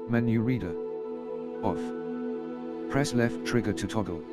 Menu reader. Off. Press left trigger to toggle.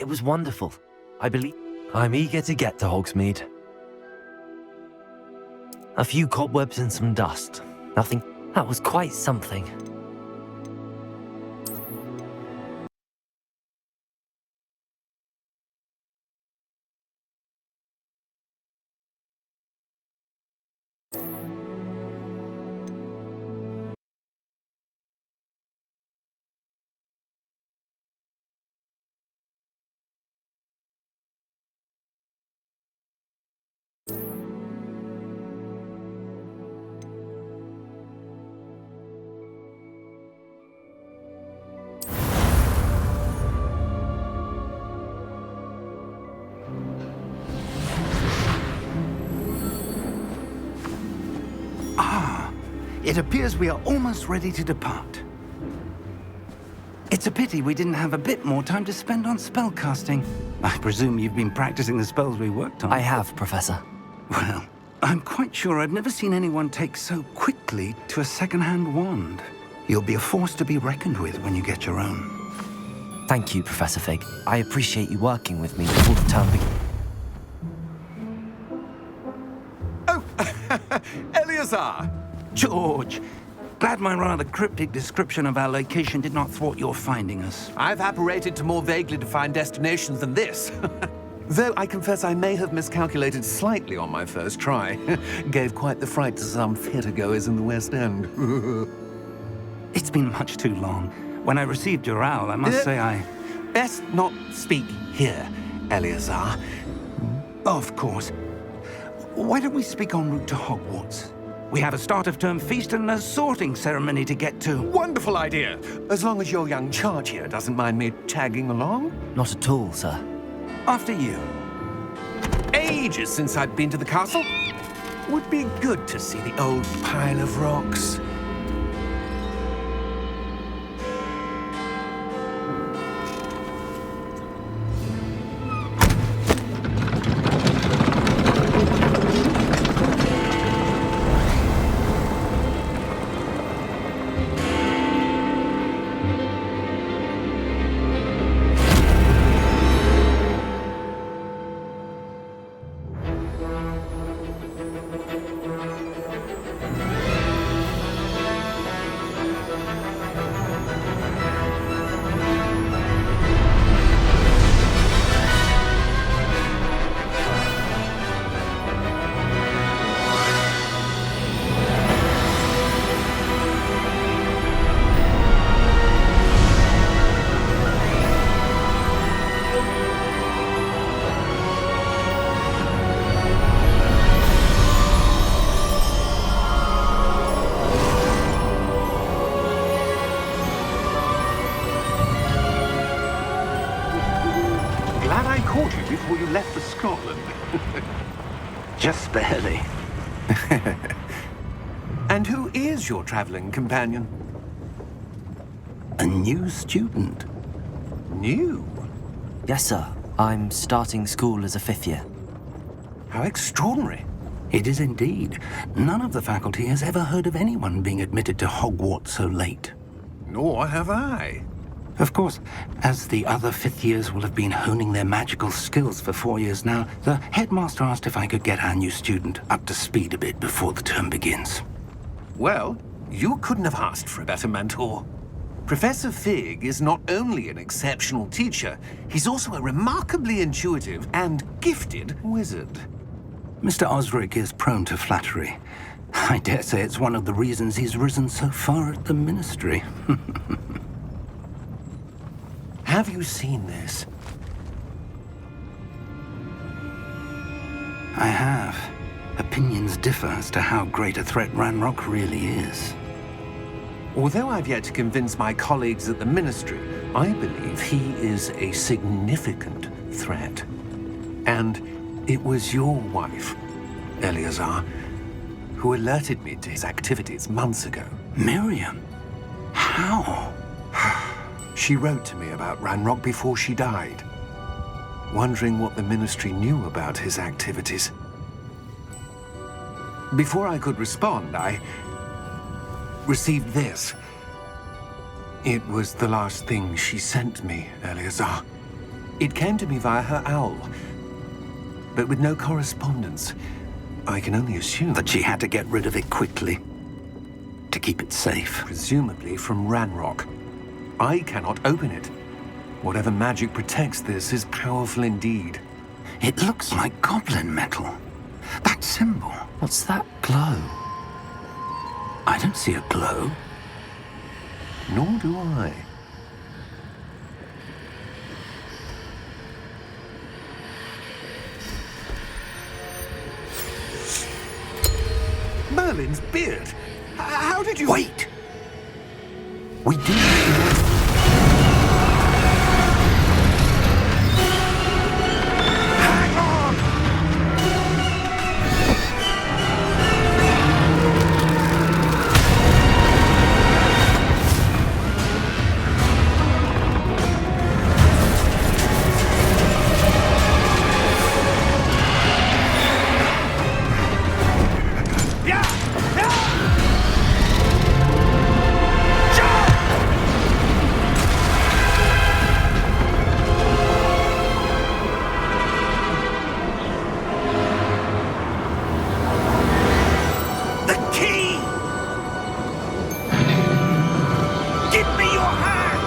It was wonderful. I believe I'm eager to get to Hogsmeade. A few cobwebs and some dust. Nothing. That was quite something. It appears we are almost ready to depart. It's a pity we didn't have a bit more time to spend on spellcasting. I presume you've been practicing the spells we worked on. I have, Professor. Well, I'm quite sure I've never seen anyone take so quickly to a second-hand wand. You'll be a force to be reckoned with when you get your own. Thank you, Professor Fig. I appreciate you working with me before the term begins. Oh, Eleazar! George, glad my rather cryptic description of our location did not thwart your finding us. I've apparated to more vaguely defined destinations than this. Though I confess I may have miscalculated slightly on my first try. Gave quite the fright to some theatergoers in the West End. It's been much too long. When I received your owl, I must say I... Best not speak here, Eleazar. Of course. Why don't we speak en route to Hogwarts? We have a start-of-term feast and a sorting ceremony to get to. Wonderful idea! As long as your young charge here doesn't mind me tagging along. Not at all, sir. After you. Ages since I've been to the castle. Would be good to see the old pile of rocks. Glad I caught you before you left for Scotland. Just barely. And who is your traveling companion? A new student. New? Yes, sir. I'm starting school as a 5th year. How extraordinary. It is indeed. None of the faculty has ever heard of anyone being admitted to Hogwarts so late. Nor have I. Of course, as the other 5th years will have been honing their magical skills for 4 years now, the headmaster asked if I could get our new student up to speed a bit before the term begins. Well, you couldn't have asked for a better mentor. Professor Fig is not only an exceptional teacher, he's also a remarkably intuitive and gifted wizard. Mr. Osric is prone to flattery. I dare say it's one of the reasons he's risen so far at the ministry. Have you seen this? I have. Opinions differ as to how great a threat Ranrock really is. Although I've yet to convince my colleagues at the Ministry, I believe he is a significant threat. And it was your wife, Eleazar, who alerted me to his activities months ago. Miriam? How? She wrote to me about Ranrock before she died, wondering what the Ministry knew about his activities. Before I could respond, I received this. It was the last thing she sent me, Eleazar. It came to me via her owl, but with no correspondence. I can only assume That she had to get rid of it quickly to keep it safe. presumably from Ranrock. I cannot open it. Whatever magic protects this is powerful indeed. It looks like goblin metal. That symbol. What's that glow? I don't see a glow. Nor do I. Merlin's beard! How did you... Wait! We didn't... Hang on! The key! Give me your hand!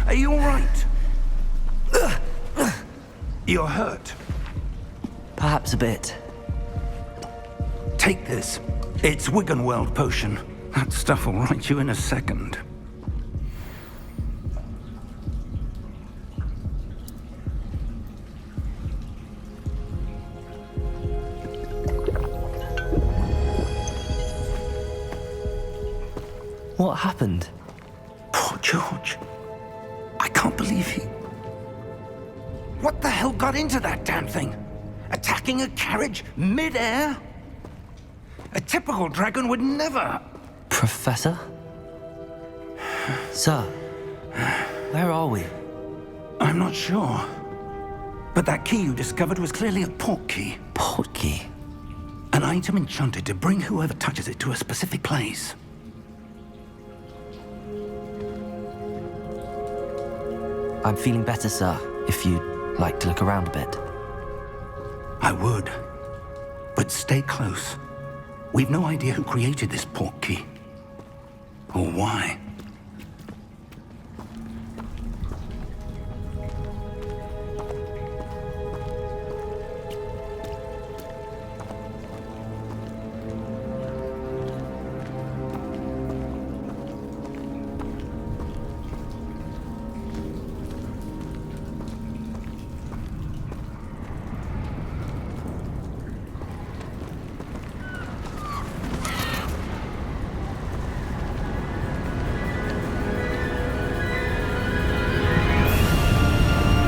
Are you all right? You're hurt. Perhaps a bit. Take this. It's Wiggenweld potion. That stuff will right you in a second. What happened? Poor George. I can't believe he... What the hell got into that damn thing? Attacking a carriage mid-air? A typical dragon would never... Professor? Sir, where are we? I'm not sure. But that key you discovered was clearly a port key. Port key? An item enchanted to bring whoever touches it to a specific place. I'm feeling better, sir, if you'd like to look around a bit. I would. But stay close. We've no idea who created this port key. Or why.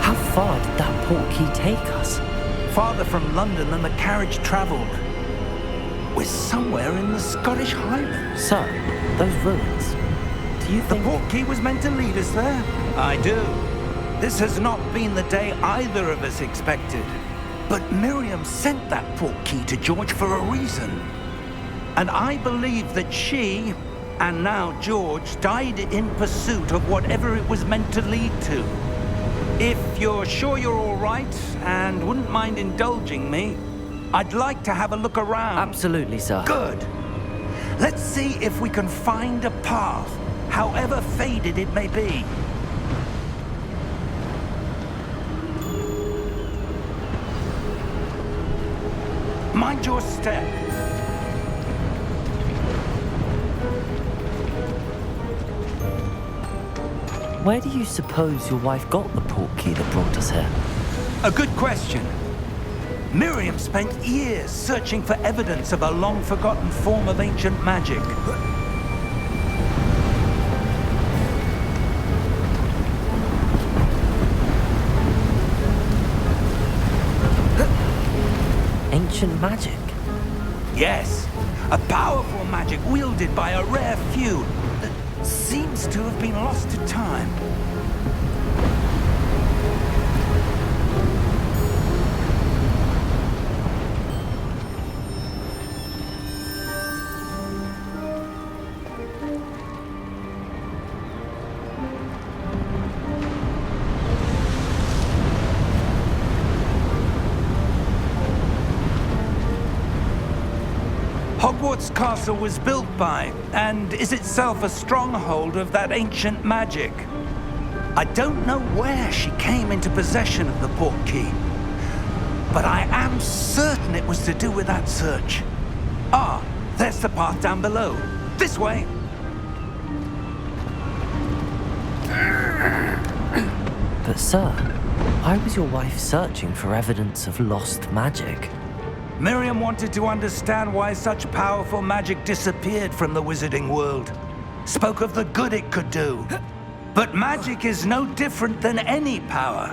How far did that port key take us? Farther from London than the carriage travelled. We're somewhere in the Scottish Highlands. Sir, those ruins. Do you The think... port key was meant to lead us there? I do. This has not been the day either of us expected. But Miriam sent that port key to George for a reason. And I believe that she, and now George, died in pursuit of whatever it was meant to lead to. If you're sure you're all right and wouldn't mind indulging me, I'd like to have a look around. Absolutely, sir. Good. Let's see if we can find a path, however faded it may be. Mind your step. Where do you suppose your wife got the port key that brought us here? A good question. Miriam spent years searching for evidence of a long-forgotten form of ancient magic. Ancient magic? Yes, a powerful magic wielded by a rare few that seems to have been lost to time. Hogwarts Castle was built by, and is itself a stronghold of that ancient magic. I don't know where she came into possession of the portkey, but I am certain it was to do with that search. Ah, there's the path down below. This way. But sir, why was your wife searching for evidence of lost magic? Miriam wanted to understand why such powerful magic disappeared from the wizarding world. Spoke of the good it could do. But magic is no different than any power.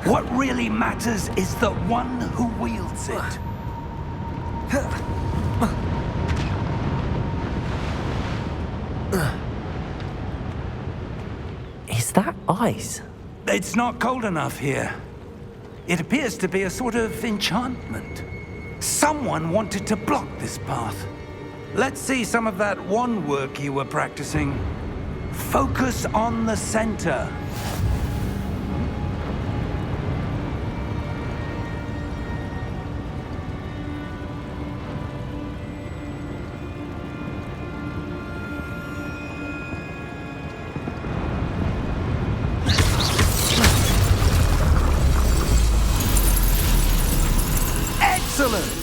What really matters is the one who wields it. Is that ice? It's not cold enough here. It appears to be a sort of enchantment. Someone wanted to block this path. Let's see some of that wand work you were practicing. Focus on the center. Excellent!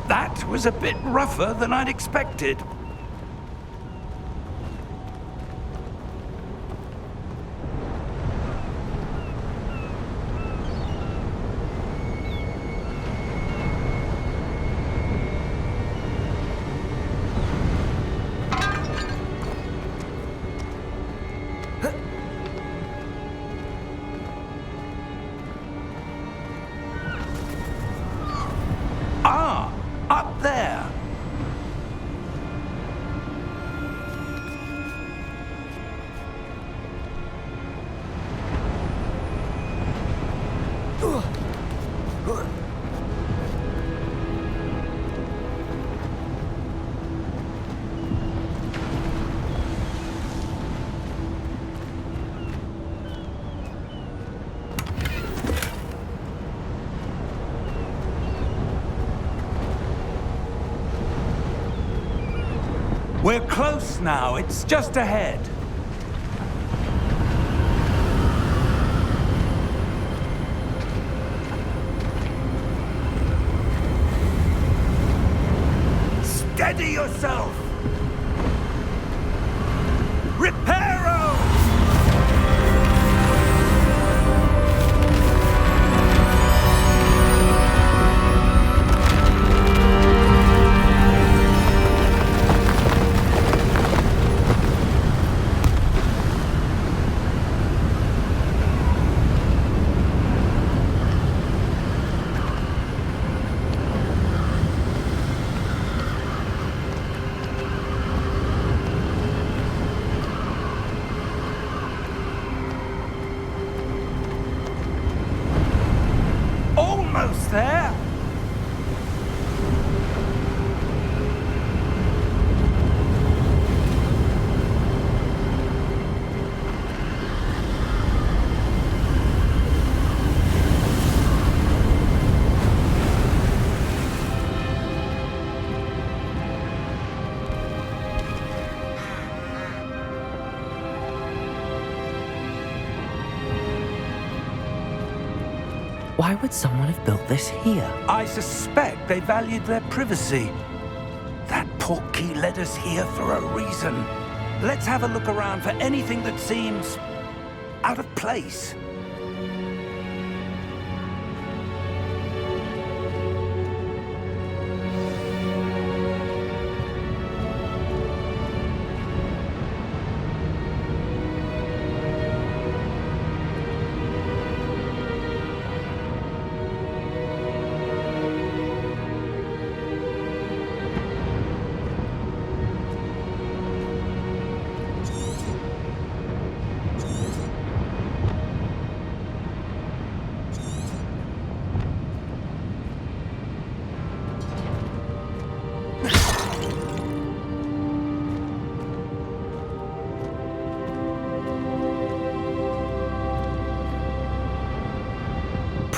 That was a bit rougher than I'd expected. Ah, up there. We're close now. It's just ahead. Steady yourself! Reparo! Almost there. Why would someone have built this here? I suspect they valued their privacy. That portkey led us here for a reason. Let's have a look around for anything that seems out of place.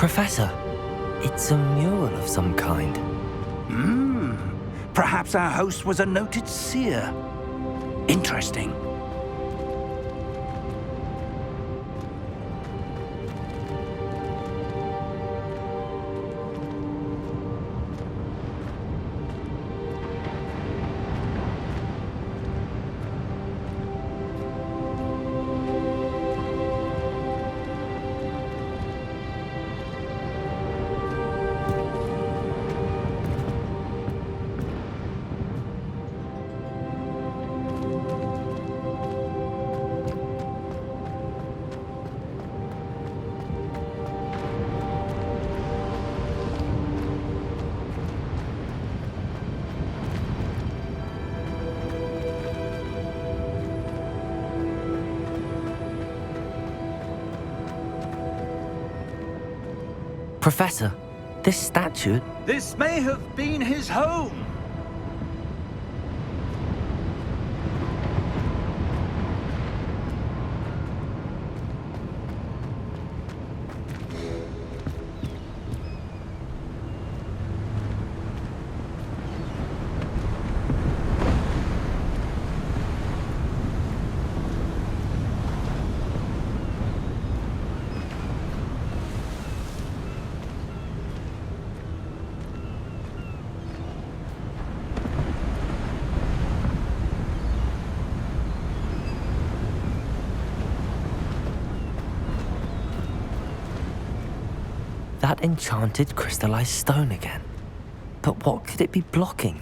Professor, it's a mural of some kind. Perhaps our host was a noted seer. Interesting. Professor, this statue... This may have been his home. That enchanted crystallized stone again. But what could it be blocking?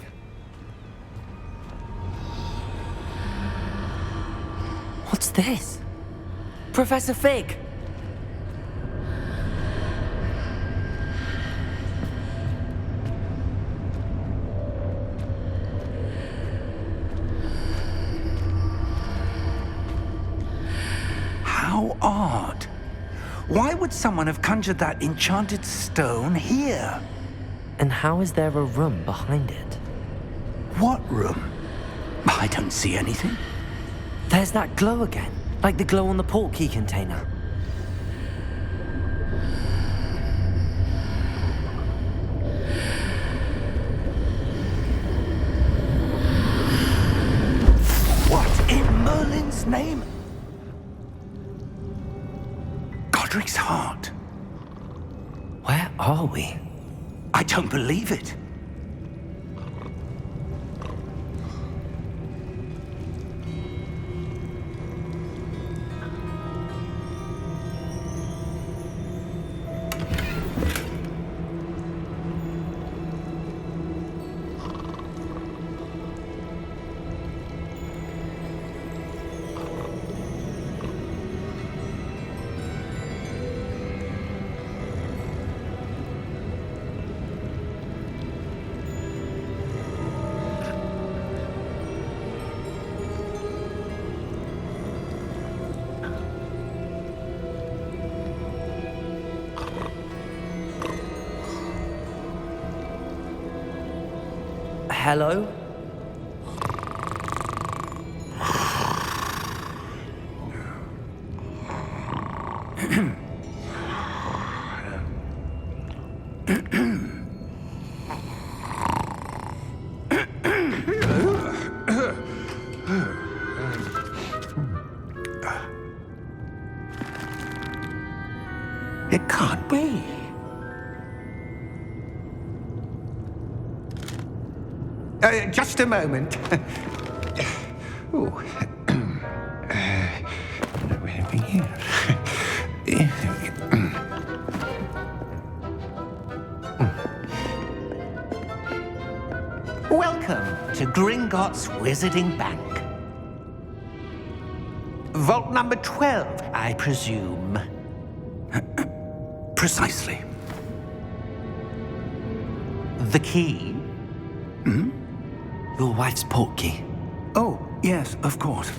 What's this? Professor Fig! How odd. Why would someone have conjured that enchanted stone here? And how is there a room behind it? What room? I don't see anything. There's that glow again, like the glow on the portkey container. What in Merlin's name? Godric's heart. Where are we? I don't believe it. Hello? It can't be. Just a moment. Oh. Welcome to Gringotts Wizarding Bank. Vault number 12, I presume. Precisely. The key? Your wife's portkey. Oh, yes, of course.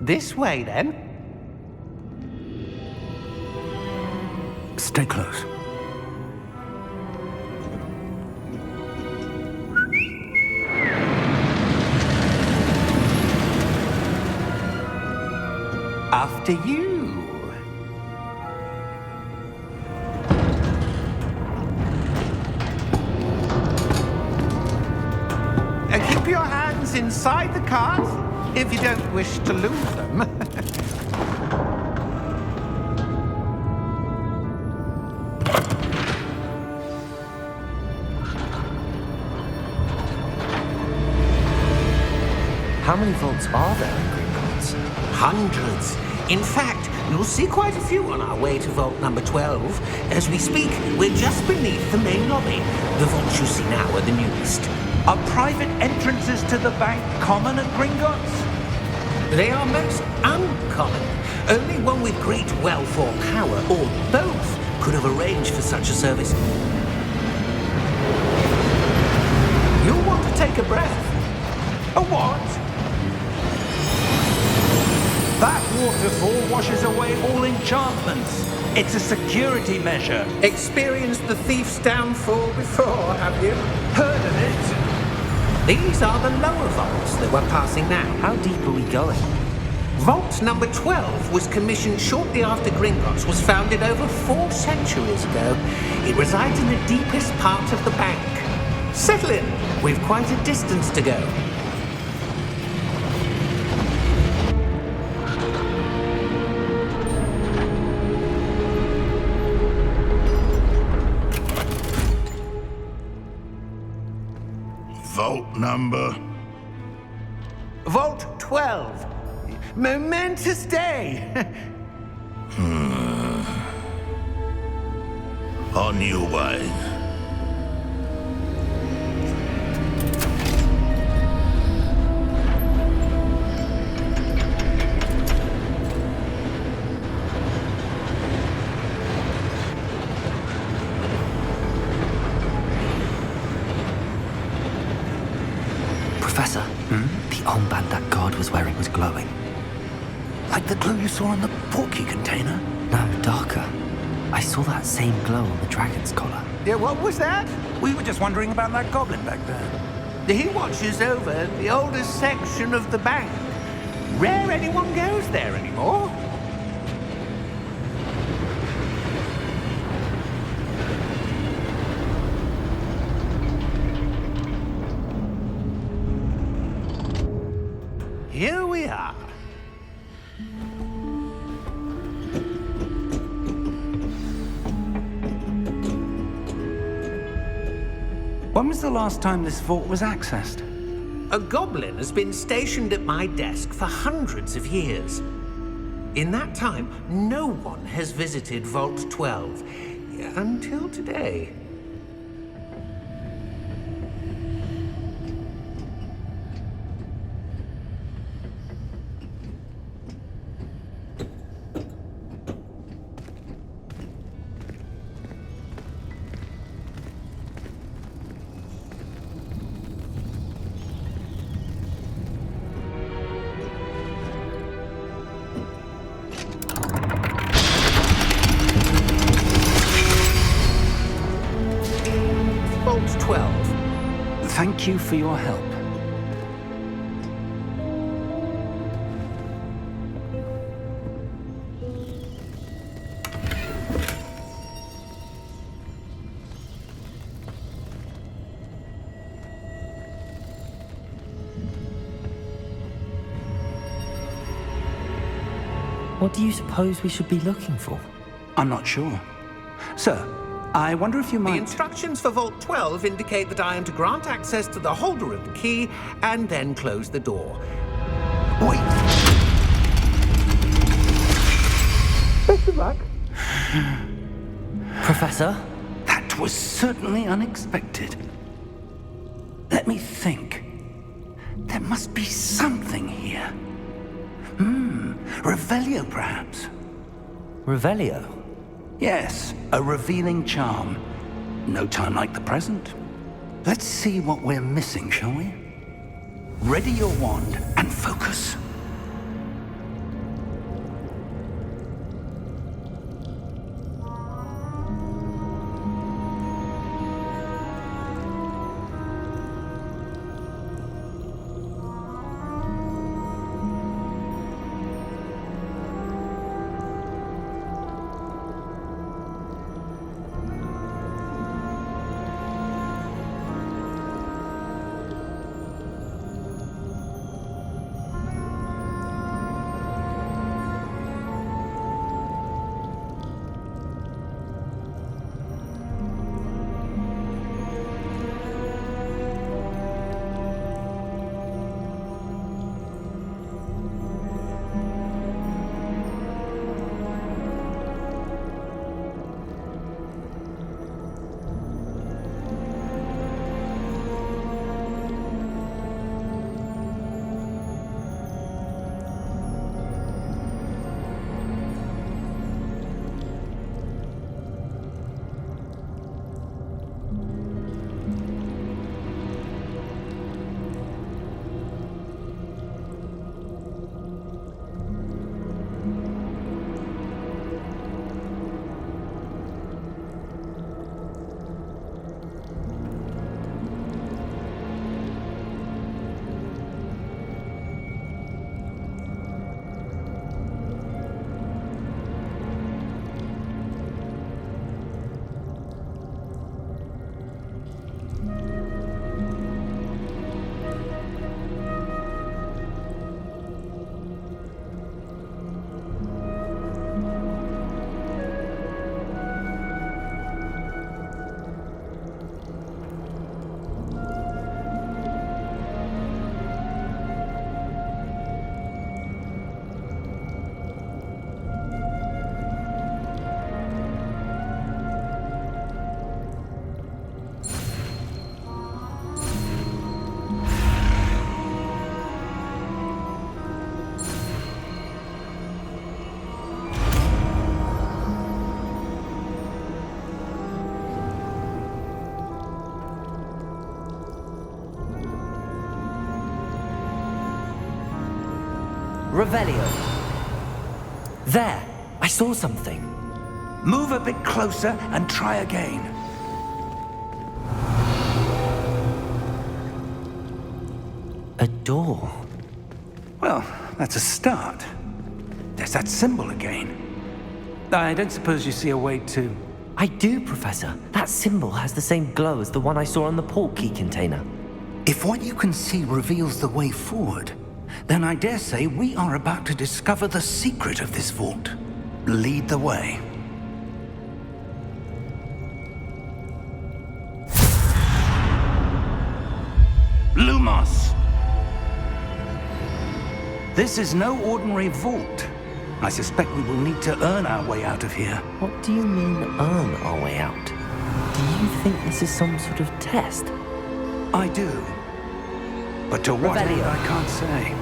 This way, then. Stay close. After you. inside the cards, if you don't wish to lose them. How many vaults are there in Gringotts? Hundreds. In fact, you'll see quite a few on our way to vault number 12. As we speak, we're just beneath the main lobby. The vaults you see now are the newest. Are private entrances to the bank common at Gringotts? They are most uncommon. Only one with great wealth or power, or both, could have arranged for such a service. You'll want to take a breath. A what? That waterfall washes away all enchantments. It's a security measure. Experienced the thief's downfall before, have you? Heard of it? These are the lower vaults that we're passing now. How deep are we going? Vault number 12 was commissioned shortly after Gringotts was founded over 4 centuries ago. It resides in the deepest part of the bank. Settle in. We've quite a distance to go. Vault number? Vault 12. Momentous day. On your way. Professor, the armband that guard was wearing was glowing. Like the glue you saw in the portkey container? No, darker. I saw that same glow on the dragon's collar. Yeah, what was that? We were just wondering about that goblin back there. He watches over the oldest section of the bank. Rare anyone goes there anymore. Here we are. When was the last time this vault was accessed? A goblin has been stationed at my desk for hundreds of years. In that time, no one has visited Vault 12 until today. Vault 12. Thank you for your help. What do you suppose we should be looking for? I'm not sure. Sir, I wonder if you The might... instructions for Vault 12 indicate that I am to grant access to the holder of the key and then close the door. Wait! Best of luck. Professor? That was certainly unexpected. Let me think. There must be something here. Revelio, perhaps? Revelio? Yes, a revealing charm. No time like the present. Let's see what we're missing, shall we? Ready your wand and focus. Revelio. There! I saw something. Move a bit closer and try again. A door. Well, that's a start. There's that symbol again. I don't suppose you see a way to... I do, Professor. That symbol has the same glow as the one I saw on the portkey container. If what you can see reveals the way forward, then I dare say we are about to discover the secret of this vault. Lead the way. Lumos! This is no ordinary vault. I suspect we will need to earn our way out of here. What do you mean, earn our way out? Do you think this is some sort of test? I do. But to what end, Revelio. I can't say.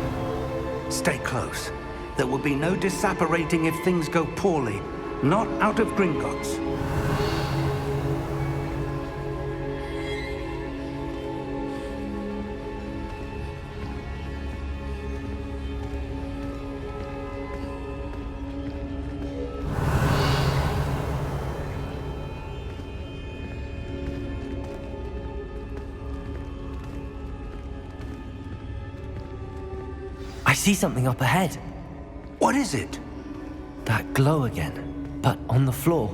Stay close. There will be no disapparating if things go poorly. Not out of Gringotts. I see something up ahead. What is it? That glow again, but on the floor.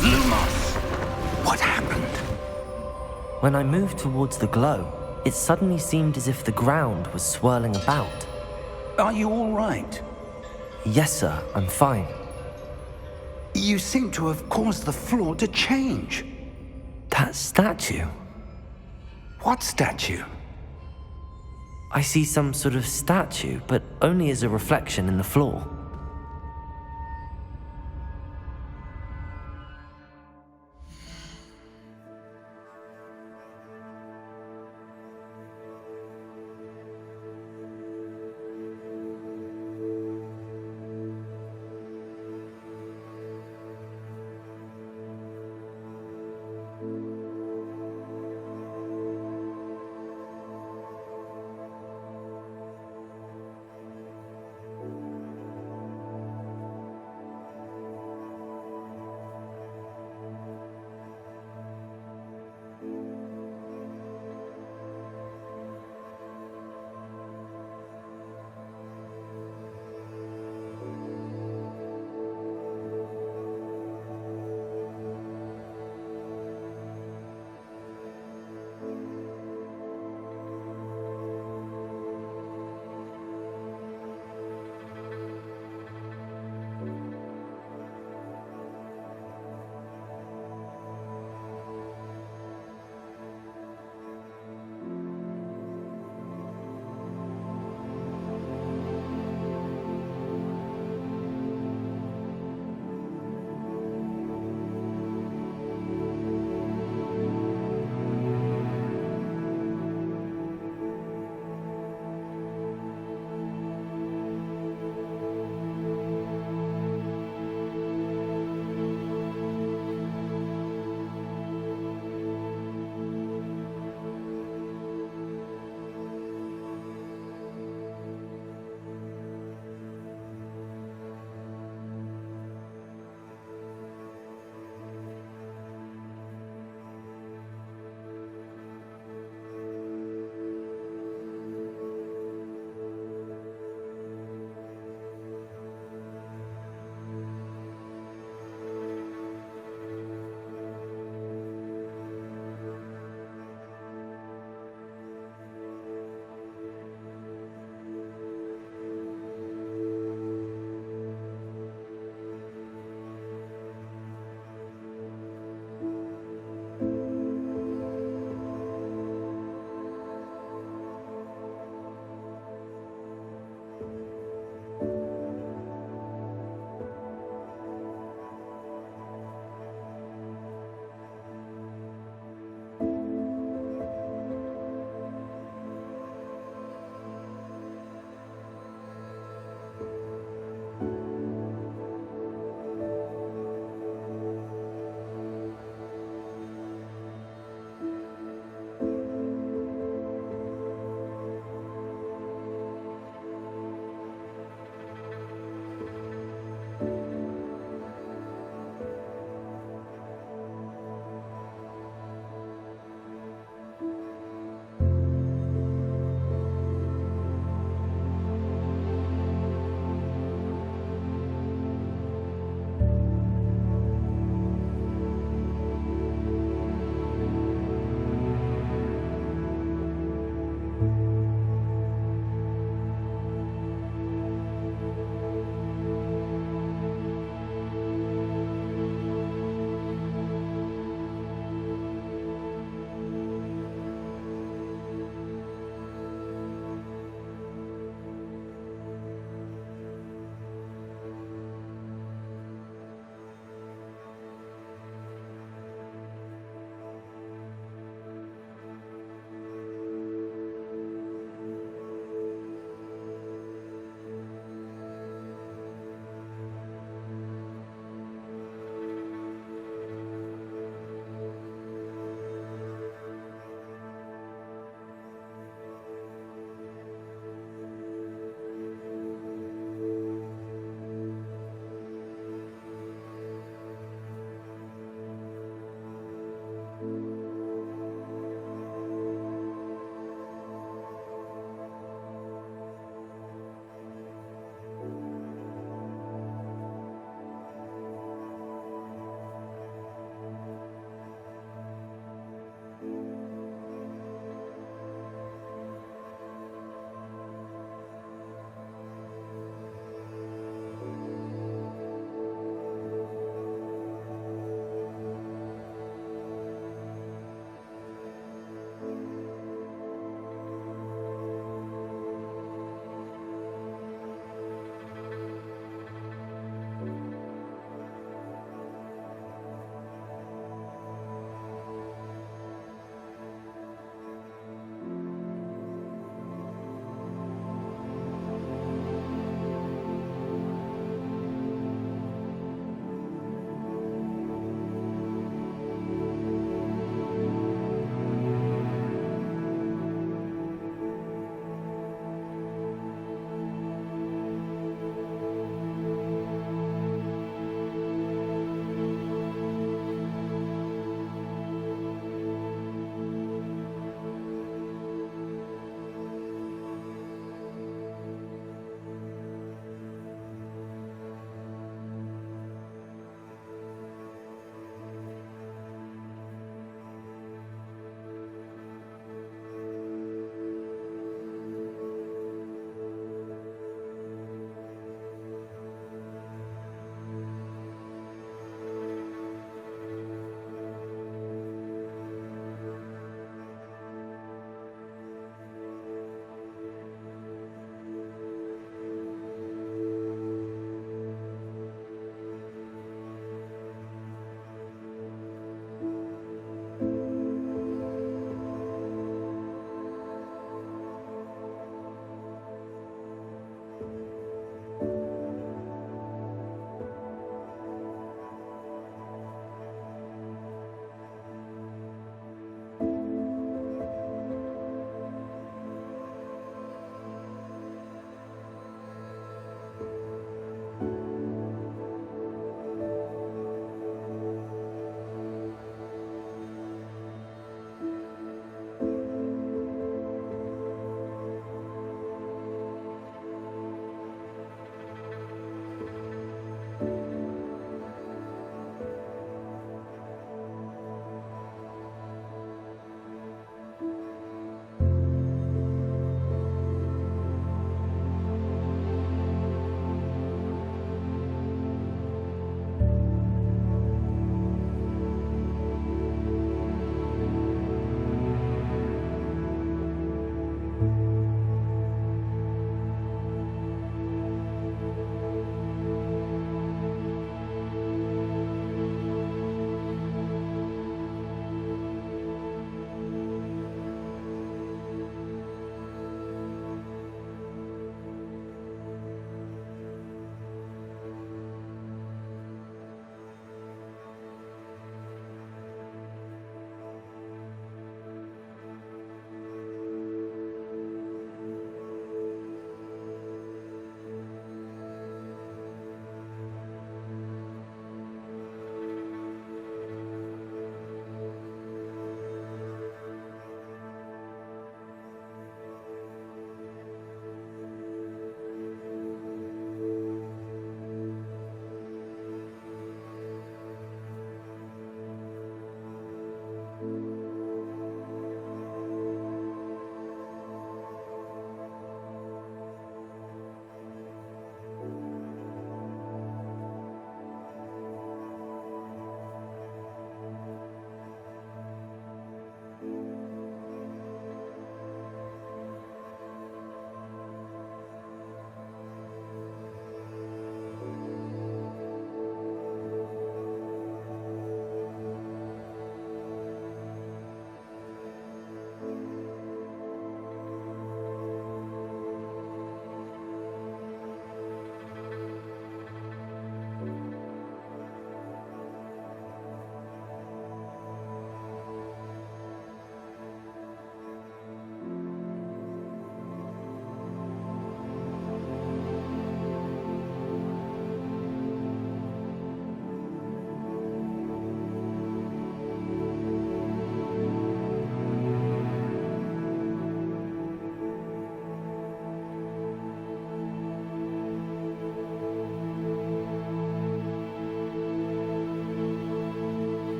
Lumos! What happened? When I moved towards the glow, it suddenly seemed as if the ground was swirling about. Are you all right? Yes, sir, I'm fine. You seem to have caused the floor to change. That statue. What statue? I see some sort of statue, but only as a reflection in the floor.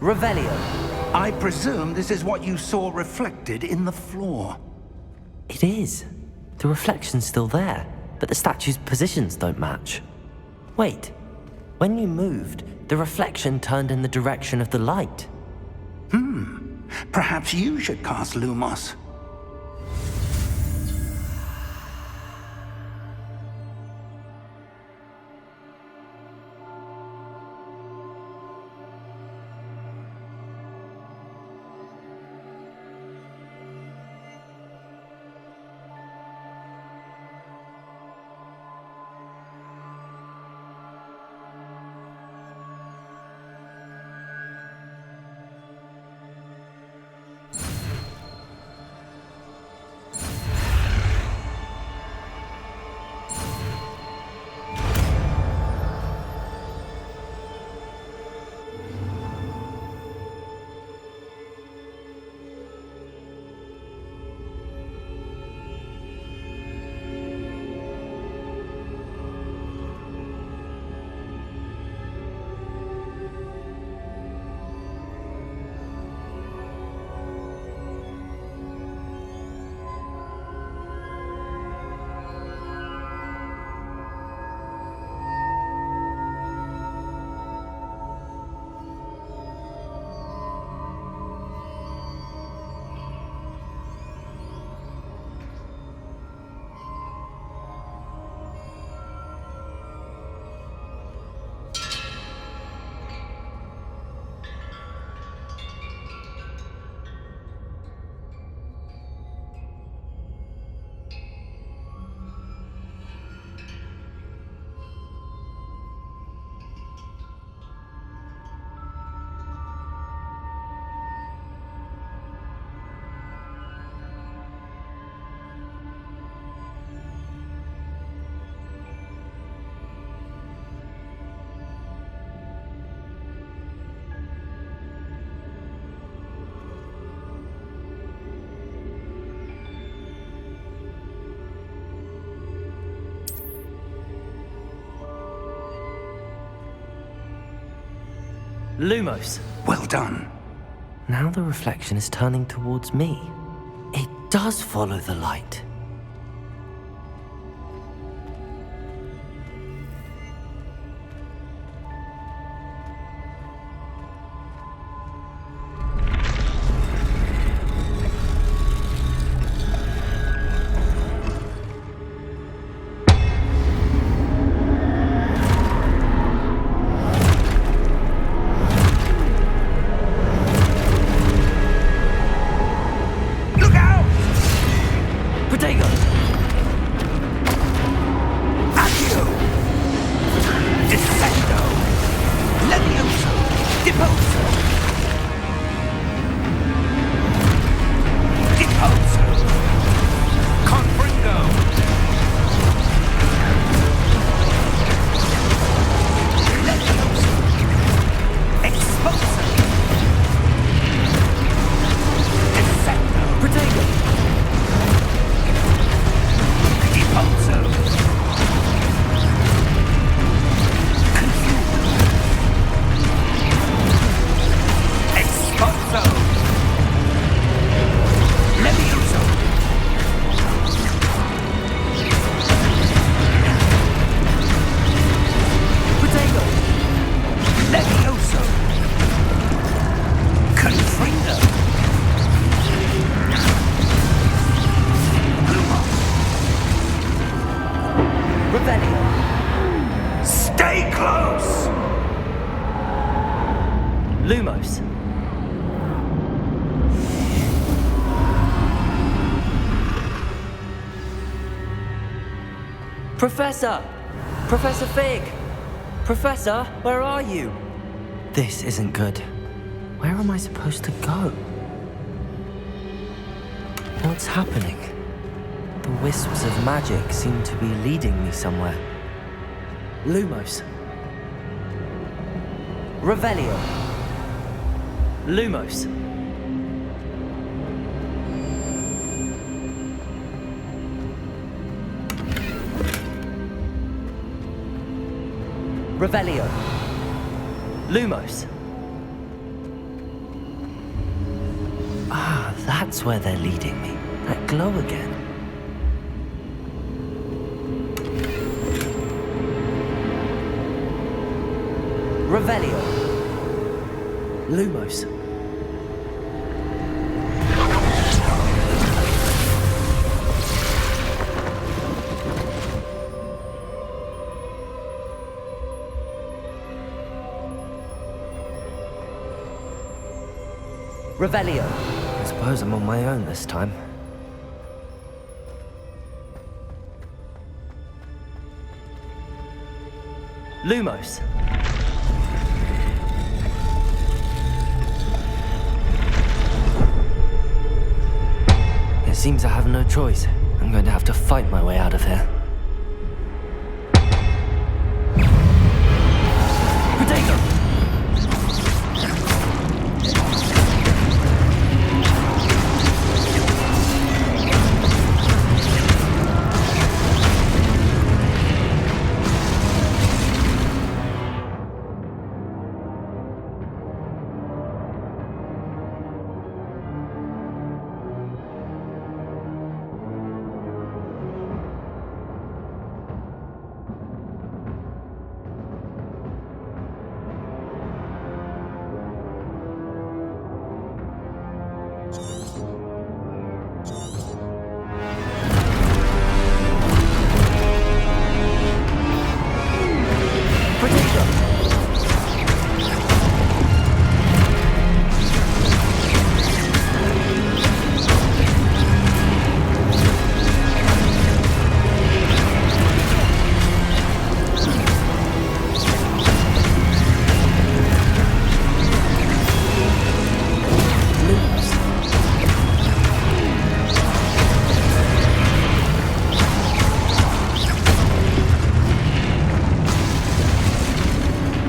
Revelio. I presume this is what you saw reflected in the floor. It is. The reflection's still there, but the statue's positions don't match. Wait. When you moved, the reflection turned in the direction of the light. Perhaps you should cast Lumos. Lumos. Well done. Now the reflection is turning towards me. It does follow the light. Lumos. Professor! Professor Fig! Professor, where are you? This isn't good. Where am I supposed to go? What's happening? The wisps of magic seem to be leading me somewhere. Lumos. Revelio. Lumos. Revelio. Lumos. That's where they're leading me. That glow again. Revelio. Lumos. Revelio. I suppose I'm on my own this time. Lumos. It seems I have no choice. I'm going to have to fight my way out of here. Potato!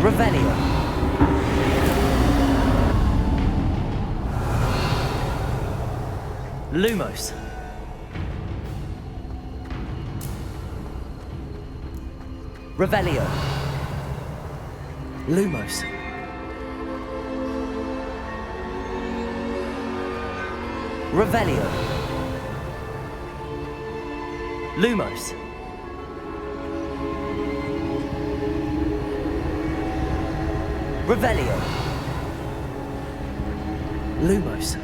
Revelio. Lumos. Revelio. Lumos. Revelio. Lumos. Revelio. Lumos.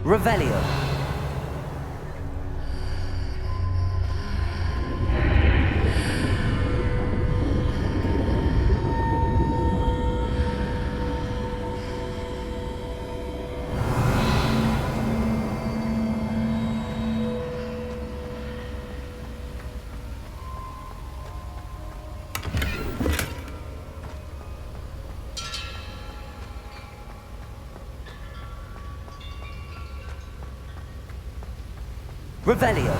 Revelio. Revelio.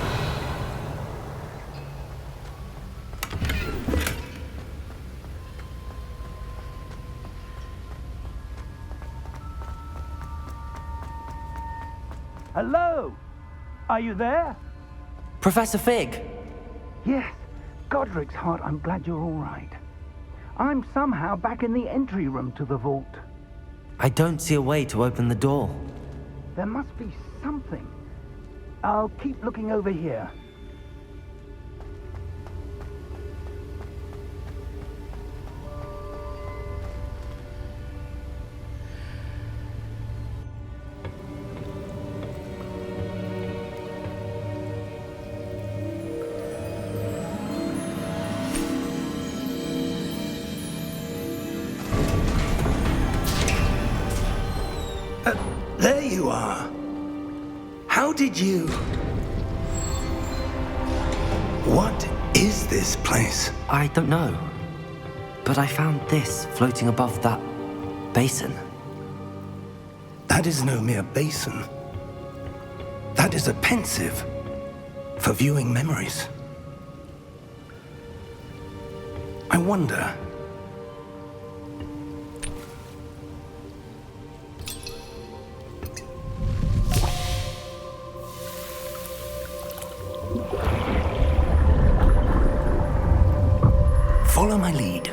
Hello? Are you there? Professor Fig. Yes. Godric's heart, I'm glad you're all right. I'm somehow back in the entry room to the vault. I don't see a way to open the door. There must be something. I'll keep looking over here. There you are. How did you... What is this place? I don't know. But I found this floating above that basin. That is no mere basin. That is a pensive for viewing memories. I wonder... Follow my lead.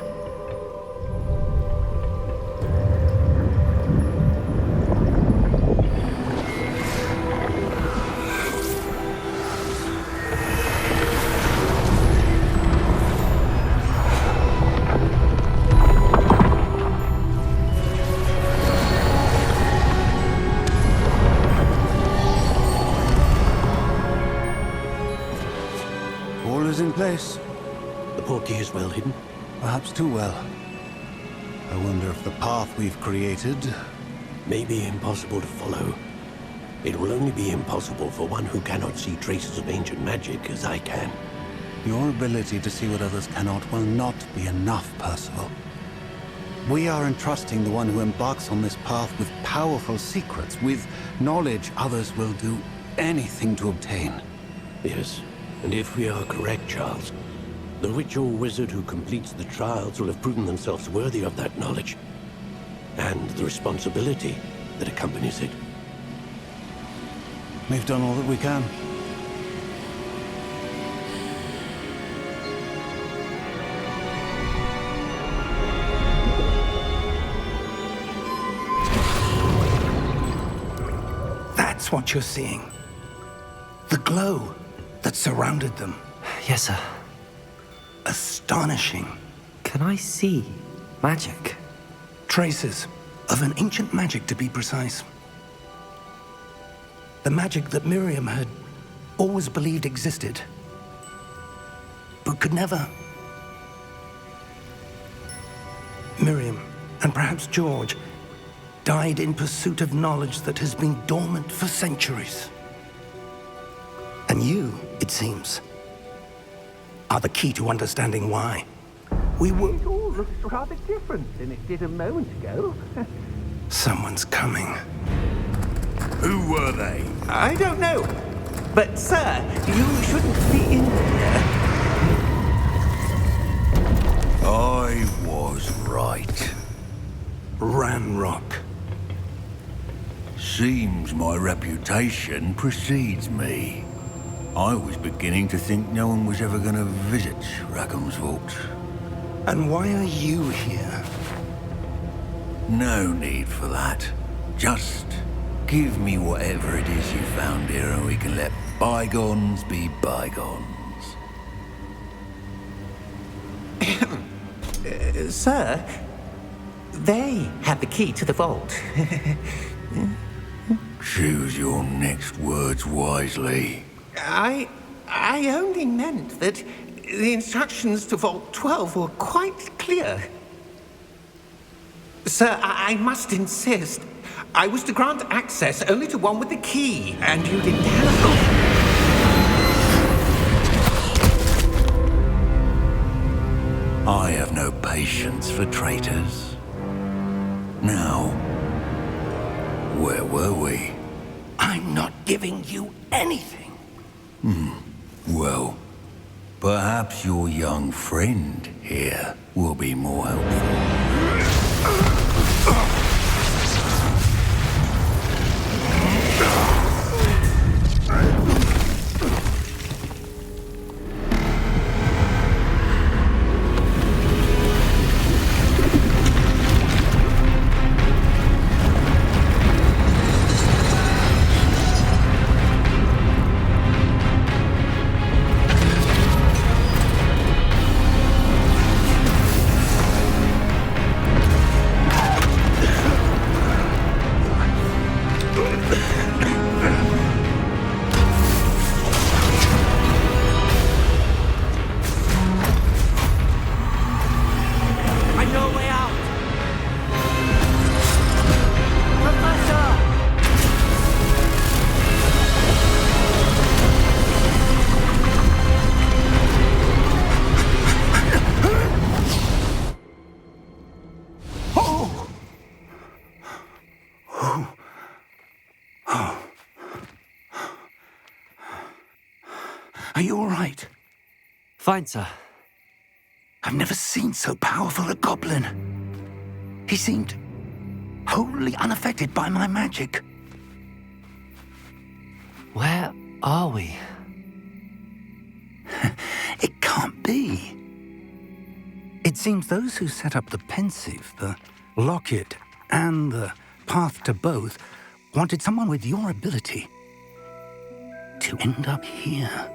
All is in place. The portkey is well hidden. Perhaps too well. I wonder if the path we've created... May be impossible to follow. It will only be impossible for one who cannot see traces of ancient magic as I can. Your ability to see what others cannot will not be enough, Percival. We are entrusting the one who embarks on this path with powerful secrets, with knowledge others will do anything to obtain. Yes, and if we are correct, Charles, the witch or wizard who completes the trials will have proven themselves worthy of that knowledge, and the responsibility that accompanies it. We've done all that we can. That's what you're seeing. The glow that surrounded them. Yes, sir. Astonishing. Can I see magic? Traces of an ancient magic, to be precise. The magic that Miriam had always believed existed, but could never. Miriam, and perhaps George, died in pursuit of knowledge that has been dormant for centuries. And you, it seems, are the key to understanding why. We were... It all looks rather different than it did a moment ago. Someone's coming. Who were they? I don't know. But, sir, you shouldn't be in here. I was right. Ranrock. Seems my reputation precedes me. I was beginning to think no one was ever going to visit Rackham's vault. And why are you here? No need for that. Just give me whatever it is you found here and we can let bygones be bygones. Sir, they have the key to the vault. Choose your next words wisely. I only meant that the instructions to Vault 12 were quite clear. Sir, I must insist. I was to grant access only to one with the key, and you didn't have... I have no patience for traitors. Now, where were we? I'm not giving you anything. Well, perhaps your young friend here will be more helpful. Are you all right? Fine, sir. I've never seen so powerful a goblin. He seemed wholly unaffected by my magic. Where are we? It can't be. It seems those who set up the pensive, the locket, and the path to both wanted someone with your ability to end up here.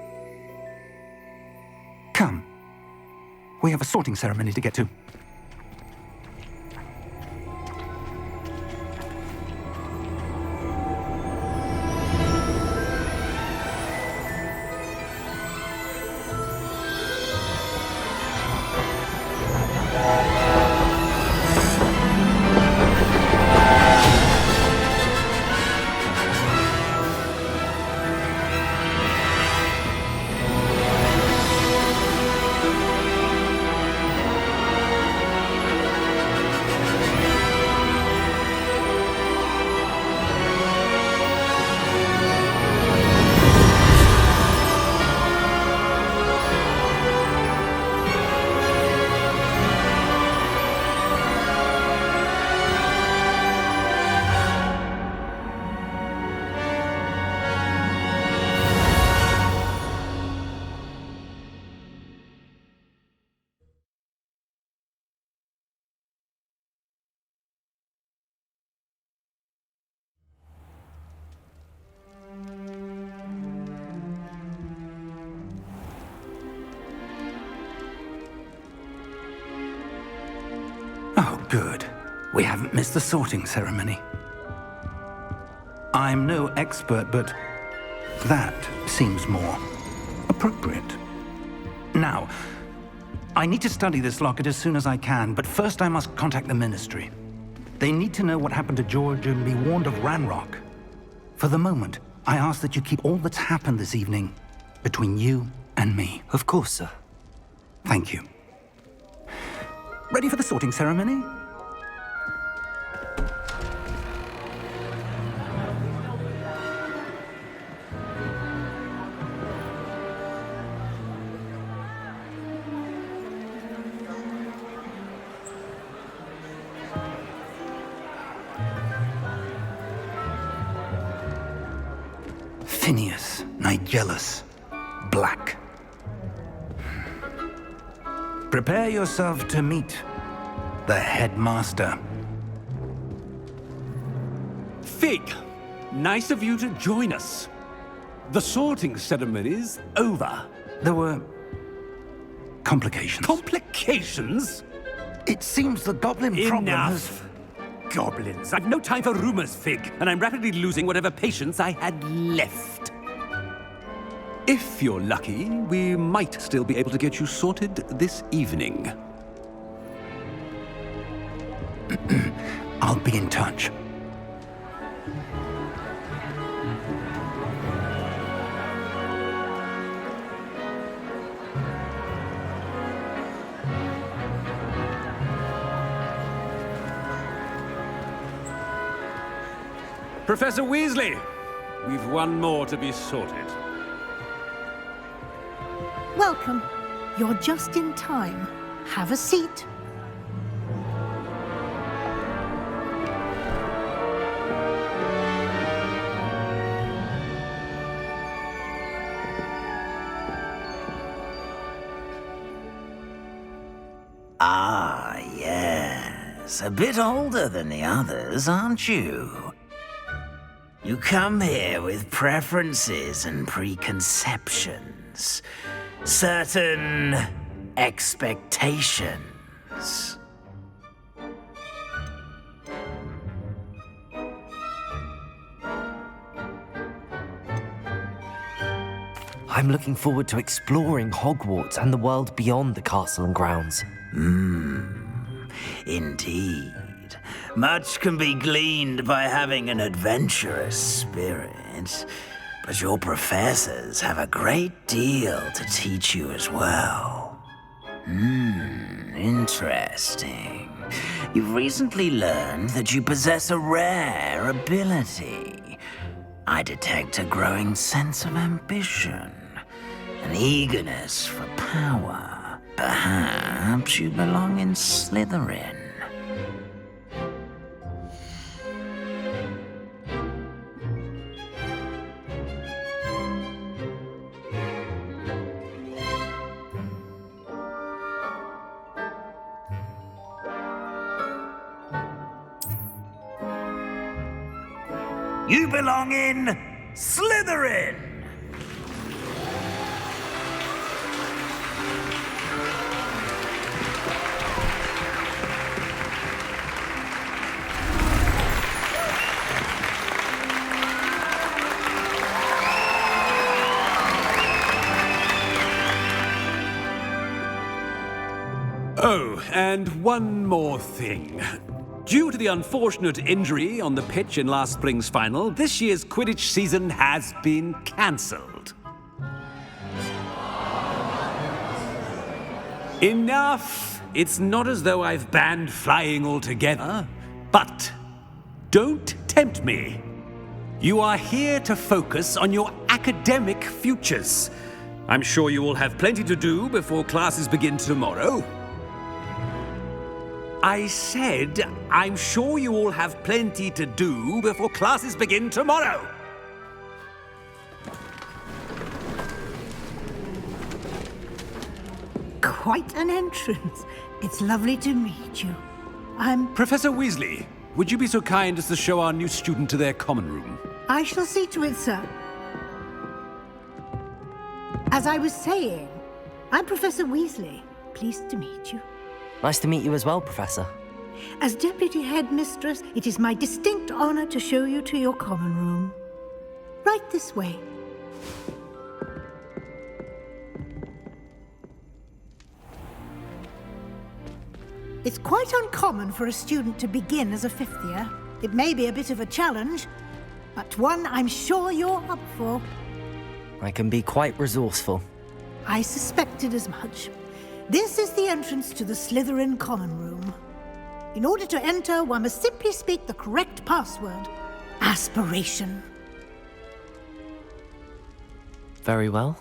Come. We have a sorting ceremony to get to. Oh, good. We haven't missed the sorting ceremony. I'm no expert, but that seems more appropriate. Now, I need to study this locket as soon as I can, but first I must contact the Ministry. They need to know what happened to George and be warned of Ranrock. For the moment, I ask that you keep all that's happened this evening between you and me. Of course, sir. Thank you. Ready for the sorting ceremony? Phineas, Nigellus, Black. Prepare yourself to meet the headmaster. Fig, nice of you to join us. The sorting ceremony's over. There were complications. Complications? It seems the goblin problem has... Enough! Goblins. I've no time for rumors, Fig, and I'm rapidly losing whatever patience I had left. If you're lucky, we might still be able to get you sorted this evening. I'll be in touch. Professor Weasley, we've one more to be sorted. Welcome. You're just in time. Have a seat. Ah, yes. A bit older than the others, aren't you? You come here with preferences and preconceptions. Certain expectations. I'm looking forward to exploring Hogwarts and the world beyond the castle and grounds. Indeed. Much can be gleaned by having an adventurous spirit, but your professors have a great deal to teach you as well. Interesting. You've recently learned that you possess a rare ability. I detect a growing sense of ambition, an eagerness for power. Perhaps you belong in Slytherin. You belong in Slytherin! Oh, and one more thing. Due to the unfortunate injury on the pitch in last spring's final, this year's Quidditch season has been cancelled. Enough! It's not as though I've banned flying altogether, but don't tempt me. You are here to focus on your academic futures. I'm sure you will have plenty to do before classes begin tomorrow. I said, I'm sure you all have plenty to do before classes begin tomorrow. Quite an entrance. It's lovely to meet you. Professor Weasley, would you be so kind as to show our new student to their common room? I shall see to it, sir. As I was saying, I'm Professor Weasley. Pleased to meet you. Nice to meet you as well, Professor. As Deputy Headmistress, it is my distinct honor to show you to your common room. Right this way. It's quite uncommon for a student to begin as a fifth year. It may be a bit of a challenge, but one I'm sure you're up for. I can be quite resourceful. I suspected as much. This is the entrance to the Slytherin common room. In order to enter, one must simply speak the correct password. Aspiration. Very well.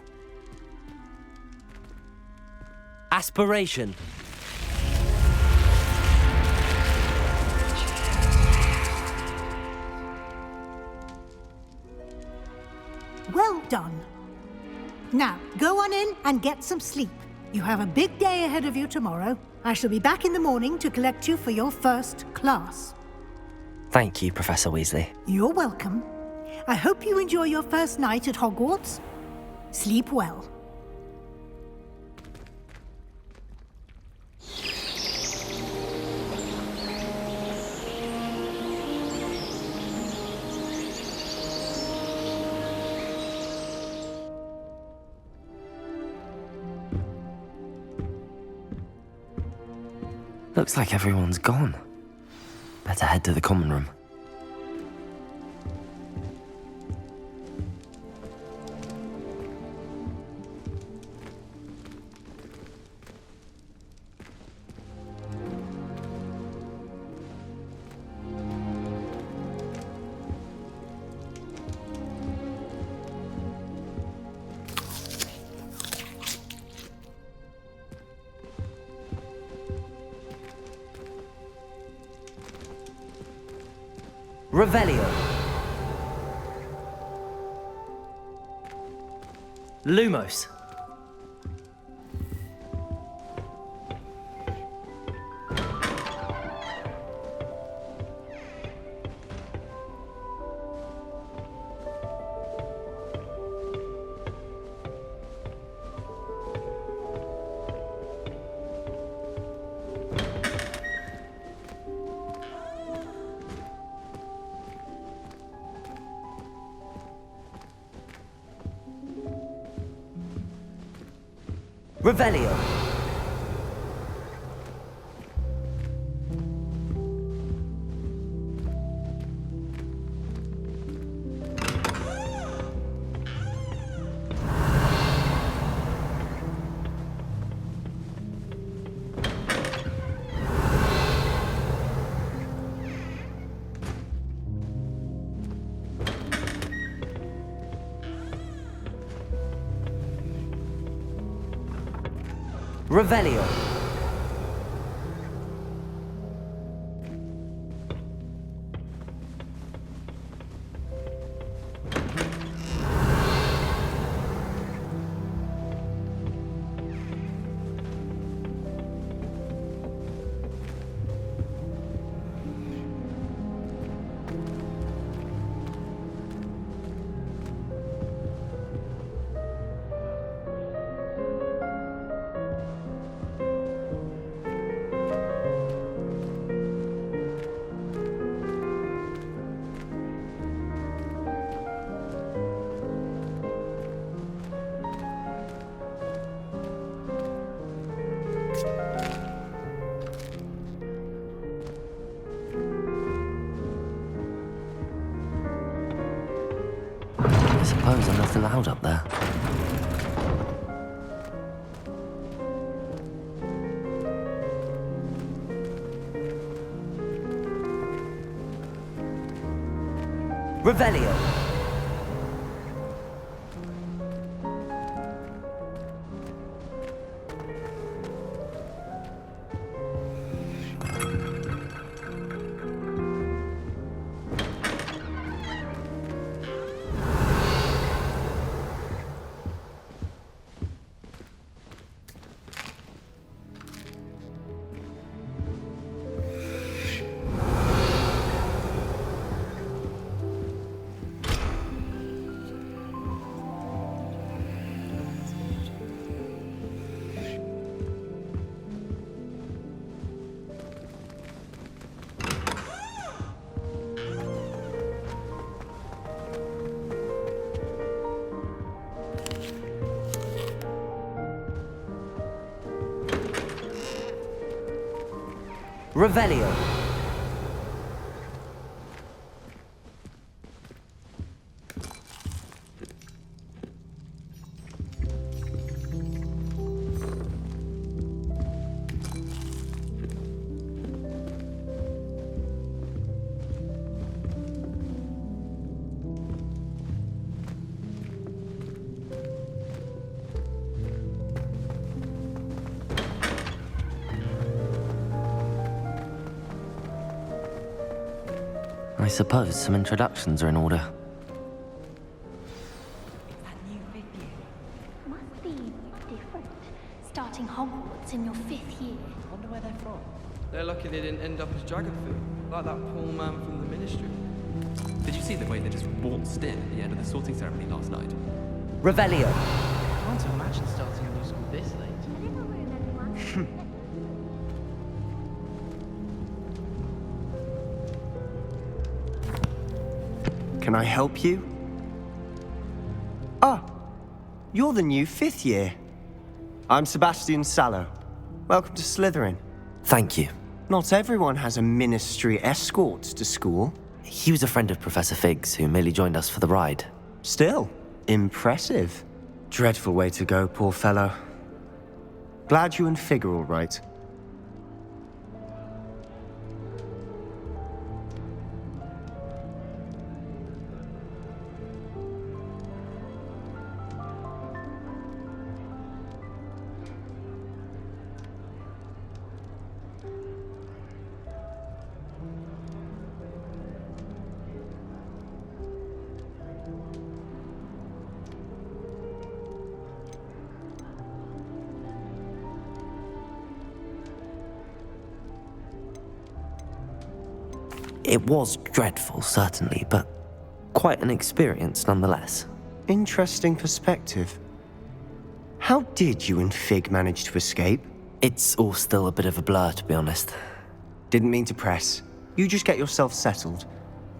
Aspiration. Well done. Now, go on in and get some sleep. You have a big day ahead of you tomorrow. I shall be back in the morning to collect you for your first class. Thank you, Professor Weasley. You're welcome. I hope you enjoy your first night at Hogwarts. Sleep well. Looks like everyone's gone. Better head to the common room. Revelio. Lumos. Revelio. Revelio. suppose I'm not allowed up there. Revelio. Revelio. I suppose some introductions are in order. That new fifth year must be different. Starting Hogwarts in your 5th year. Wonder where they're from. They're lucky they didn't end up as Dragonfoot, like that poor man from the Ministry. Did you see the way they just waltzed in at the end of the sorting ceremony last night? Revelio. I can't imagine starting a new school this late. Can I help you? Ah, you're the new 5th year. I'm Sebastian Sallow. Welcome to Slytherin. Thank you. Not everyone has a ministry escort to school. He was a friend of Professor Fig's who merely joined us for the ride. Still, impressive. Dreadful way to go, poor fellow. Glad you and Fig are all right. It was dreadful, certainly, but quite an experience nonetheless. Interesting perspective. How did you and Fig manage to escape? It's all still a bit of a blur, to be honest. Didn't mean to press. You just get yourself settled.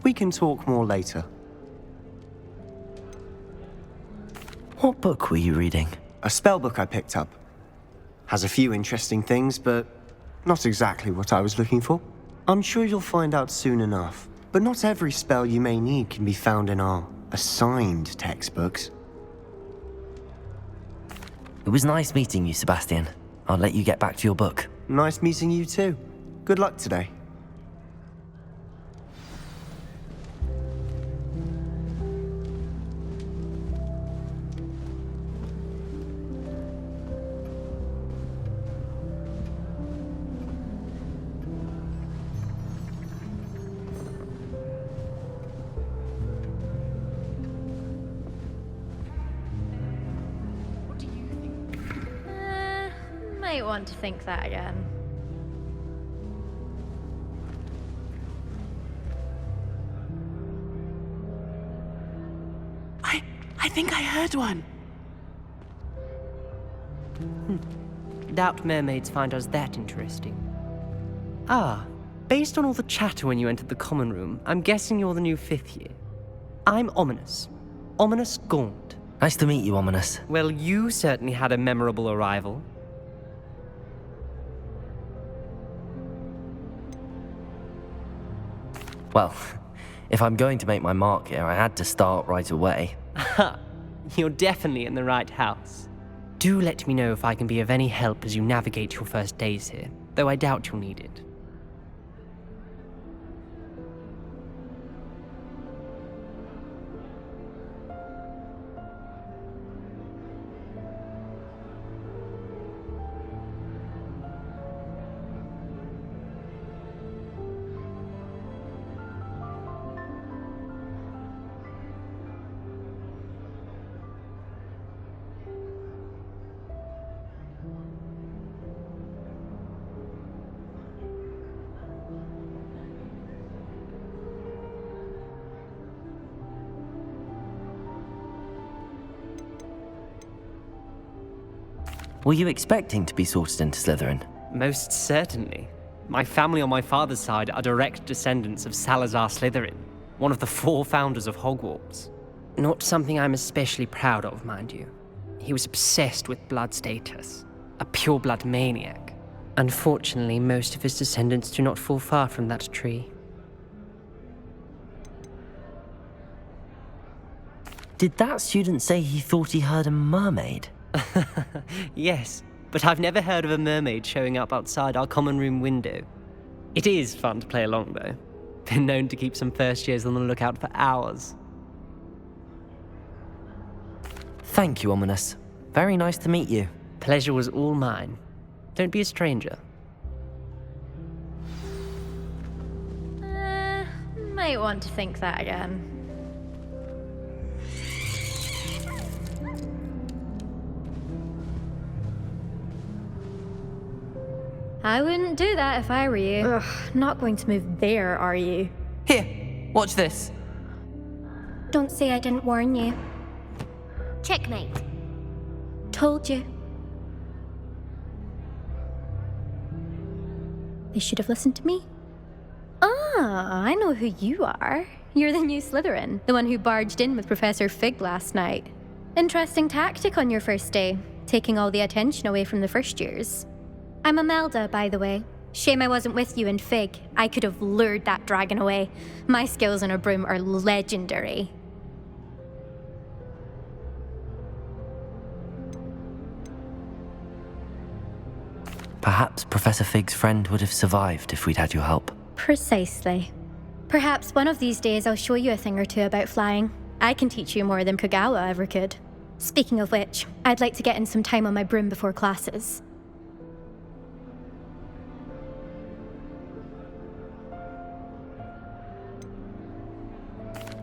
We can talk more later. What book were you reading? A spell book I picked up. Has a few interesting things, but not exactly what I was looking for. I'm sure you'll find out soon enough. But not every spell you may need can be found in our assigned textbooks. It was nice meeting you, Sebastian. I'll let you get back to your book. Nice meeting you too. Good luck today. Might want to think that again. I think I heard one. Doubt mermaids find us that interesting. Ah, based on all the chatter when you entered the common room, I'm guessing you're the new 5th year. I'm Ominous. Ominous Gaunt. Nice to meet you, Ominous. Well, you certainly had a memorable arrival. Well, if I'm going to make my mark here, I had to start right away. Ha! You're definitely in the right house. Do let me know if I can be of any help as you navigate your first days here, though I doubt you'll need it. Were you expecting to be sorted into Slytherin? Most certainly. My family on my father's side are direct descendants of Salazar Slytherin, one of the 4 founders of Hogwarts. Not something I'm especially proud of, mind you. He was obsessed with blood status, a pure-blood maniac. Unfortunately, most of his descendants do not fall far from that tree. Did that student say he thought he heard a mermaid? Yes, but I've never heard of a mermaid showing up outside our common room window. It is fun to play along, though. Been known to keep some first years on the lookout for hours. Thank you, Ominous. Very nice to meet you. Pleasure was all mine. Don't be a stranger. Might want to think that again. I wouldn't do that if I were you. Ugh, not going to move there, are you? Here, watch this. Don't say I didn't warn you. Checkmate. Told you. They should have listened to me. Ah, I know who you are. You're the new Slytherin, the one who barged in with Professor Fig last night. Interesting tactic on your first day, taking all the attention away from the first years. I'm Imelda, by the way. Shame I wasn't with you in Fig. I could have lured that dragon away. My skills on a broom are legendary. Perhaps Professor Fig's friend would have survived if we'd had your help. Precisely. Perhaps one of these days I'll show you a thing or two about flying. I can teach you more than Kagawa ever could. Speaking of which, I'd like to get in some time on my broom before classes.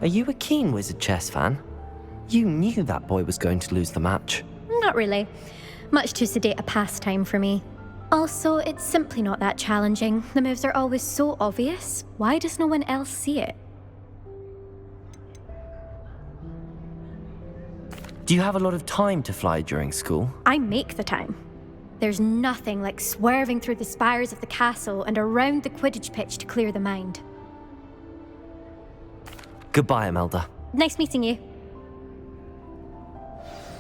Are you a keen Wizard Chess fan? You knew that boy was going to lose the match. Not really. Much too sedate a pastime for me. Also, it's simply not that challenging. The moves are always so obvious. Why does no one else see it? Do you have a lot of time to fly during school? I make the time. There's nothing like swerving through the spires of the castle and around the Quidditch pitch to clear the mind. Goodbye, Imelda. Nice meeting you.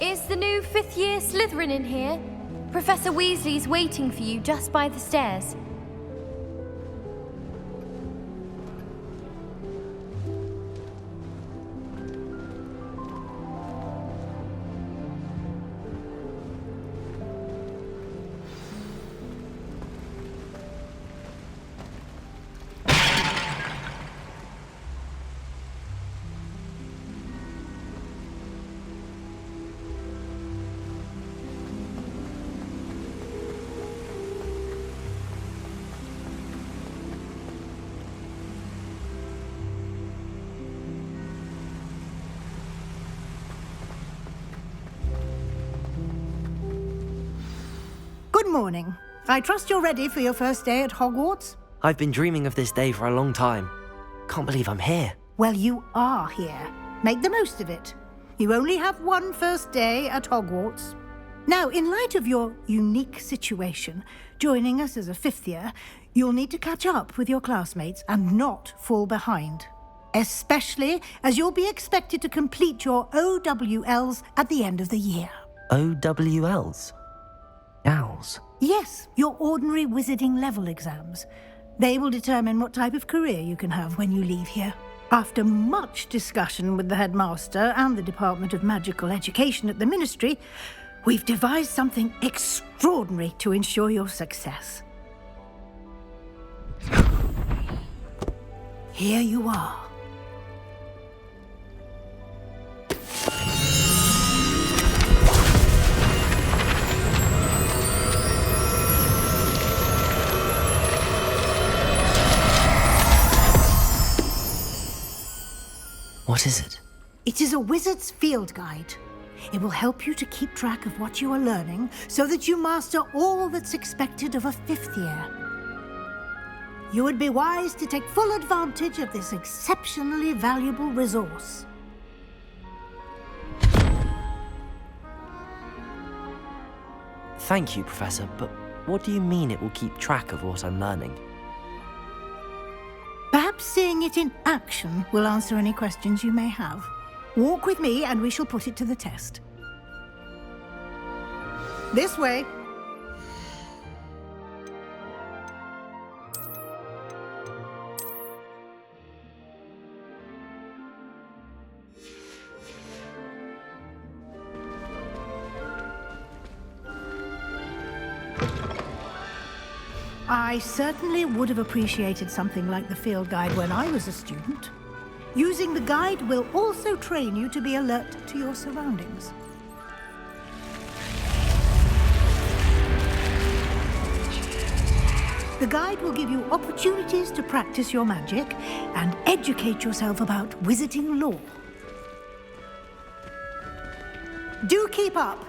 Is the new 5th year Slytherin in here? Professor Weasley's waiting for you just by the stairs. Good morning. I trust you're ready for your first day at Hogwarts? I've been dreaming of this day for a long time. Can't believe I'm here. Well, you are here. Make the most of it. You only have one first day at Hogwarts. Now, in light of your unique situation, joining us as a 5th year, you'll need to catch up with your classmates and not fall behind. Especially as you'll be expected to complete your OWLs at the end of the year. OWLs? Owls? Yes, your ordinary wizarding level exams. They will determine what type of career you can have when you leave here. After much discussion with the headmaster and the Department of Magical Education at the Ministry, we've devised something extraordinary to ensure your success. Here you are. What is it? It is a wizard's field guide. It will help you to keep track of what you are learning so that you master all that's expected of a 5th year. You would be wise to take full advantage of this exceptionally valuable resource. Thank you, Professor, but what do you mean it will keep track of what I'm learning? Perhaps seeing it in action will answer any questions you may have. Walk with me and we shall put it to the test. This way. I certainly would have appreciated something like the field guide when I was a student. Using the guide will also train you to be alert to your surroundings. The guide will give you opportunities to practice your magic and educate yourself about wizarding lore. Do keep up!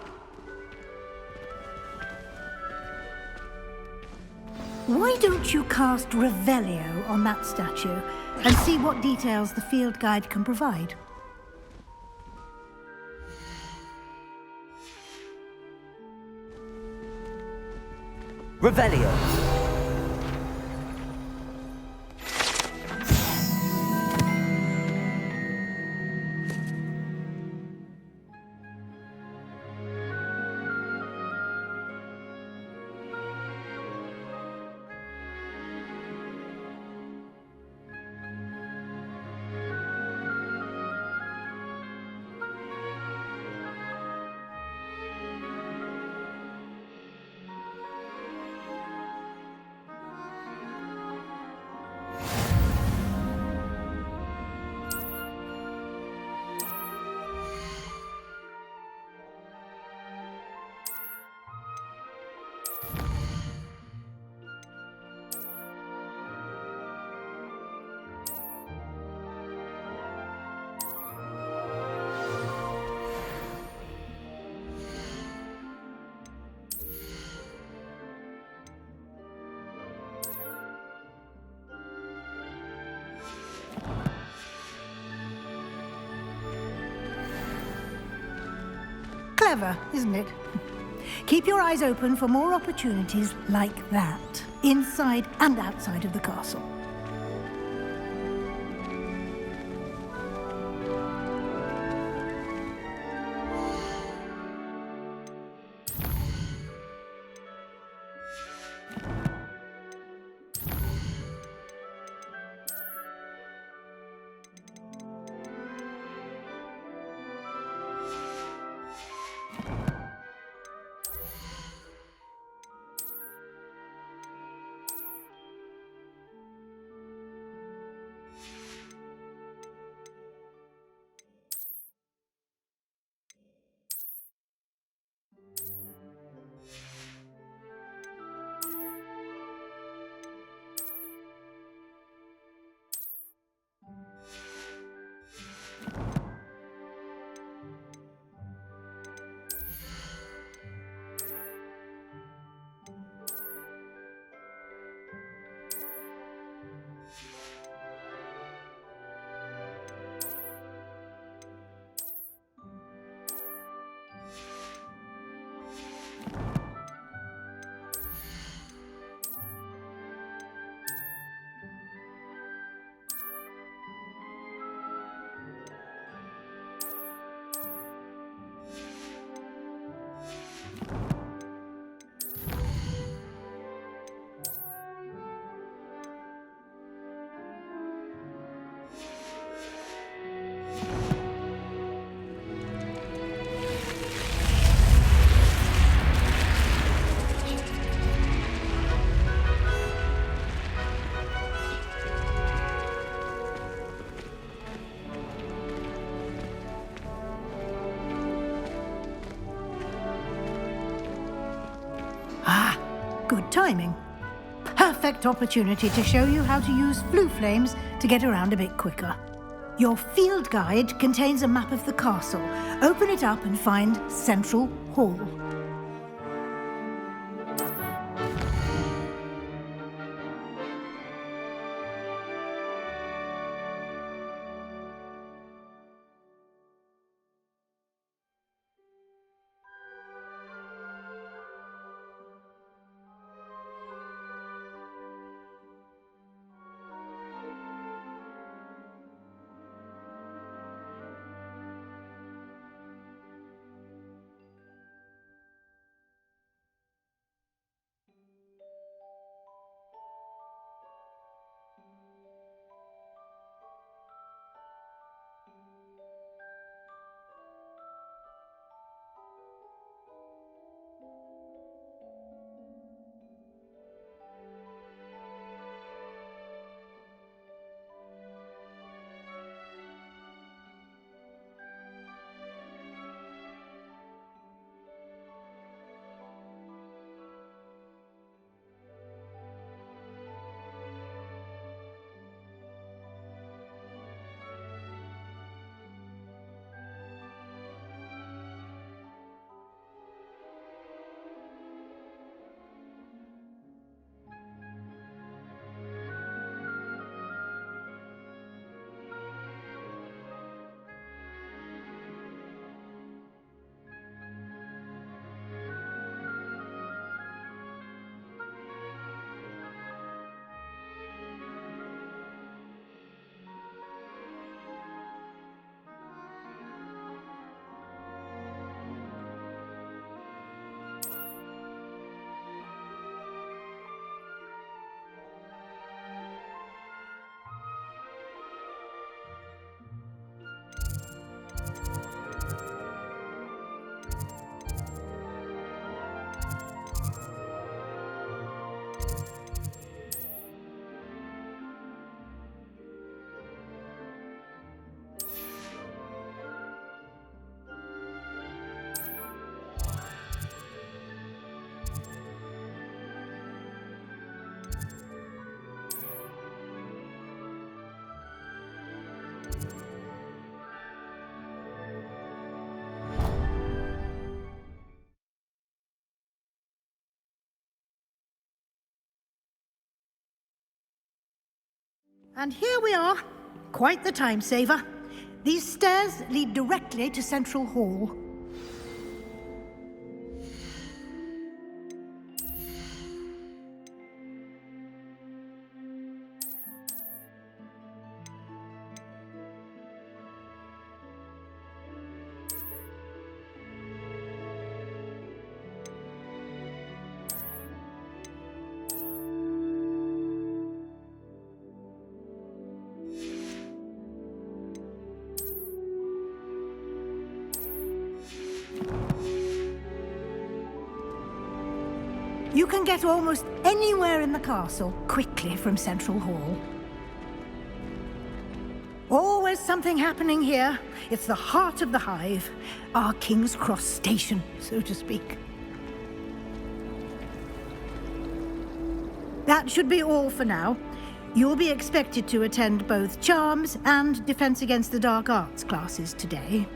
Why don't you cast Revelio on that statue and see what details the field guide can provide? Revelio! Clever, isn't it? Keep your eyes open for more opportunities like that, inside and outside of the castle. Good timing. Perfect opportunity to show you how to use flue flames to get around a bit quicker. Your field guide contains a map of the castle. Open it up and find Central Hall. And here we are. Quite the time saver. These stairs lead directly to Central Hall. You can get almost anywhere in the castle quickly from Central Hall. Always something happening here. It's the heart of the hive, our King's Cross station, so to speak. That should be all for now. You'll be expected to attend both Charms and Defense Against the Dark Arts classes today.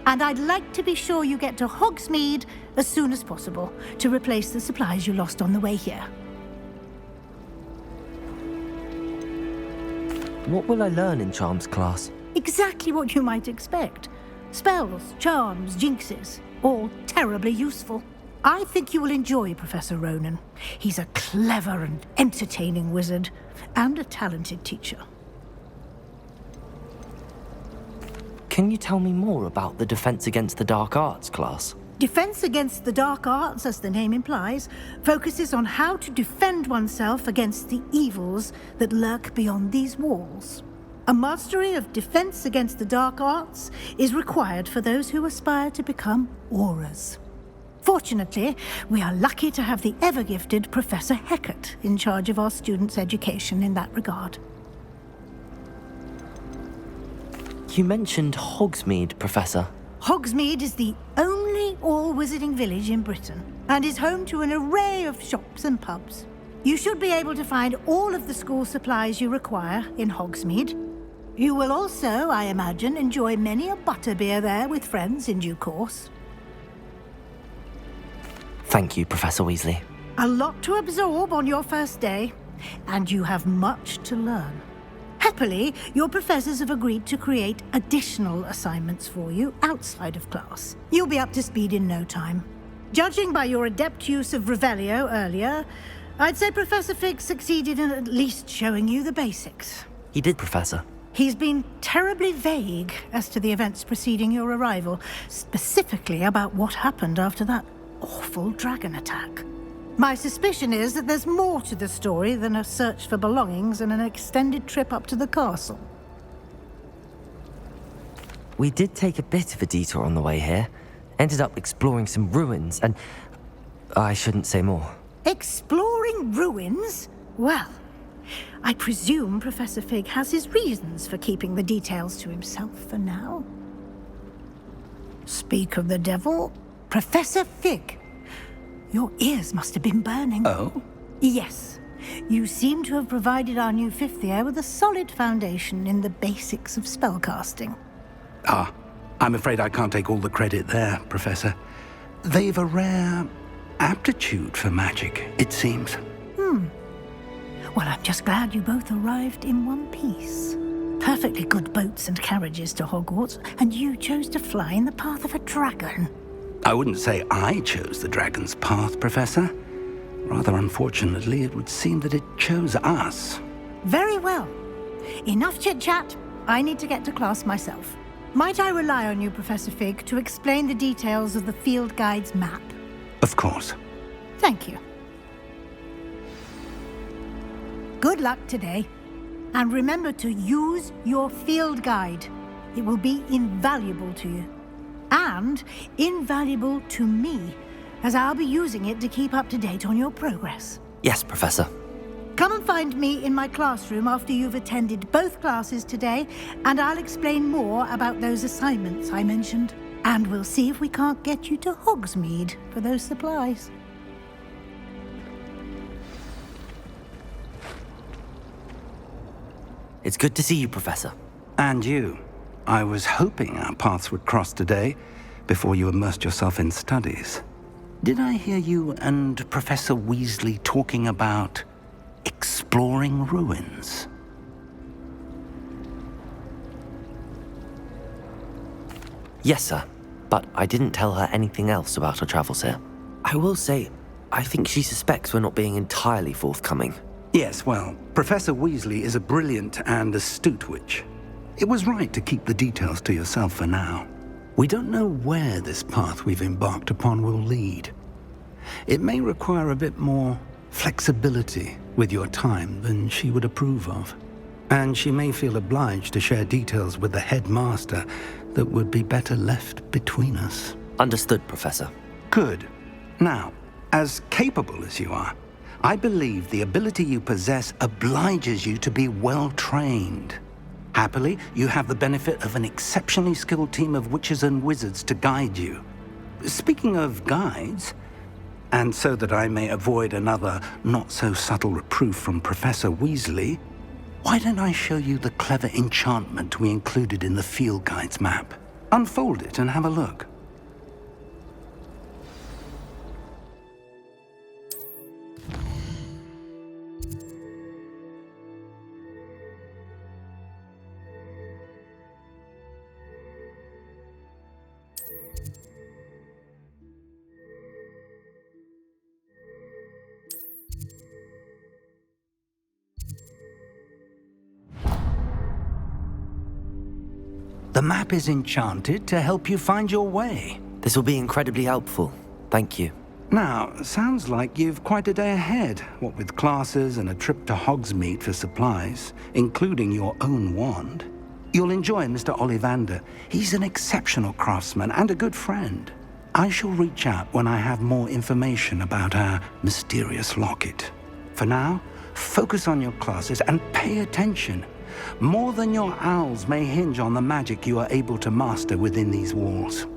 And I'd like to be sure you get to Hogsmeade as soon as possible to replace the supplies you lost on the way here. What will I learn in Charms class? Exactly what you might expect. Spells, charms, jinxes, all terribly useful. I think you will enjoy Professor Ronan. He's a clever and entertaining wizard, and a talented teacher. Can you tell me more about the Defense Against the Dark Arts class? Defense Against the Dark Arts, as the name implies, focuses on how to defend oneself against the evils that lurk beyond these walls. A mastery of Defense Against the Dark Arts is required for those who aspire to become Aurors. Fortunately, we are lucky to have the ever-gifted Professor Hecat in charge of our students' education in that regard. You mentioned Hogsmeade, Professor. Hogsmeade is the only all-wizarding village in Britain, and is home to an array of shops and pubs. You should be able to find all of the school supplies you require in Hogsmeade. You will also, I imagine, enjoy many a butterbeer there with friends in due course. Thank you, Professor Weasley. A lot to absorb on your first day, and you have much to learn. Happily, your professors have agreed to create additional assignments for you outside of class. You'll be up to speed in no time. Judging by your adept use of Revelio earlier, I'd say Professor Fig succeeded in at least showing you the basics. He did, Professor. He's been terribly vague as to the events preceding your arrival, specifically about what happened after that awful dragon attack. My suspicion is that there's more to the story than a search for belongings and an extended trip up to the castle. We did take a bit of a detour on the way here. Ended up exploring some ruins and... I shouldn't say more. Exploring ruins? Well, I presume Professor Fig has his reasons for keeping the details to himself for now. Speak of the devil, Professor Fig. Your ears must have been burning. Oh? Yes. You seem to have provided our new fifth year with a solid foundation in the basics of spellcasting. Ah, I'm afraid I can't take all the credit there, Professor. They've a rare aptitude for magic, it seems. Well, I'm just glad you both arrived in one piece. Perfectly good boats and carriages to Hogwarts, and you chose to fly in the path of a dragon. I wouldn't say I chose the dragon's path, Professor. Rather unfortunately, it would seem that it chose us. Very well. Enough chit-chat. I need to get to class myself. Might I rely on you, Professor Fig, to explain the details of the field guide's map? Of course. Thank you. Good luck today. And remember to use your field guide. It will be invaluable to you. And invaluable to me, as I'll be using it to keep up to date on your progress. Yes, Professor. Come and find me in my classroom after you've attended both classes today, and I'll explain more about those assignments I mentioned. And we'll see if we can't get you to Hogsmeade for those supplies. It's good to see you, Professor. And you. I was hoping our paths would cross today, before you immersed yourself in studies. Did I hear you and Professor Weasley talking about exploring ruins? Yes, sir. But I didn't tell her anything else about her travels here. I will say, I think she suspects we're not being entirely forthcoming. Yes, well, Professor Weasley is a brilliant and astute witch. It was right to keep the details to yourself for now. We don't know where this path we've embarked upon will lead. It may require a bit more flexibility with your time than she would approve of. And she may feel obliged to share details with the headmaster that would be better left between us. Understood, Professor. Good. Now, as capable as you are, I believe the ability you possess obliges you to be well-trained. Happily, you have the benefit of an exceptionally skilled team of witches and wizards to guide you. Speaking of guides, and so that I may avoid another not-so-subtle reproof from Professor Weasley, why don't I show you the clever enchantment we included in the field guide's map? Unfold it and have a look. The map is enchanted to help you find your way. This will be incredibly helpful. Thank you. Now, sounds like you've quite a day ahead, what with classes and a trip to Hogsmeade for supplies, including your own wand. You'll enjoy Mr. Ollivander. He's an exceptional craftsman and a good friend. I shall reach out when I have more information about our mysterious locket. For now, focus on your classes and pay attention. More than your owls may hinge on the magic you are able to master within these walls.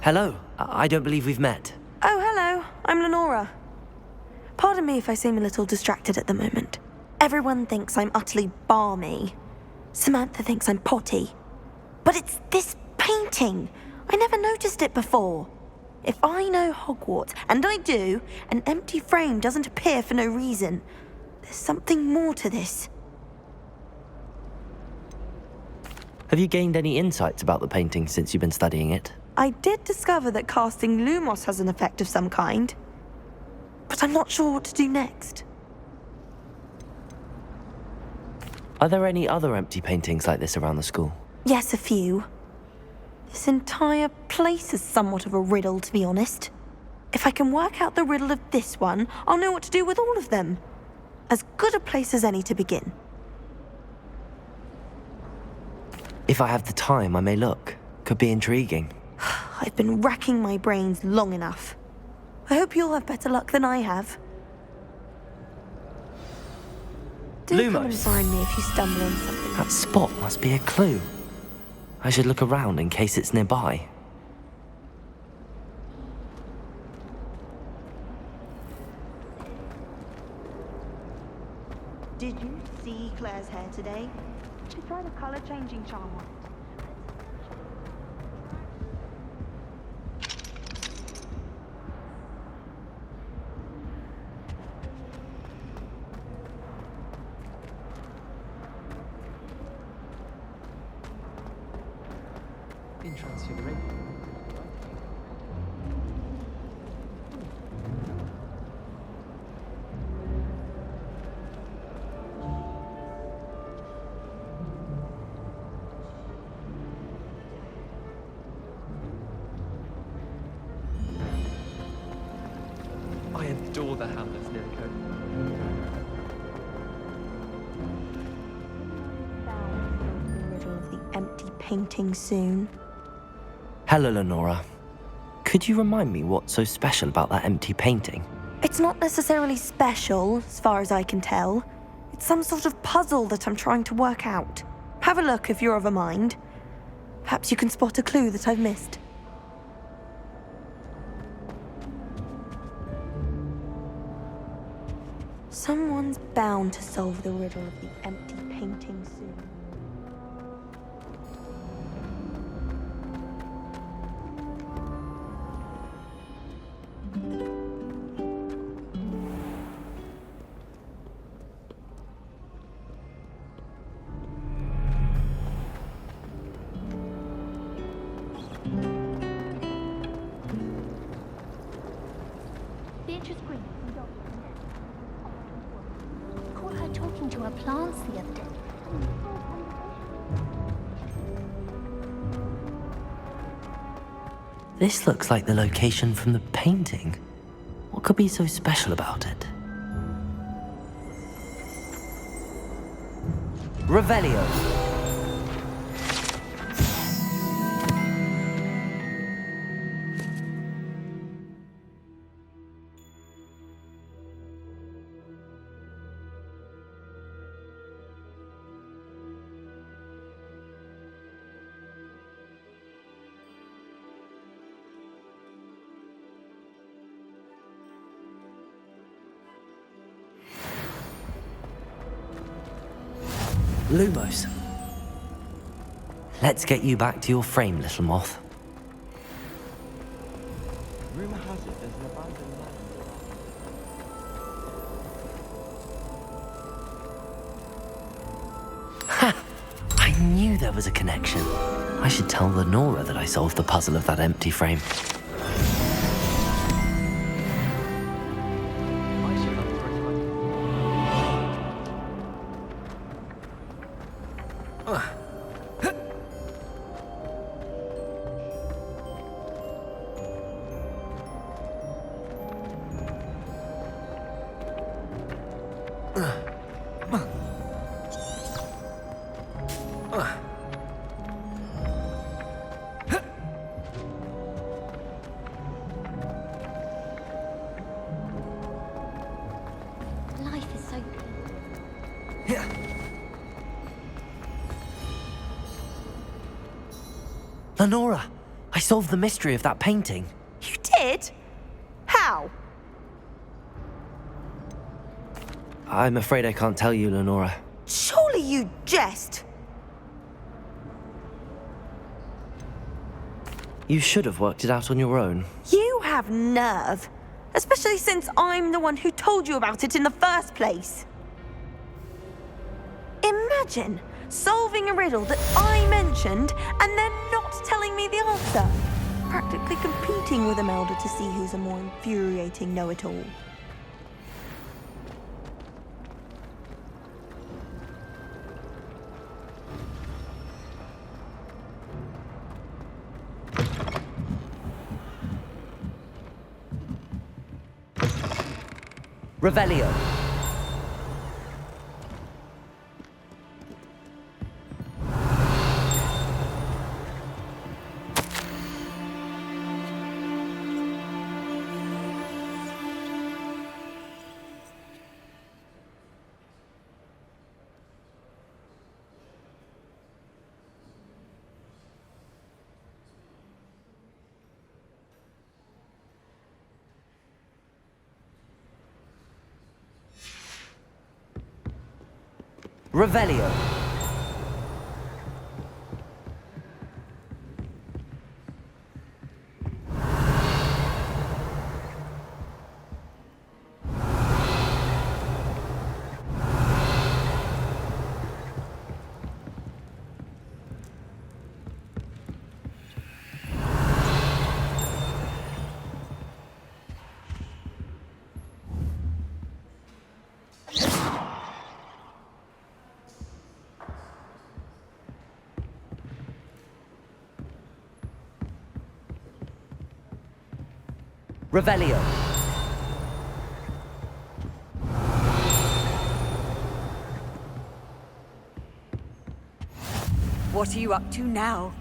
Hello. I don't believe we've met. Oh, hello. I'm Lenora. Pardon me if I seem a little distracted at the moment. Everyone thinks I'm utterly balmy. Samantha thinks I'm potty. But it's this painting. I never noticed it before. If I know Hogwarts, and I do, an empty frame doesn't appear for no reason. There's something more to this. Have you gained any insights about the painting since you've been studying it? I did discover that casting Lumos has an effect of some kind. But I'm not sure what to do next. Are there any other empty paintings like this around the school? Yes, a few. This entire place is somewhat of a riddle, to be honest. If I can work out the riddle of this one, I'll know what to do with all of them. As good a place as any to begin. If I have the time, I may look. Could be intriguing. I've been racking my brains long enough. I hope you'll have better luck than I have. Do come and find me if you stumble on something. That spot must be a clue. I should look around in case it's nearby. Did you see Claire's hair today? She tried a color-changing charm on it. I adore the hamlets near the coast. The riddle of the empty painting soon. Hello, Lenora. Could you remind me what's so special about that empty painting? It's not necessarily special, as far as I can tell. It's some sort of puzzle that I'm trying to work out. Have a look if you're of a mind. Perhaps you can spot a clue that I've missed. Someone's bound to solve the riddle of the empty painting soon. Beatrice Green from Dr. Caught her talking to her plants the other day. This looks like the location from the painting. What could be so special about it? Revelio. Lumos. Let's get you back to your frame, little moth. Rumor has it there's an abandoned land. Ha! I knew there was a connection. I should tell Lenora that I solved the puzzle of that empty frame. Life is so... Lenora, I solved the mystery of that painting. You did? How? I'm afraid I can't tell you, Lenora. Surely you jest. You should have worked it out on your own. You have nerve. Especially since I'm the one who told you about it in the first place. Imagine solving a riddle that I mentioned and then not telling me the answer. Practically competing with Imelda to see who's a more infuriating know-it-all. Revelio. Revelio. Revelio. What are you up to now?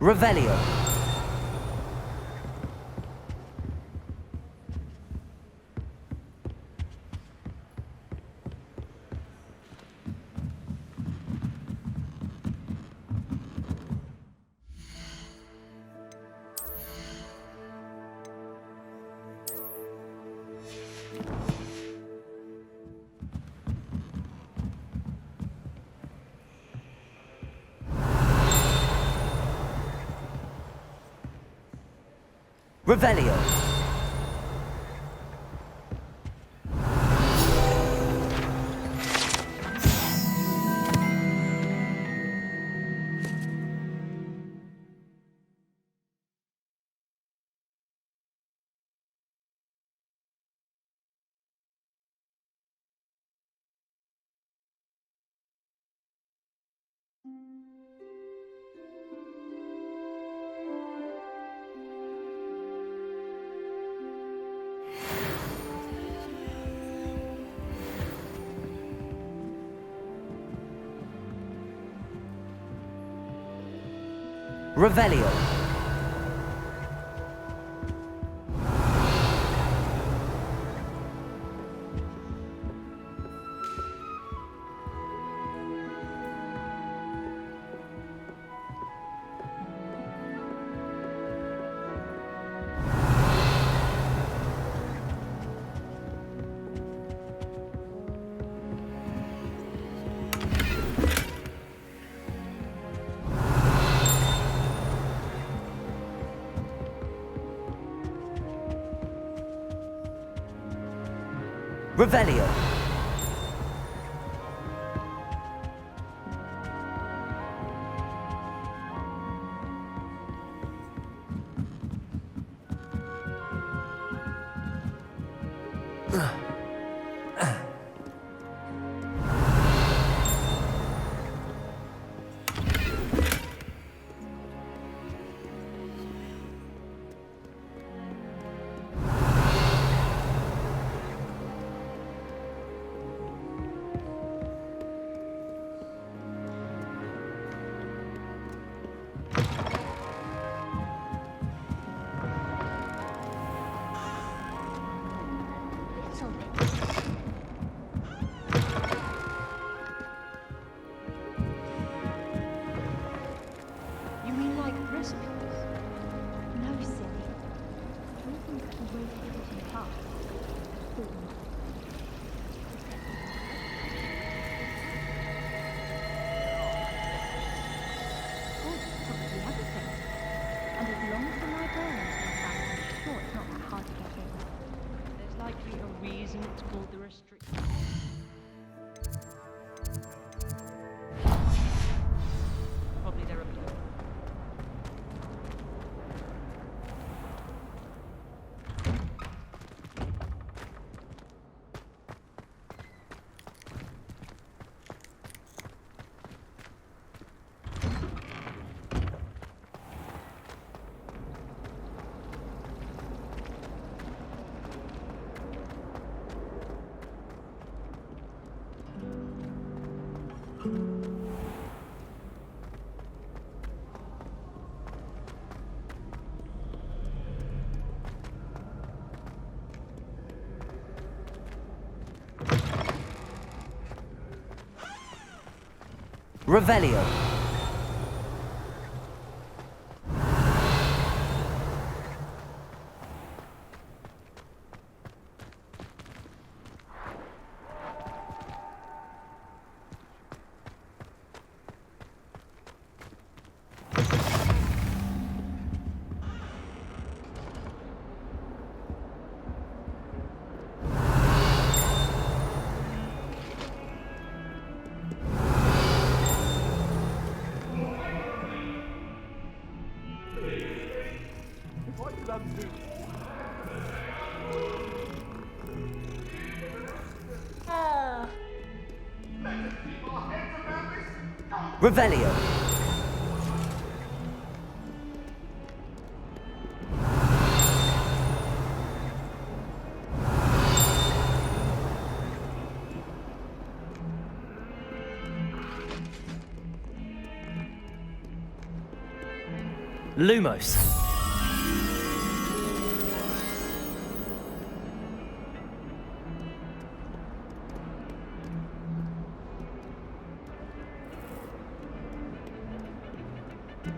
Revelio. Revelio. Revelio. Revelio. recipes. No, silly. Anything that can rotate it in half. Boom. Oh, probably everything. And as long as the librarians are around, I'm sure it's not that hard to get in. There's likely a reason it's called the restriction. Probably there are people. Revelio. Revelio. Lumos.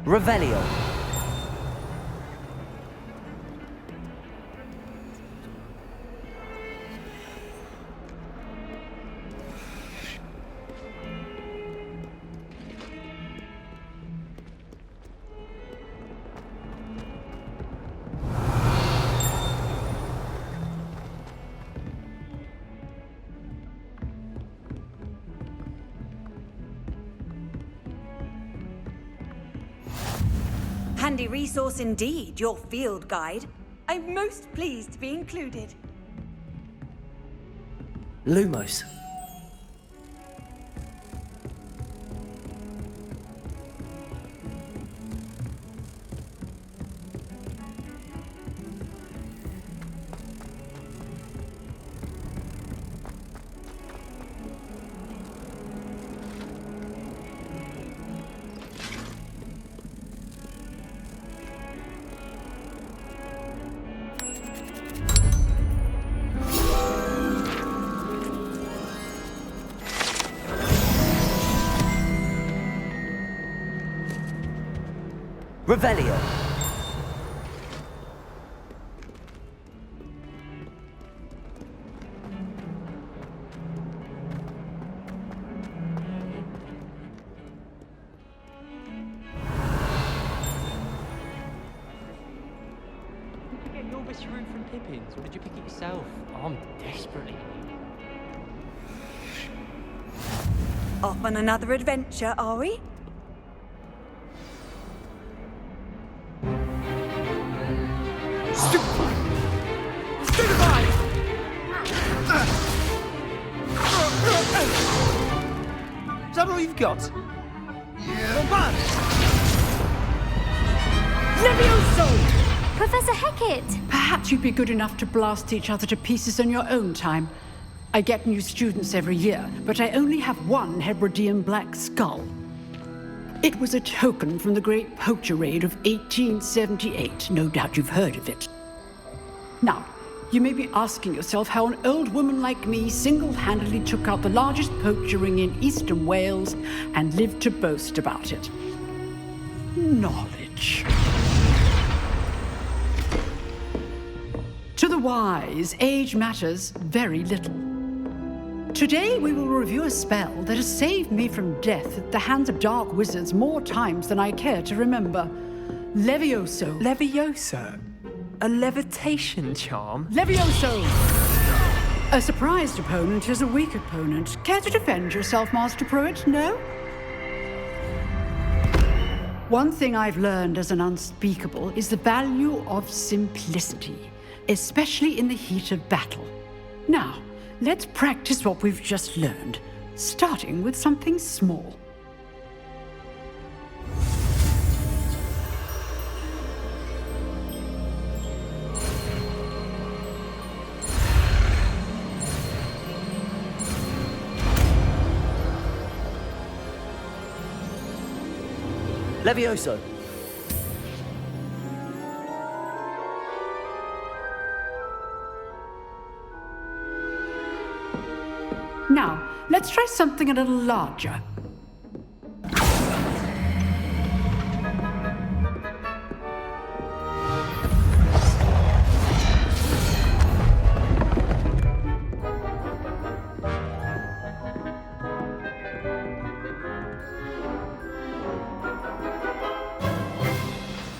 Revelio. Handy resource indeed, your field guide. I'm most pleased to be included. Lumos. Revelio. Did you get your Whisperoo from Pippin's, or did you pick it yourself? Oh, I'm desperately. Off on another adventure, are we? Is that all you've got? Levioso! Professor Hecat! Perhaps you'd be good enough to blast each other to pieces in your own time. I get new students every year, but I only have one Hebridean black skull. It was a token from the Great Poacher Raid of 1878. No doubt you've heard of it. Now, you may be asking yourself how an old woman like me single-handedly took out the largest poacher ring in eastern Wales and lived to boast about it. knowledge. To the wise, age matters very little. Today we will review a spell that has saved me from death at the hands of dark wizards more times than I care to remember. Levioso. Levioso? A levitation charm? Levioso! A surprised opponent is a weak opponent. Care to defend yourself, Master Pruitt? No? One thing I've learned as an unspeakable is the value of simplicity, especially in the heat of battle. Now, let's practice what we've just learned, starting with something small. Levioso! Now, let's try something a little larger.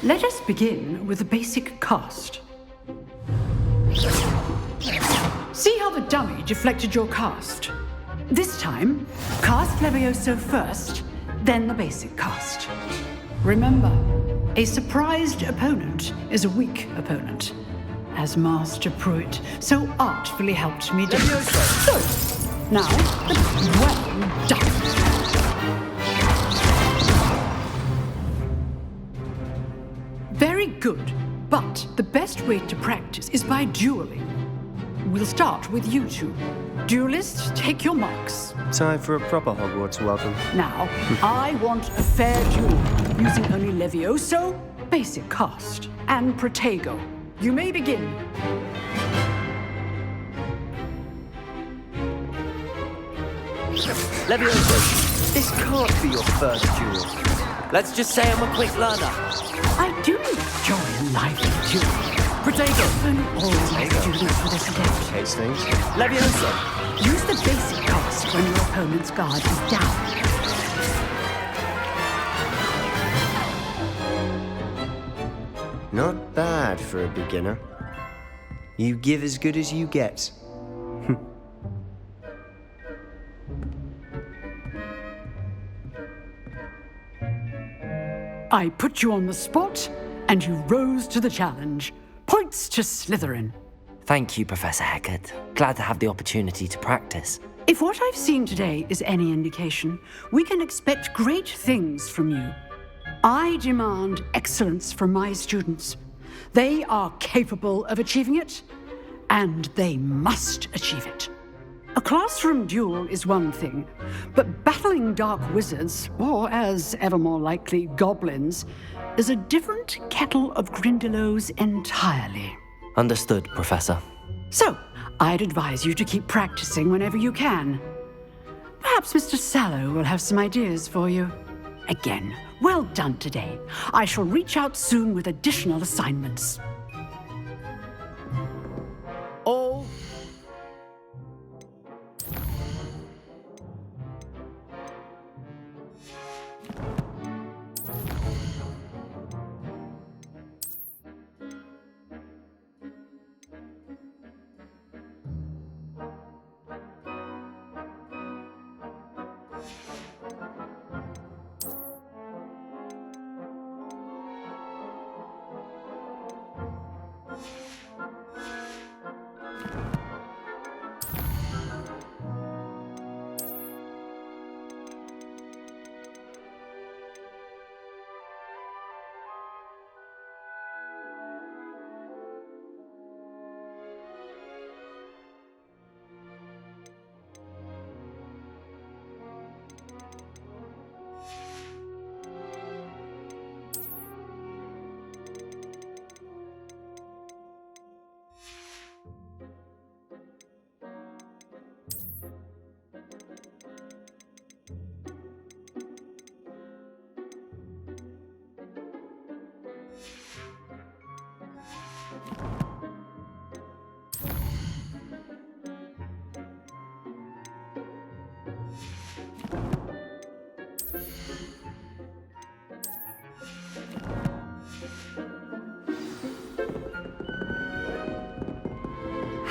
Let us begin with the basic cast. See how the dummy deflected your cast? This time, cast Levioso first, then the basic cast. Remember, a surprised opponent is a weak opponent, as Master Pruitt so artfully helped me do. So, now, well done. Very good, but the best way to practice is by dueling. We'll start with you two. Duelists, take your marks. Time for a proper Hogwarts welcome. Now, I want a fair duel, using only Levioso, basic cast, and Protego. You may begin. Levioso, this can't be your first duel. Let's just say I'm a quick learner. I do enjoy a lively duel. Protego! Only all my students for this attempt. Case things. Levioso! Use the basic cast when your opponent's guard is down. Not bad for a beginner. You give as good as you get. I put you on the spot, and you rose to the challenge. Points to Slytherin. Thank you, Professor Hecat. Glad to have the opportunity to practice. If what I've seen today is any indication, we can expect great things from you. I demand excellence from my students. They are capable of achieving it, and they must achieve it. A classroom duel is one thing, but battling dark wizards, or as ever more likely, goblins, is a different kettle of Grindylows entirely. Understood, Professor. So, I'd advise you to keep practicing whenever you can. Perhaps Mr. Sallow will have some ideas for you. Again, well done today. I shall reach out soon with additional assignments. All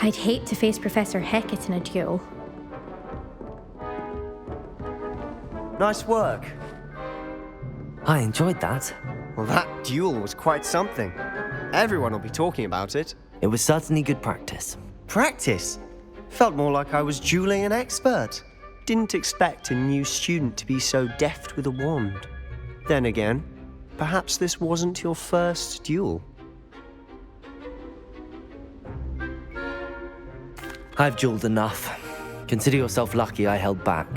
I'd hate to face Professor Hecat in a duel. Nice work. I enjoyed that. Well, that duel was quite something. Everyone will be talking about it. It was certainly good practice. Practice? Felt more like I was dueling an expert. Didn't expect a new student to be so deft with a wand. Then again, perhaps this wasn't your first duel. I've dueled enough. Consider yourself lucky I held back.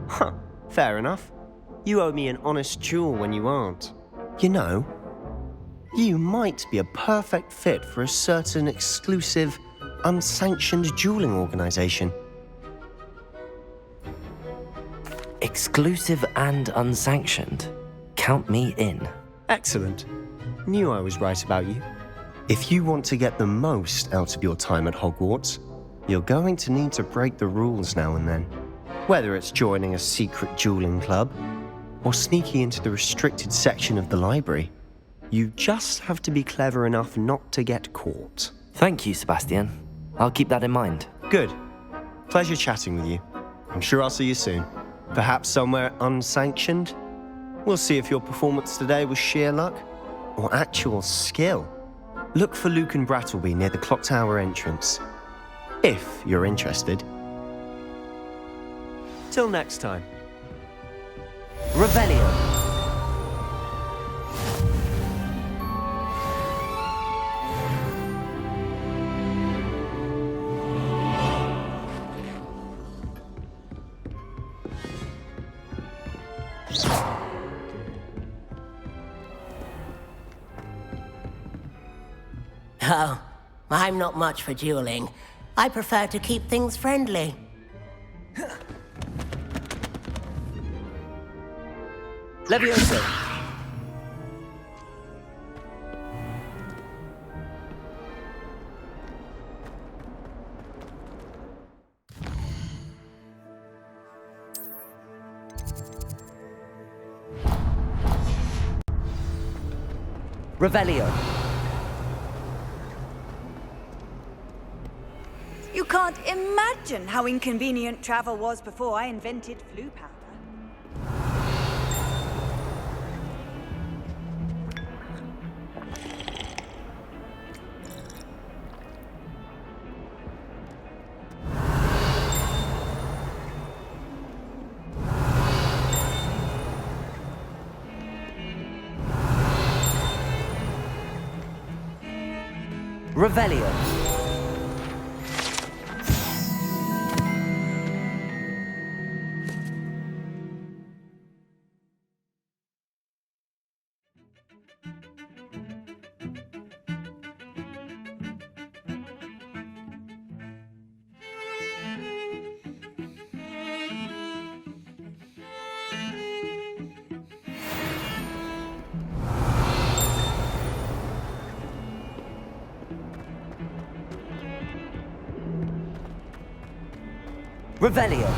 Huh, fair enough. You owe me an honest duel when you aren't. You know, you might be a perfect fit for a certain exclusive, unsanctioned dueling organization. Exclusive and unsanctioned? Count me in. Excellent. Knew I was right about you. If you want to get the most out of your time at Hogwarts, you're going to need to break the rules now and then. Whether it's joining a secret dueling club, or sneaking into the restricted section of the library, you just have to be clever enough not to get caught. Thank you, Sebastian. I'll keep that in mind. Good. Pleasure chatting with you. I'm sure I'll see you soon. Perhaps somewhere unsanctioned? We'll see if your performance today was sheer luck or actual skill. Look for Luke and Brattleby near the clock tower entrance, if you're interested. Till next time. Revelio. Oh, I'm not much for dueling. I prefer to keep things friendly. Levioso. Revelio. You can't imagine how inconvenient travel was before I invented flu powder. Revelio. Revelio.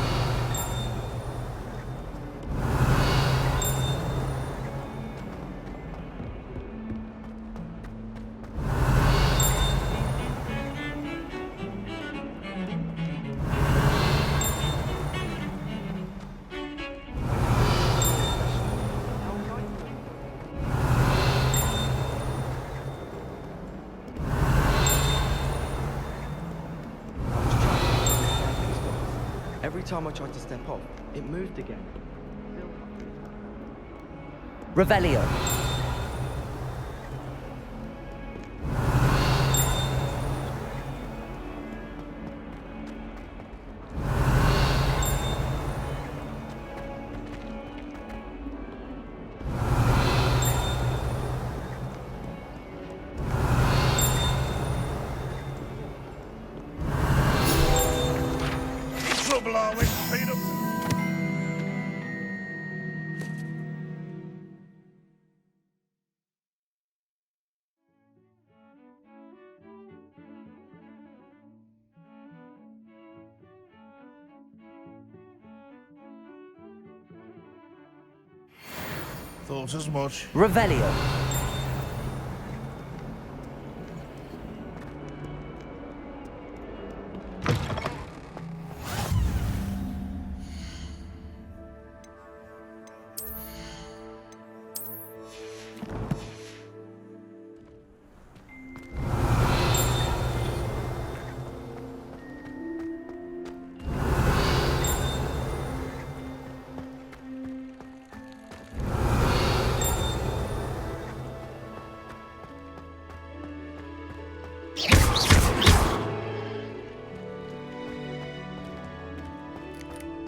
Every time I tried to step off, it moved again. Revelio. Trouble are we, Peter? Thought as much. Revelio.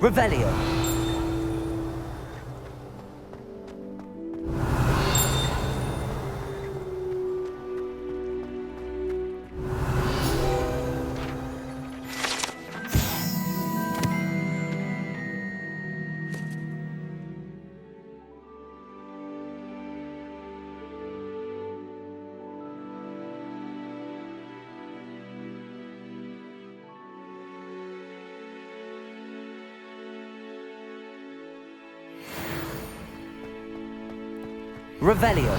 Revelio. Revelio.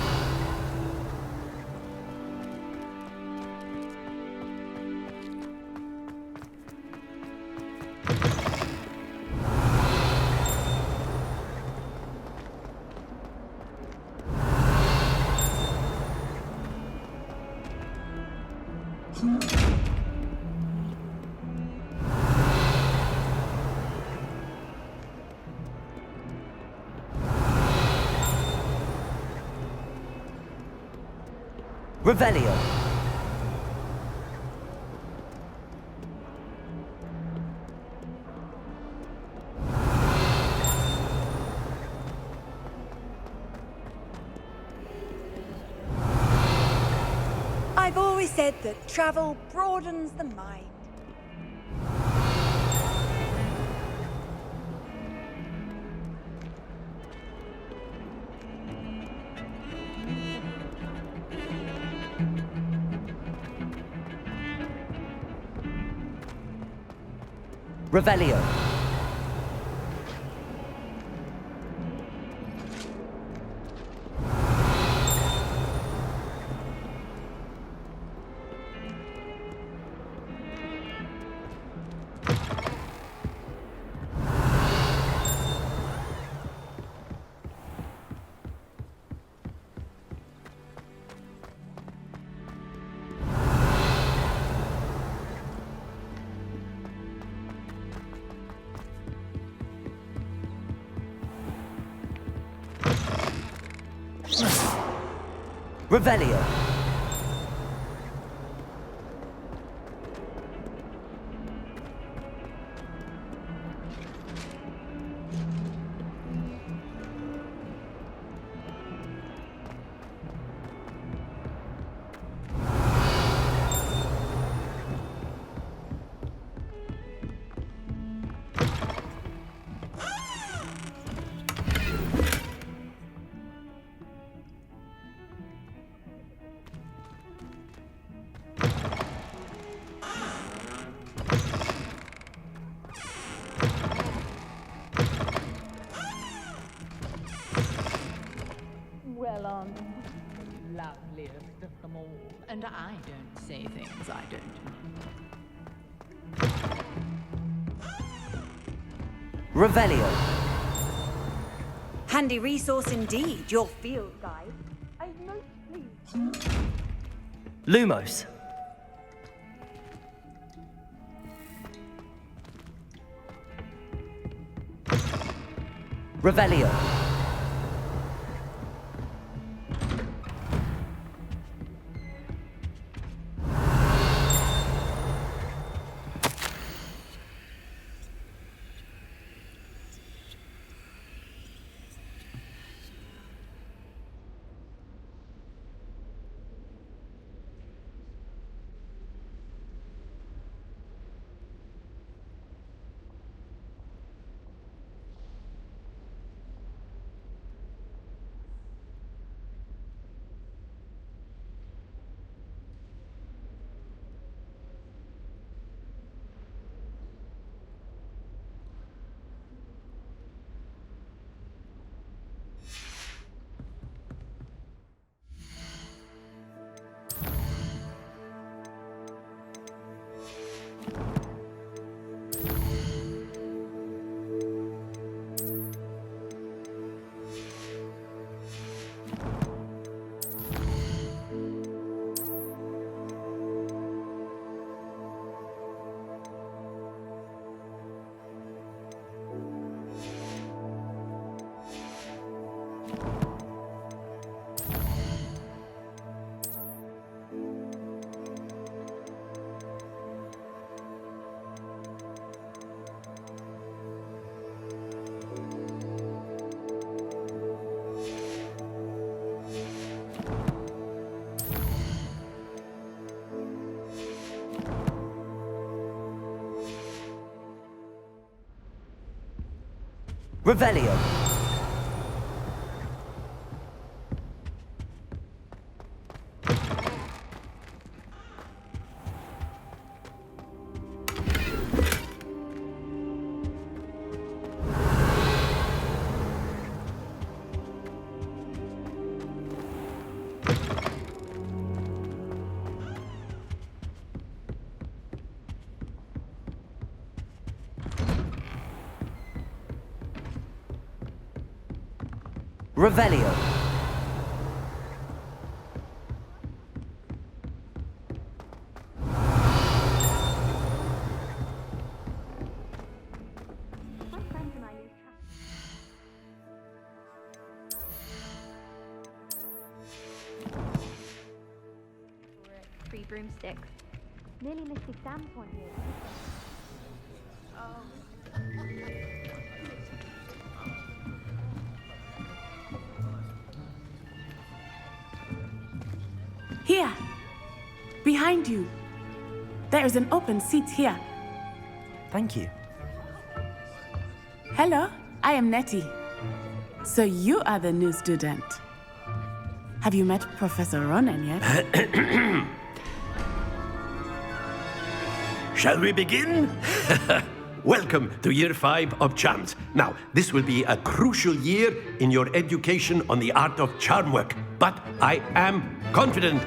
Revelio. I've always said that travel broadens the mind. Revelio. Revelio. Well, loveliest of them all. And I don't say things I don't mean. Revelio. Handy resource indeed, your field guide. I'm most pleased. Lumos. Revelio. Revelio. Revelio. Free broomsticks. Nearly missed exam point here. Here. Behind you. There is an open seat here. Thank you. Hello, I am Nettie. So you are the new student. Have you met Professor Ronan yet? Shall we begin? Welcome to Year 5 of Charms. Now, this will be a crucial year in your education on the art of charm work, but I am confident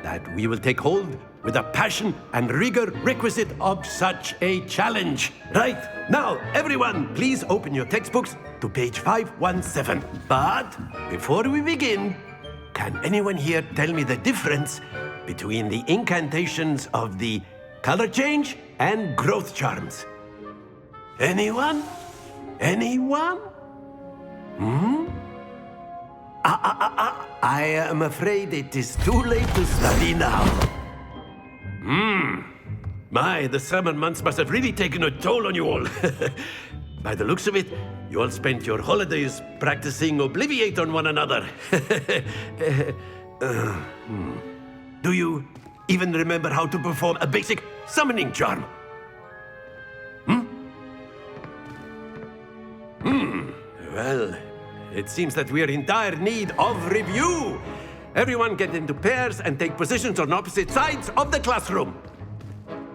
that we will take hold with the passion and rigor requisite of such a challenge. Right, now, everyone, please open your textbooks to page 517. But before we begin, can anyone here tell me the difference between the incantations of the color change and growth charms? Anyone? Anyone? I am afraid it is too late to study now. My, the summer months must have really taken a toll on you all. By the looks of it, you all spent your holidays practicing Obliviate on one another. Do you even remember how to perform a basic summoning charm? Well, it seems that we are in dire need of review. Everyone get into pairs and take positions on opposite sides of the classroom.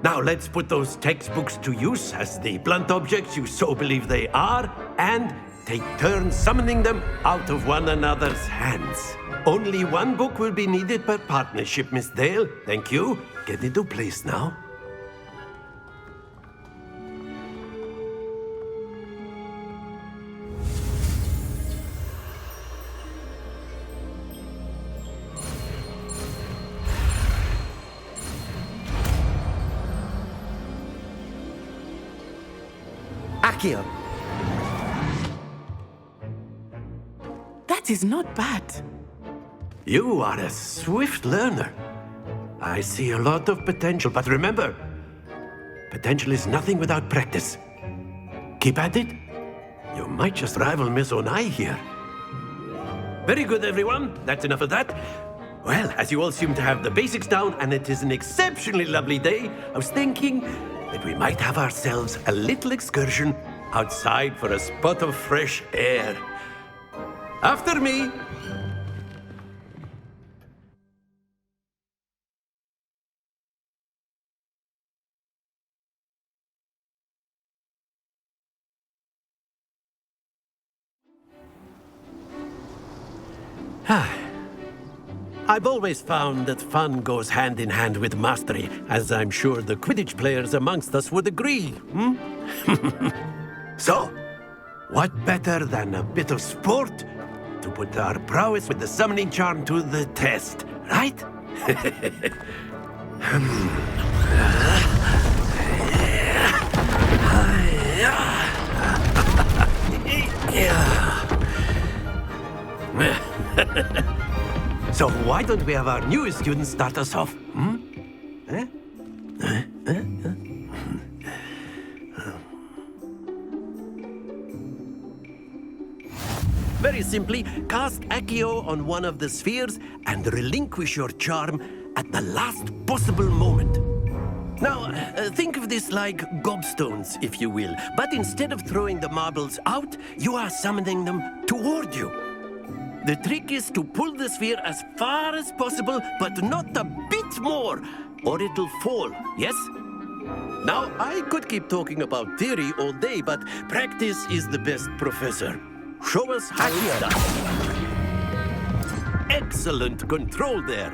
Now let's put those textbooks to use as the blunt objects you so believe they are, and take turns summoning them out of one another's hands. Only one book will be needed per partnership, Miss Dale. Thank you. Get into place now. Accio. That is not bad. You are a swift learner. I see a lot of potential, but remember, potential is nothing without practice. Keep at it. You might just rival Miss Onai here. Very good, everyone. That's enough of that. Well, as you all seem to have the basics down, and it is an exceptionally lovely day, I was thinking that we might have ourselves a little excursion outside for a spot of fresh air. After me. I've always found that fun goes hand in hand with mastery, as I'm sure the Quidditch players amongst us would agree. So, what better than a bit of sport to put our prowess with the summoning charm to the test, right? So why don't we have our newest student start us off? Very simply, cast Accio on one of the spheres and relinquish your charm at the last possible moment. Now, think of this like gobstones, if you will. But instead of throwing the marbles out, you are summoning them toward you. The trick is to pull the sphere as far as possible, but not a bit more, or it'll fall, yes? Now, I could keep talking about theory all day, but practice is the best professor. Show us how it's done. Excellent control there.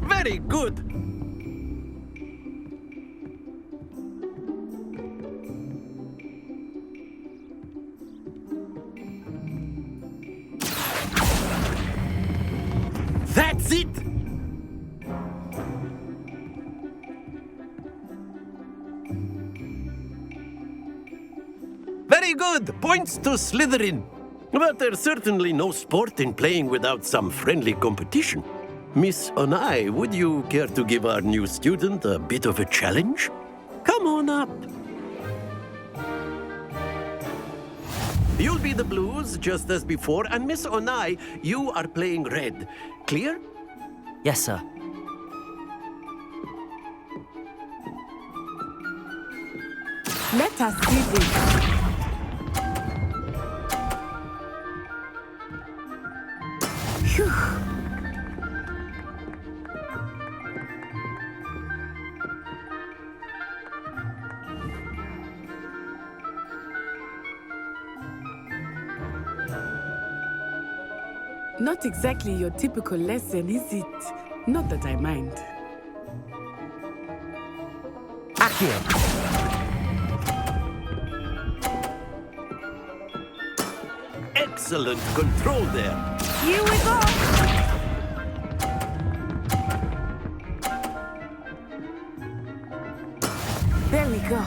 Very good. That's it! Very good! Points to Slytherin. But there's certainly no sport in playing without some friendly competition. Miss Onai, would you care to give our new student a bit of a challenge? Come on up. You'll be the blues, just as before, and Miss Onai, you are playing red. Clear? Yes, sir. Let us see this. Phew. Not exactly your typical lesson, is it? Not that I mind. Accio! Excellent control there. Here we go! There we go.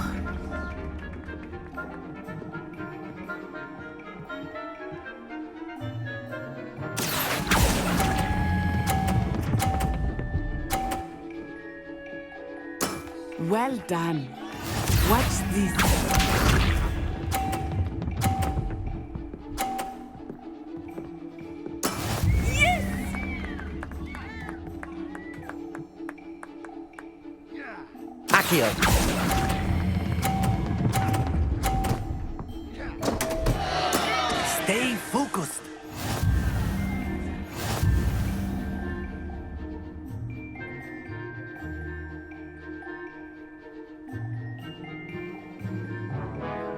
Well done. Watch this. Accio! Stay focused.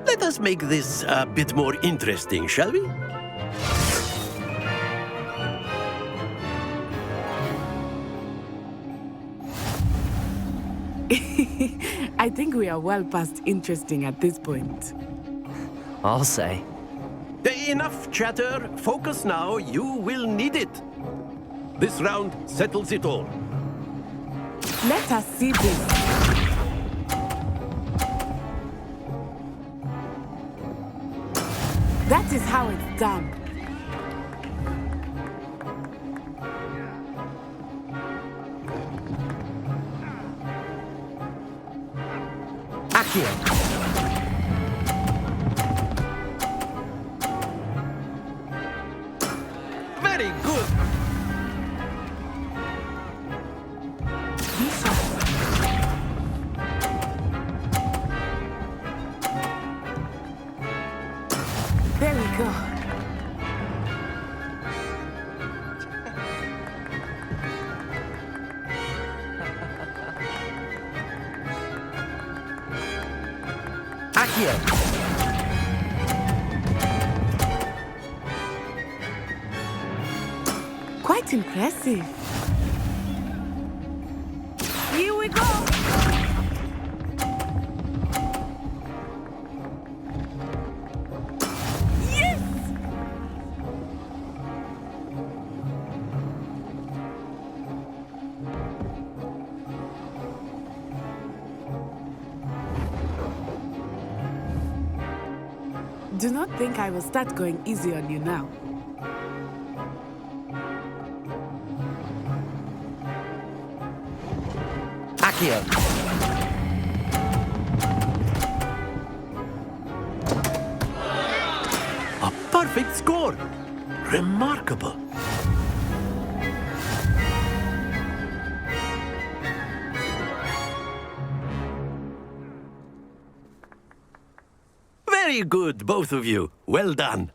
Let us make this a bit more interesting, shall we? I think we are well past interesting at this point. I'll say. Enough chatter. Focus now. You will need it. This round settles it all. Let us see this. That is how it's done. Accio! Very good. There we go. Accio! Quite impressive. Here we go! Yes! Do not think I will start going easy on you now. Accio! A perfect score. Remarkable. Very good, both of you. Well done.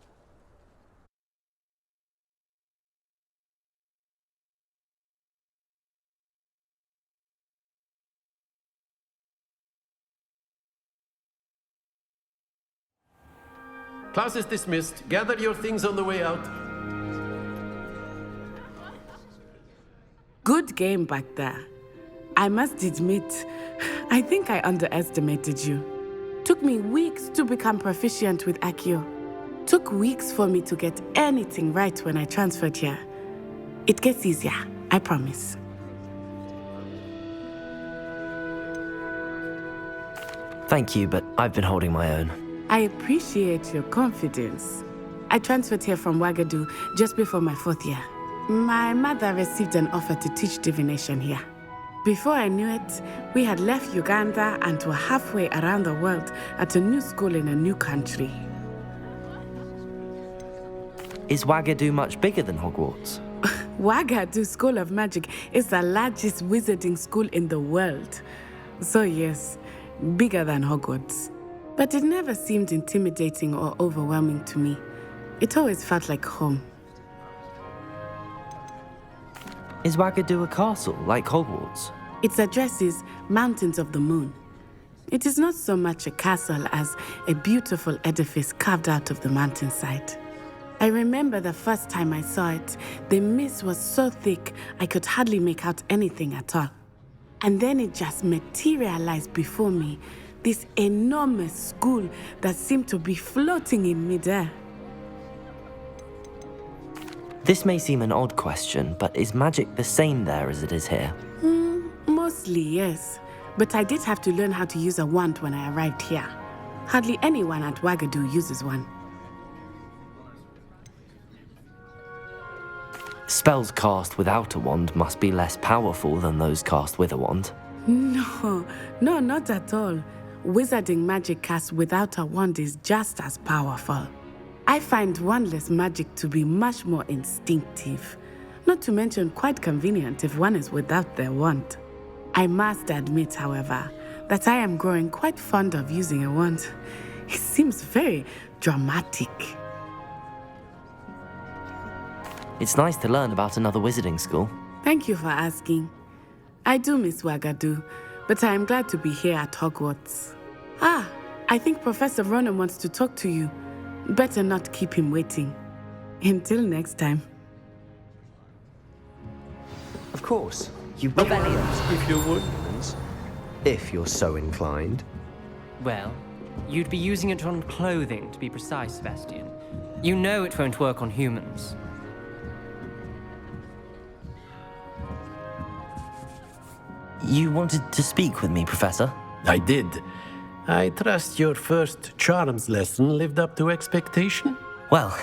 Class is dismissed. Gather your things on the way out. Good game back there. I must admit, I think I underestimated you. Took me weeks to become proficient with Accio. Took weeks for me to get anything right when I transferred here. It gets easier, I promise. Thank you, but I've been holding my own. I appreciate your confidence. I transferred here from Wagadu just before my 4th year. My mother received an offer to teach divination here. Before I knew it, we had left Uganda and were halfway around the world at a new school in a new country. Is Wagadu much bigger than Hogwarts? Wagadu School of Magic is the largest wizarding school in the world. So yes, bigger than Hogwarts. But it never seemed intimidating or overwhelming to me. It always felt like home. Is Wagadu a castle, like Hogwarts? Its address is Mountains of the Moon. It is not so much a castle as a beautiful edifice carved out of the mountainside. I remember the first time I saw it, the mist was so thick I could hardly make out anything at all. And then it just materialized before me, this enormous school that seemed to be floating in midair. This may seem an odd question, but is magic the same there as it is here? Mostly, yes. But I did have to learn how to use a wand when I arrived here. Hardly anyone at Wagadu uses one. Spells cast without a wand must be less powerful than those cast with a wand. No, not at all. Wizarding magic cast without a wand is just as powerful. I find wandless magic to be much more instinctive. Not to mention quite convenient if one is without their wand. I must admit, however, that I am growing quite fond of using a wand. It seems very dramatic. It's nice to learn about another wizarding school. Thank you for asking. I do miss Wagadu, but I am glad to be here at Hogwarts. I think Professor Ronan wants to talk to you. Better not keep him waiting. Until next time. Of course. You will, if you would. If you're so inclined. Well, you'd be using it on clothing, to be precise, Sebastian. You know it won't work on humans. You wanted to speak with me, Professor? I did. I trust your first charms lesson lived up to expectation? Well,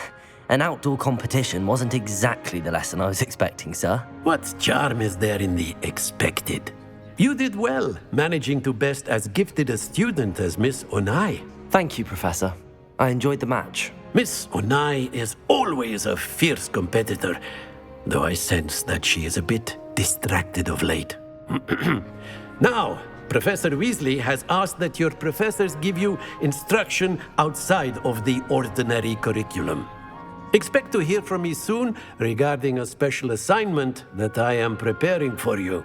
an outdoor competition wasn't exactly the lesson I was expecting, sir. What charm is there in the expected? You did well, managing to best as gifted a student as Miss Onai. Thank you, Professor. I enjoyed the match. Miss Onai is always a fierce competitor, though I sense that she is a bit distracted of late. Now, Professor Weasley has asked that your professors give you instruction outside of the ordinary curriculum. Expect to hear from me soon regarding a special assignment that I am preparing for you.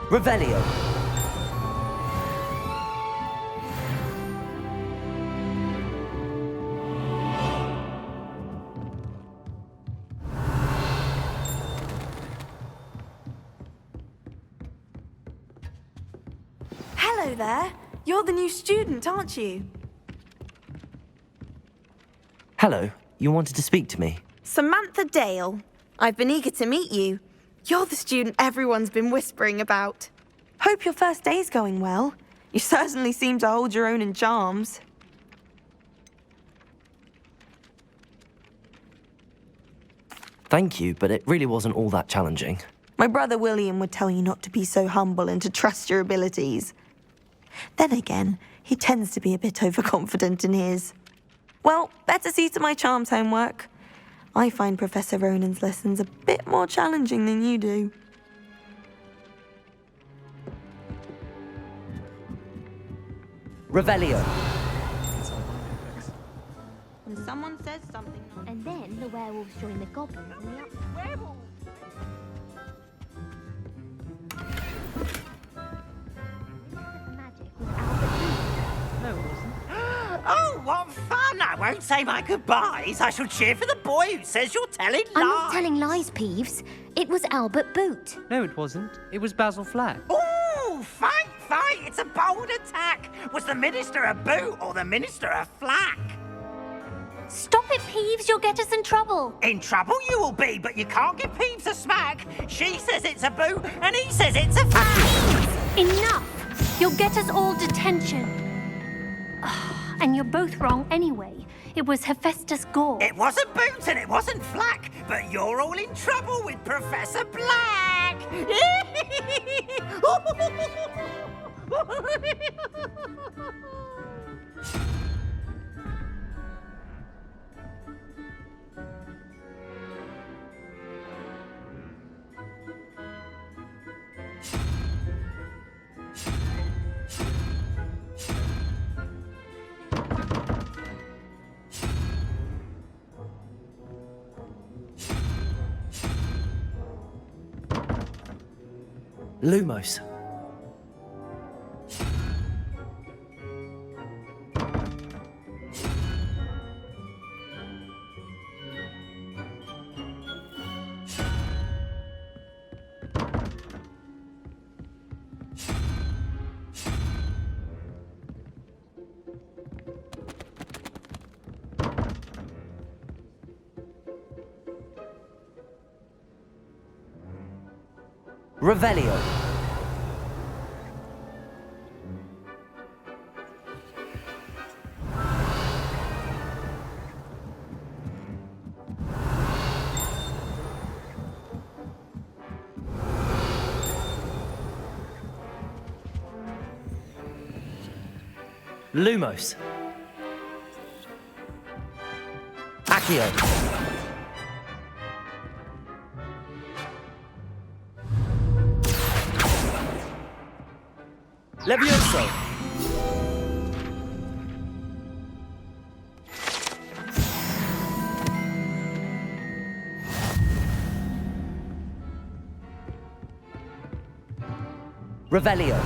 Revelio. Hello there. You're the new student, aren't you? Hello. You wanted to speak to me? Samantha Dale. I've been eager to meet you. You're the student everyone's been whispering about. Hope your first day's going well. You certainly seem to hold your own in charms. Thank you, but it really wasn't all that challenging. My brother William would tell you not to be so humble and to trust your abilities. Then again, He tends to be a bit overconfident in his. Well, better see to my charms homework. I find Professor Ronan's lessons a bit more challenging than you do. Revelio. When someone says something... And then the werewolves join the goblins and the werewolves! No, it wasn't. Oh, what fun! I won't say my goodbyes. I shall cheer for the boy who says you're telling lies. I'm not telling lies, Peeves. It was Albert Boot. No, it wasn't. It was Basil Flack. Ooh, fight, fight! It's a bold attack. Was the minister a boot or the minister a flack? Stop it, Peeves. You'll get us in trouble. In trouble you will be, but you can't give Peeves a smack. She says it's a boot and he says it's a flack. Enough! You'll get us all detention. And you're both wrong anyway. It was Hephaestus Gore. It wasn't Boot and it wasn't Flack, but you're all in trouble with Professor Black. Lumos. Revelio. Lumos. Accio. Levioso. Revelio.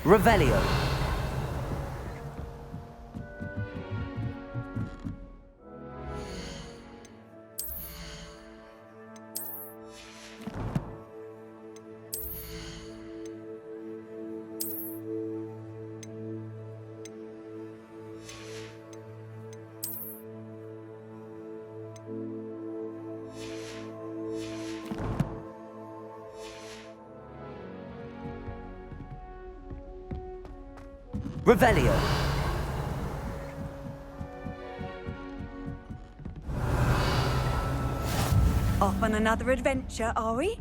Revelio. Revelio. Off on another adventure, are we?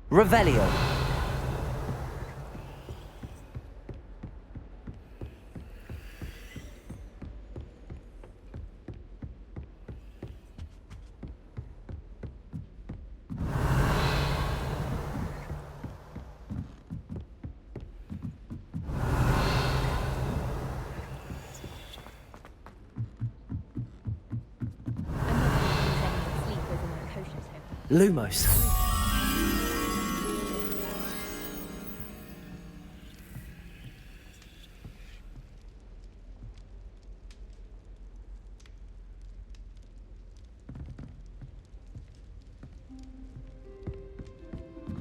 Revelio. Lumos.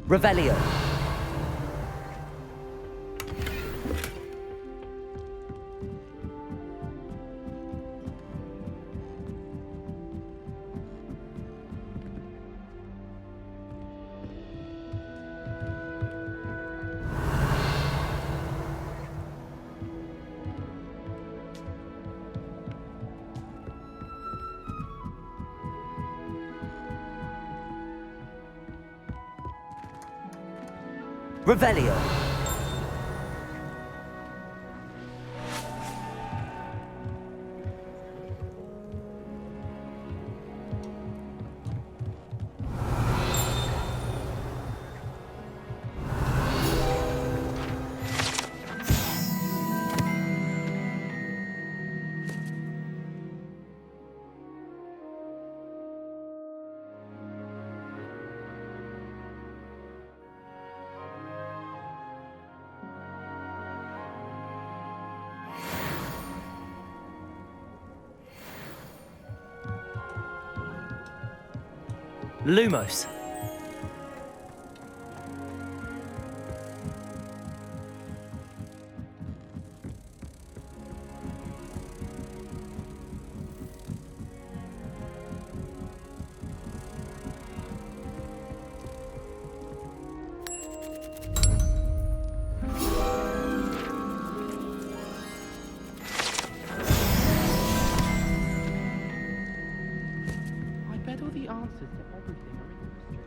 Revelio. Revelio. Lumos. I bet all the answers to everything are in the mystery.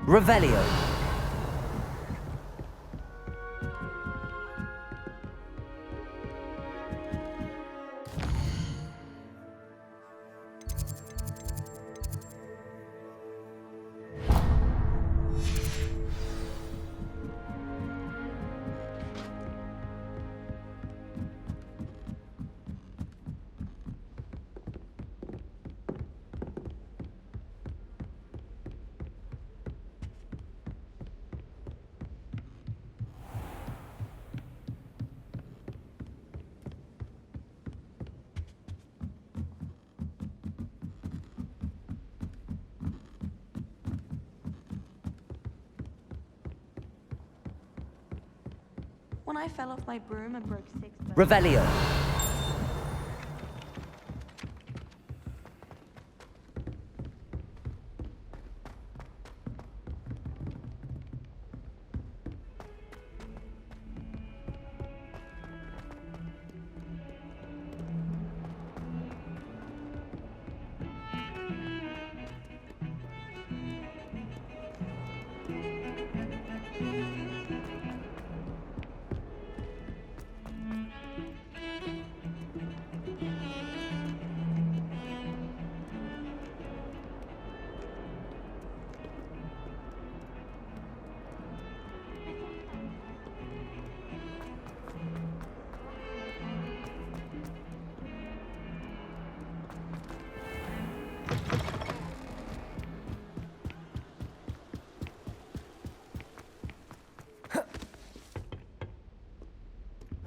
Revelio. When I fell off my broom and broke 6 bones. Revelio.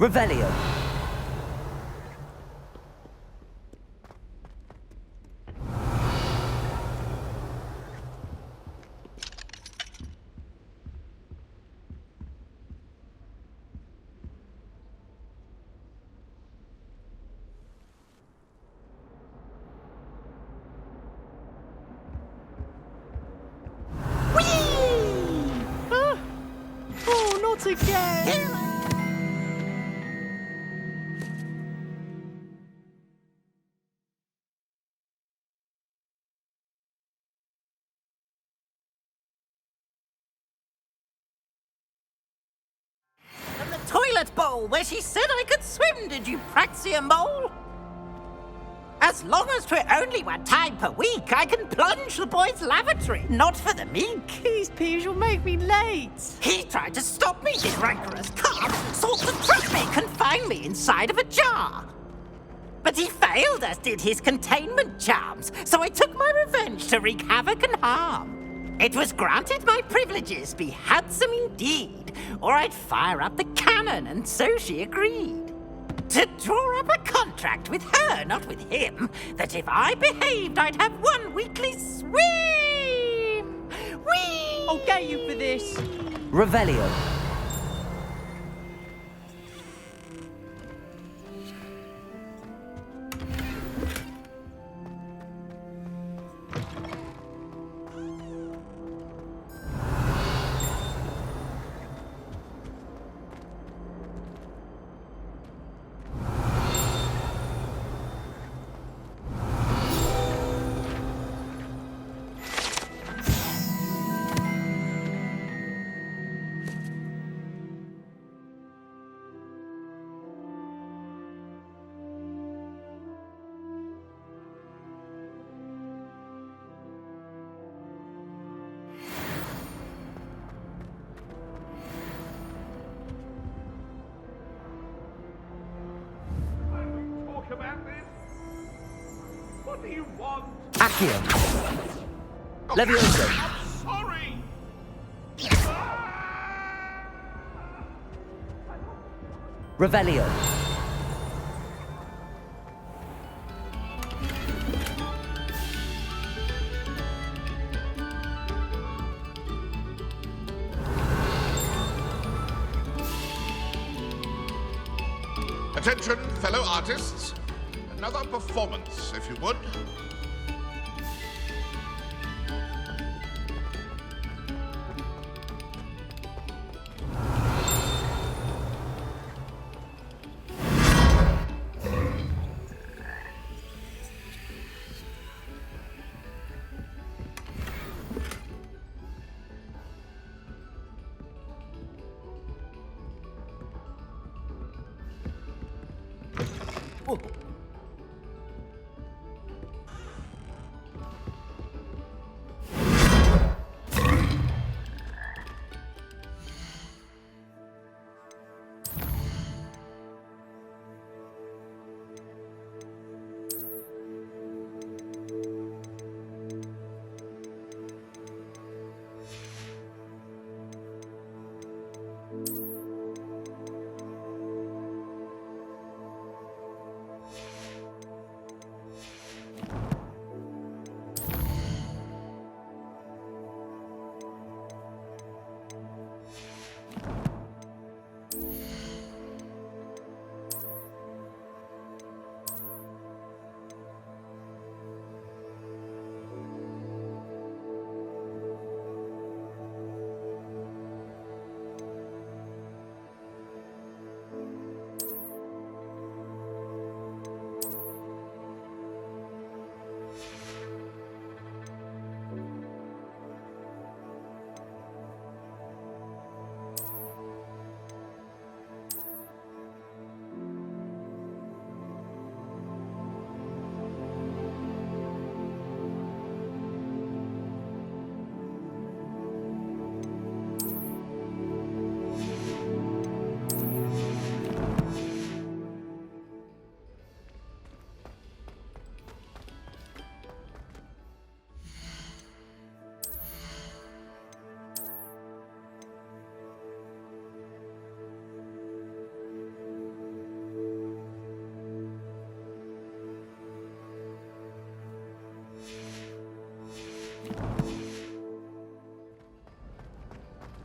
Revelio. Oh, not again! hole where she said I could swim, did you, Praxia Mole? As long as 'twere only 1 time per week, I can plunge the boy's lavatory, not for the meek. These peeves will make me late. He tried to stop me, his rancorous carp, sought to trap me, confine me inside of a jar. But he failed, as did his containment charms, so I took my revenge to wreak havoc and harm. It was granted my privileges be handsome indeed, or I'd fire up the cannon, and so she agreed. To draw up a contract with her, not with him, that if I behaved, I'd have 1 weekly swim! Whee! I'll get you for this. Revelio. About this? What do you want? Accio. Levioso. Sorry! Revelio. Attention, fellow artists. Another performance, if you would.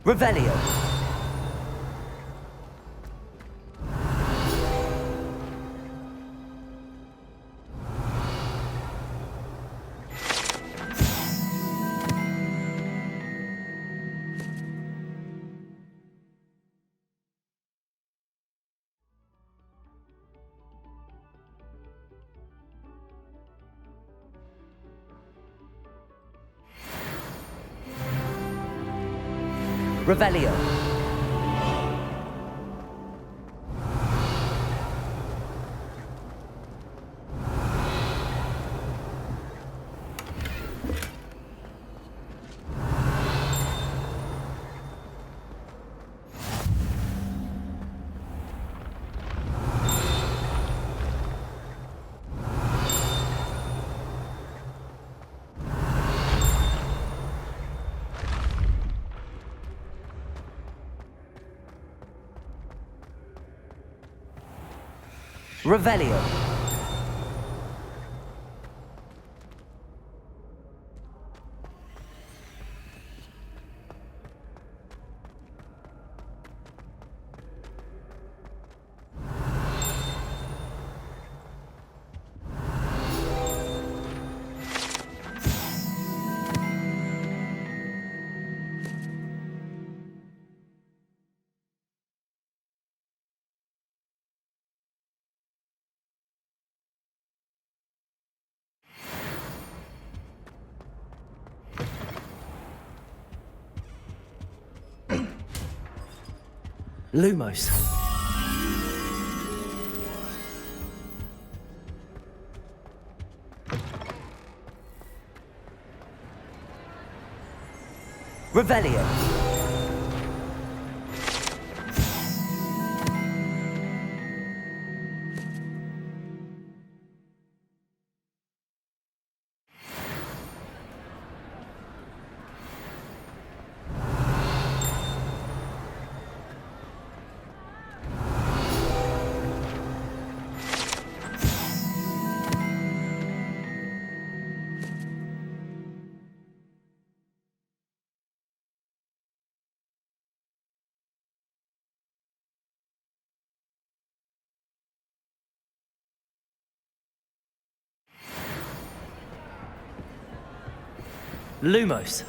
Revelio. Revelio. Revelio. Lumos. Revelio. Lumos.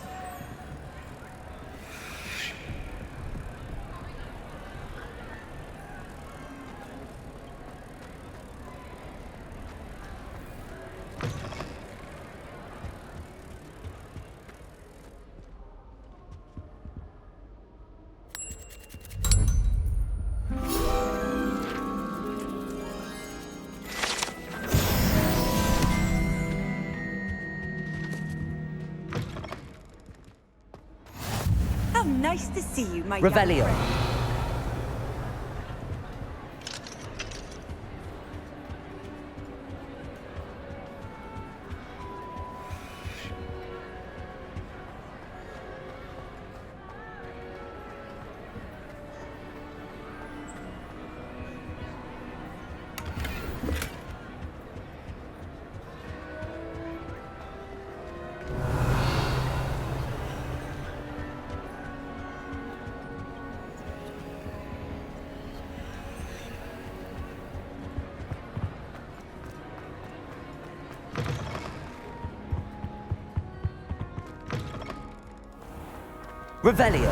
How nice to see you, my Revelio. young friend. Revelio.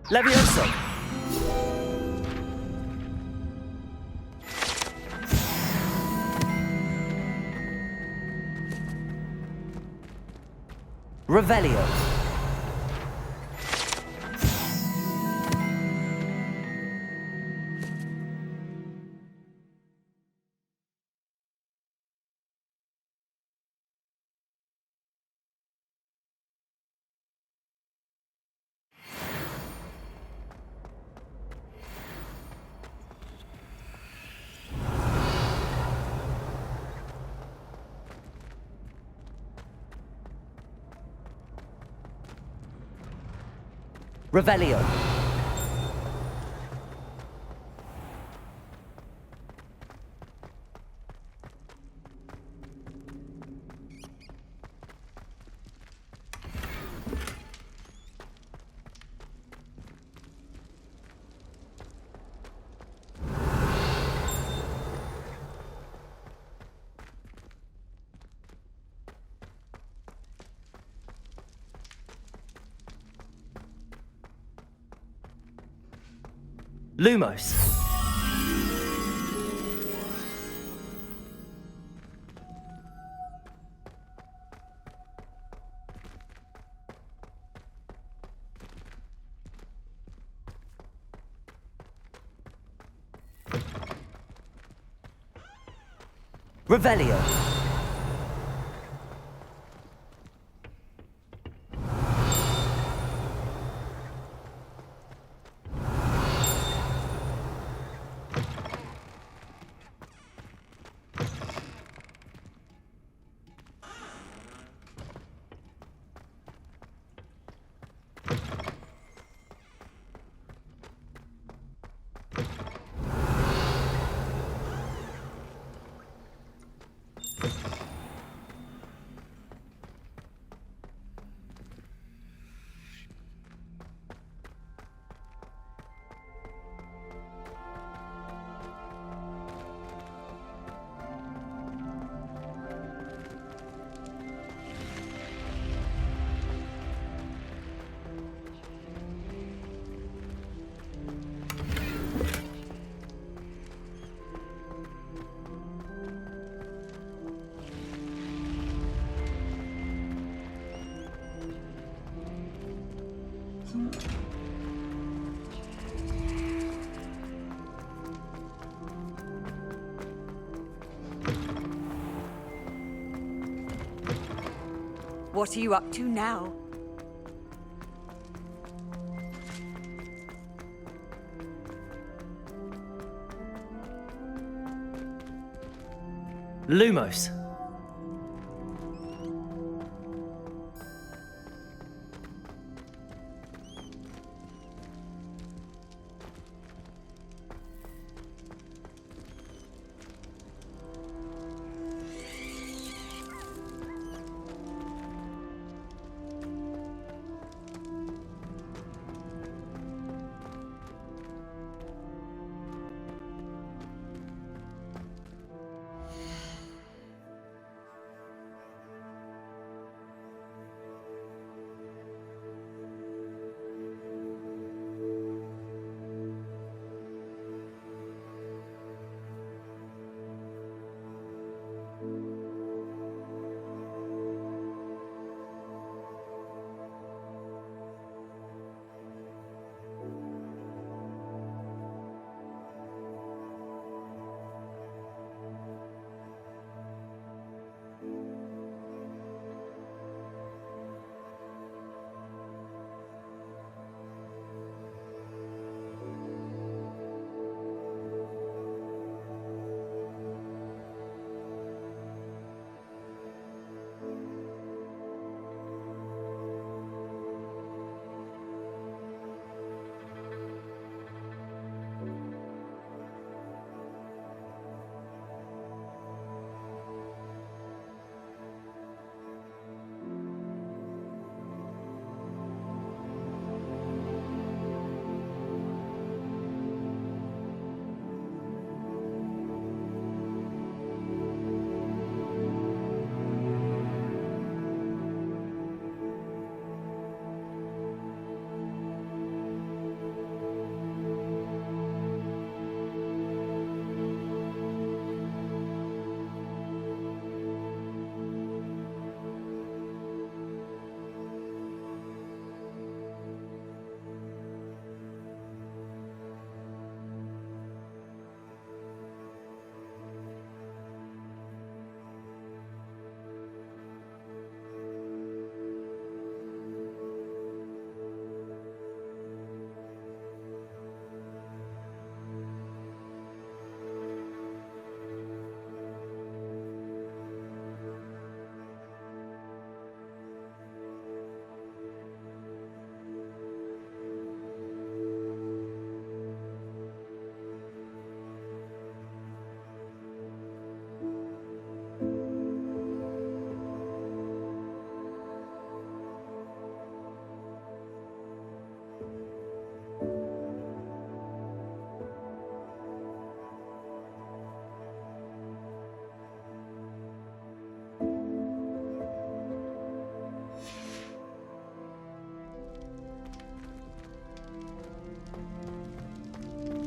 Levioso. Revelio. Revelio. Lumos. Revelio. What are you up to now? Lumos.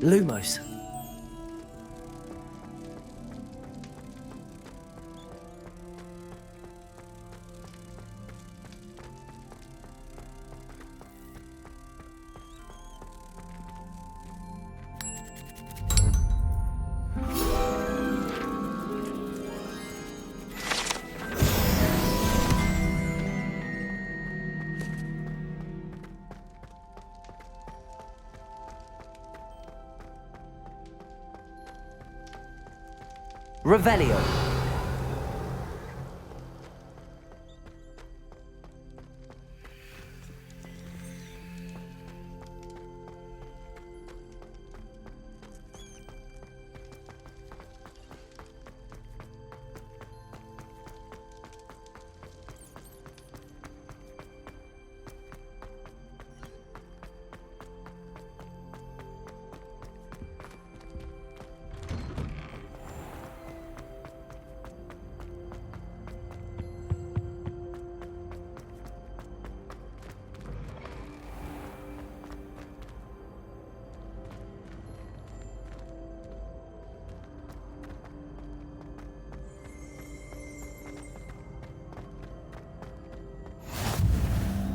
Lumos. Revelio.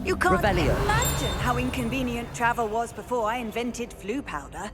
You can't Revelio. imagine how inconvenient travel was before I invented flu powder.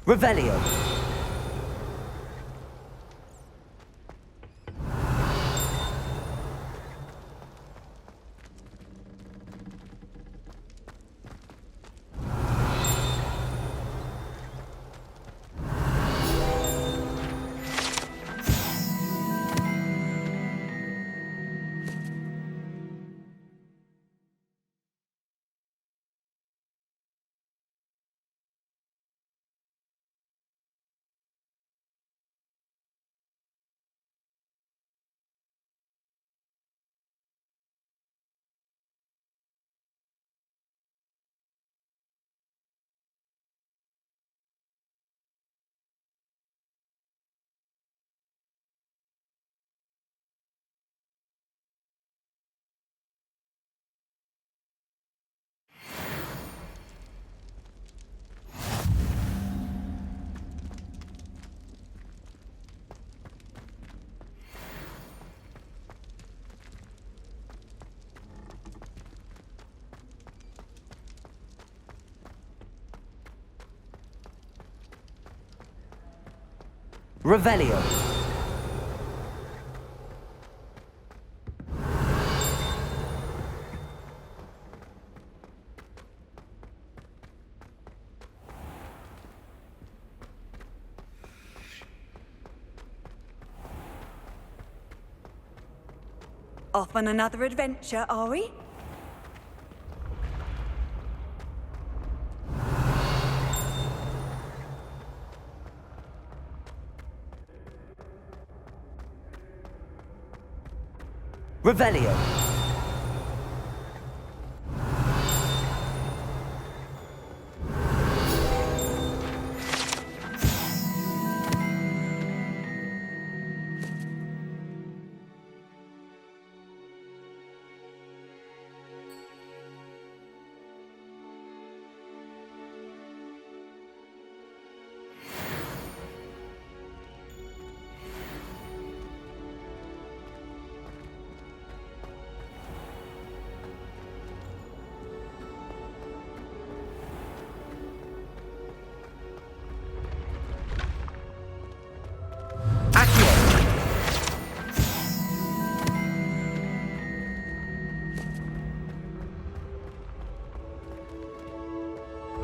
Revelio. Revelio. Off on another adventure, are we? Revelio.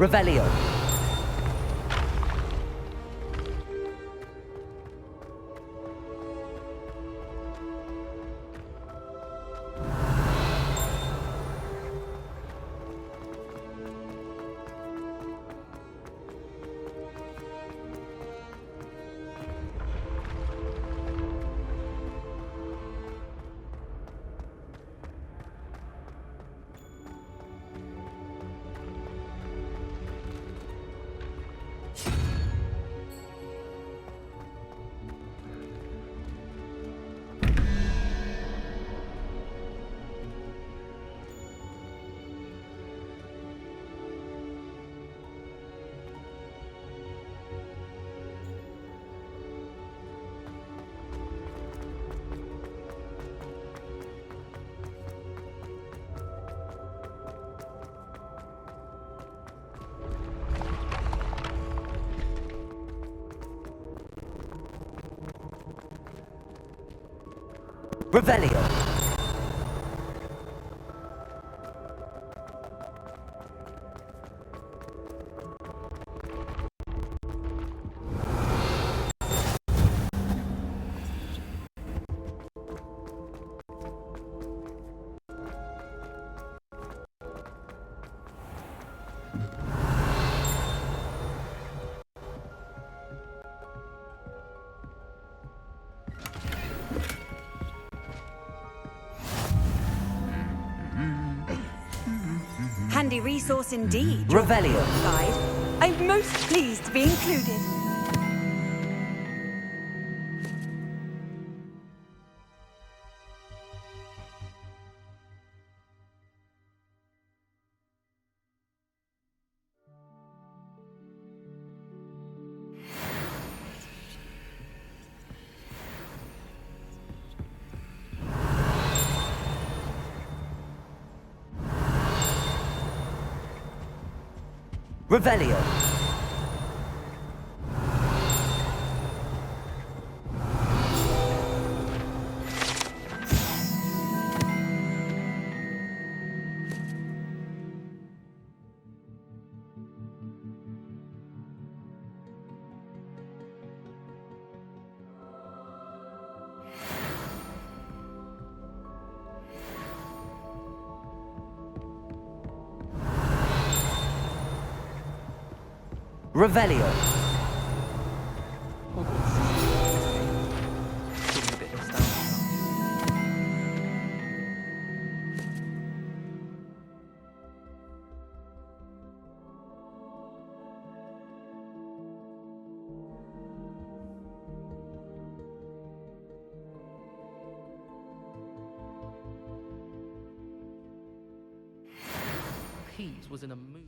Revelio. Revelio. handy resource indeed, Revelio. your guide. I'm most pleased to be included. Revelio. Revelio. Pease was in a mood.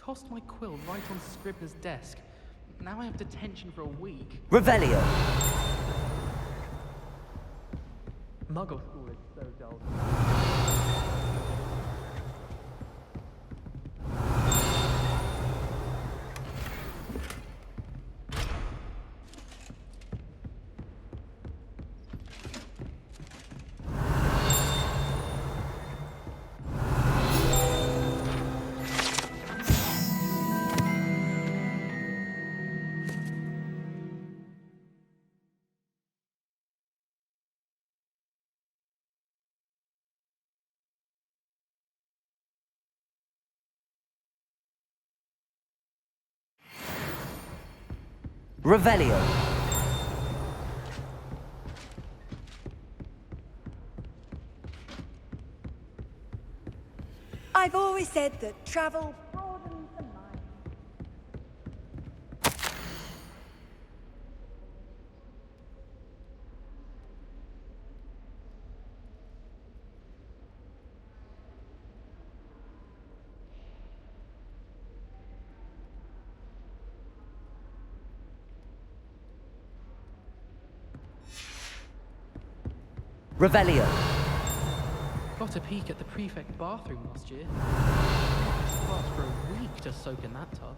tossed my quill right on Scribner's desk. Now I have detention for a week. Revelio. Muggle school is so dull. Revelio. I've always said that travel broadens the mind. Revelio. Got a peek at the prefect bathroom last year. It's class for a week to soak in that tub.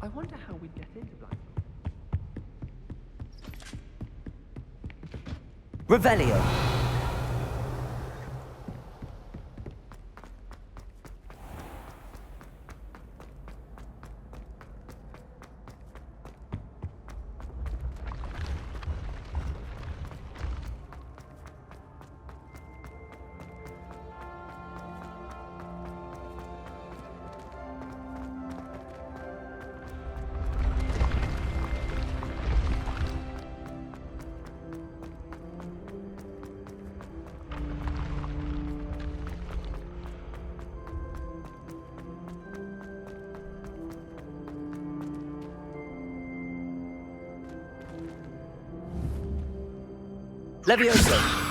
I wonder how we'd get into Blackpool. Revelio. Levioso.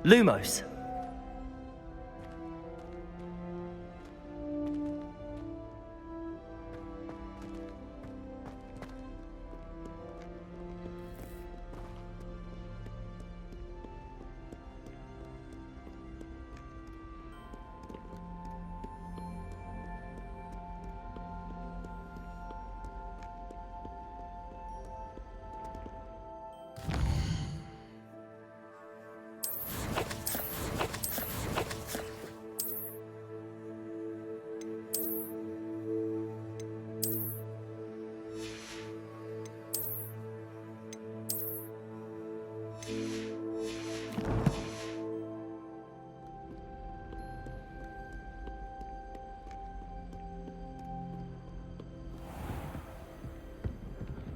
Lumos.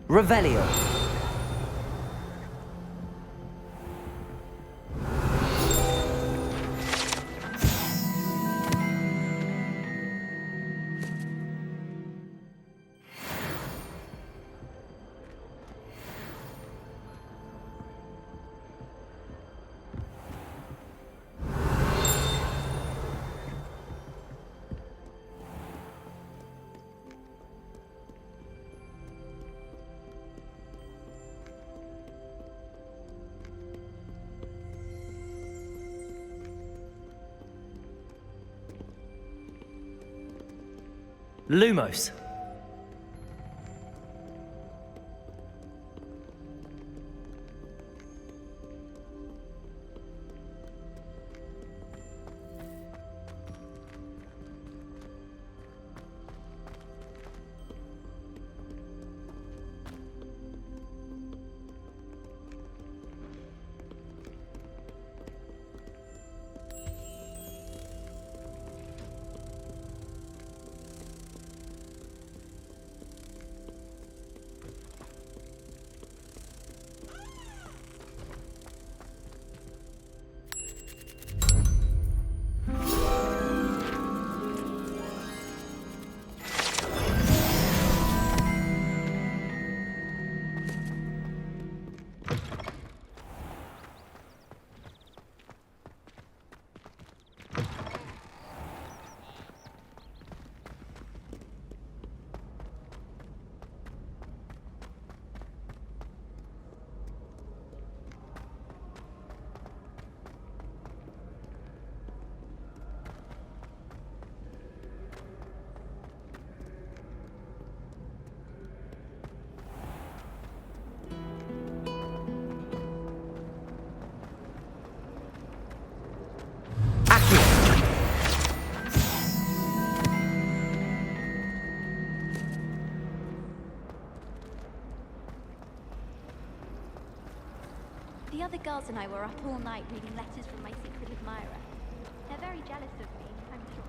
Revelio. Lumos. The other girls and I were up all night reading letters from my secret admirer. They're very jealous of me, I'm sure.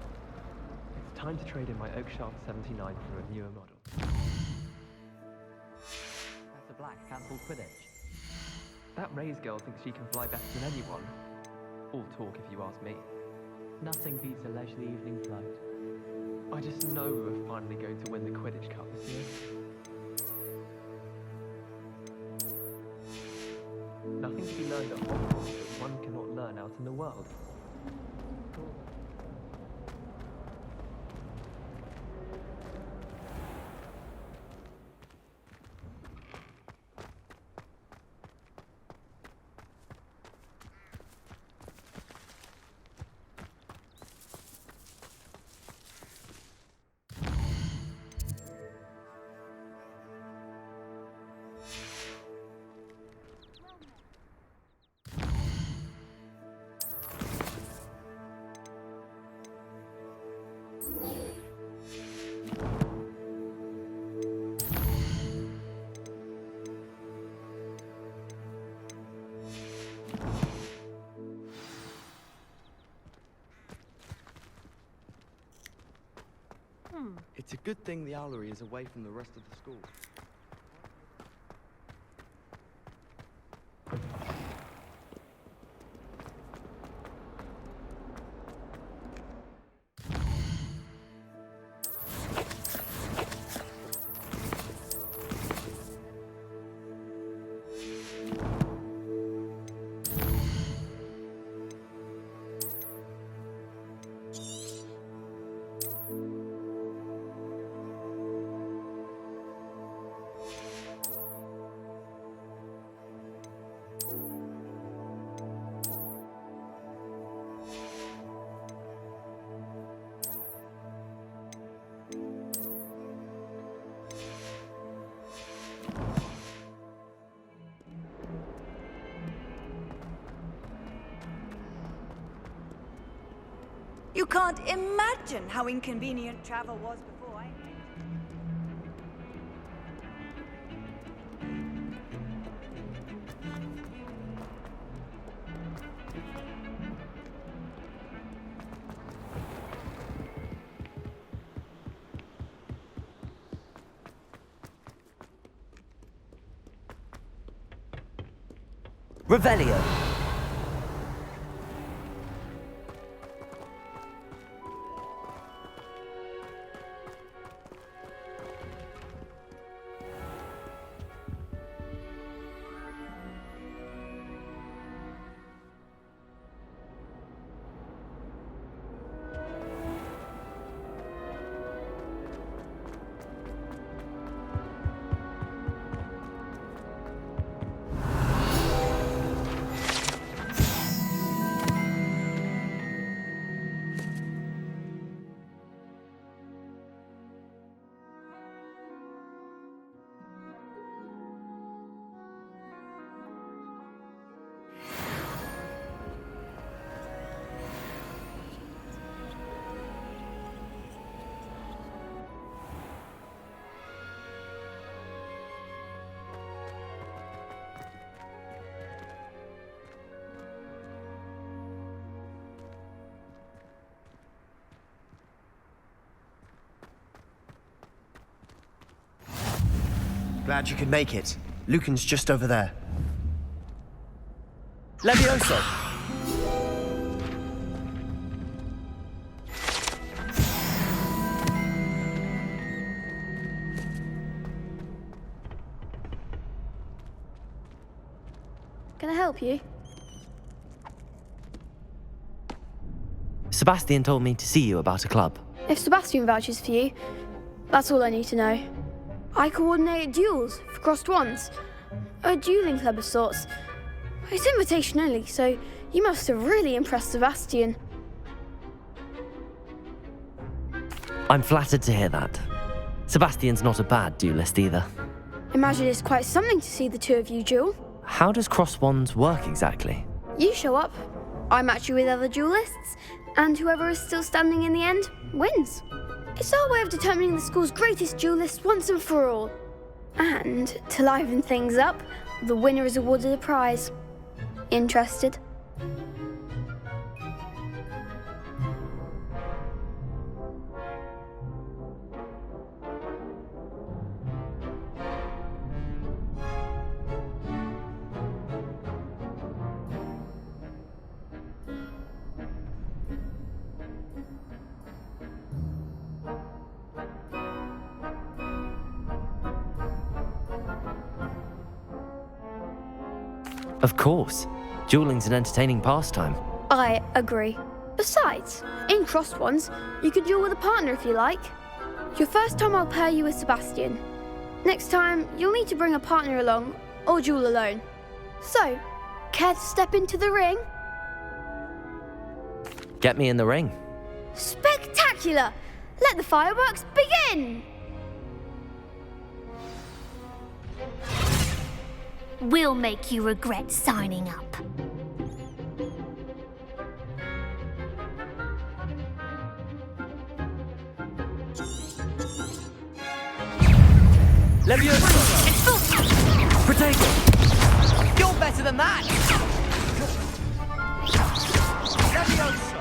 It's time to trade in my Oakshaft 79 for a newer model. Professor Black cancelled Quidditch. That Ray's girl thinks she can fly better than anyone. All talk if you ask me. Nothing beats a leisurely evening flight. I just know we're finally going to win the Quidditch Cup this year. Nothing to be learned at Hogwarts that one cannot learn out in the world. It's a good thing the owlery is away from the rest of the school. You can't imagine how inconvenient travel was before I... Revelio. Glad you could make it. Lucan's just over there. Levioso! Can I help you? Sebastian told me to see you about a club. If Sebastian vouches for you, that's all I need to know. I coordinate duels for crossed wands. A dueling club of sorts. It's invitation only, so you must have really impressed Sebastian. I'm flattered to hear that. Sebastian's not a bad duelist either. Imagine it's quite something to see the two of you duel. How does cross wands work exactly? You show up, I match you with other duelists, and whoever is still standing in the end wins. It's our way of determining the school's greatest duelist once and for all. And to liven things up, the winner is awarded a prize. Interested? Of course. Dueling's an entertaining pastime. I agree. Besides, in crossed ones, you could duel with a partner if you like. Your first time I'll pair you with Sebastian. Next time, you'll need to bring a partner along, or duel alone. So, care to step into the ring? Get me in the ring. Spectacular! Let the fireworks begin! We'll make you regret signing up. Levioso! Protego! You're better than that! Levioso!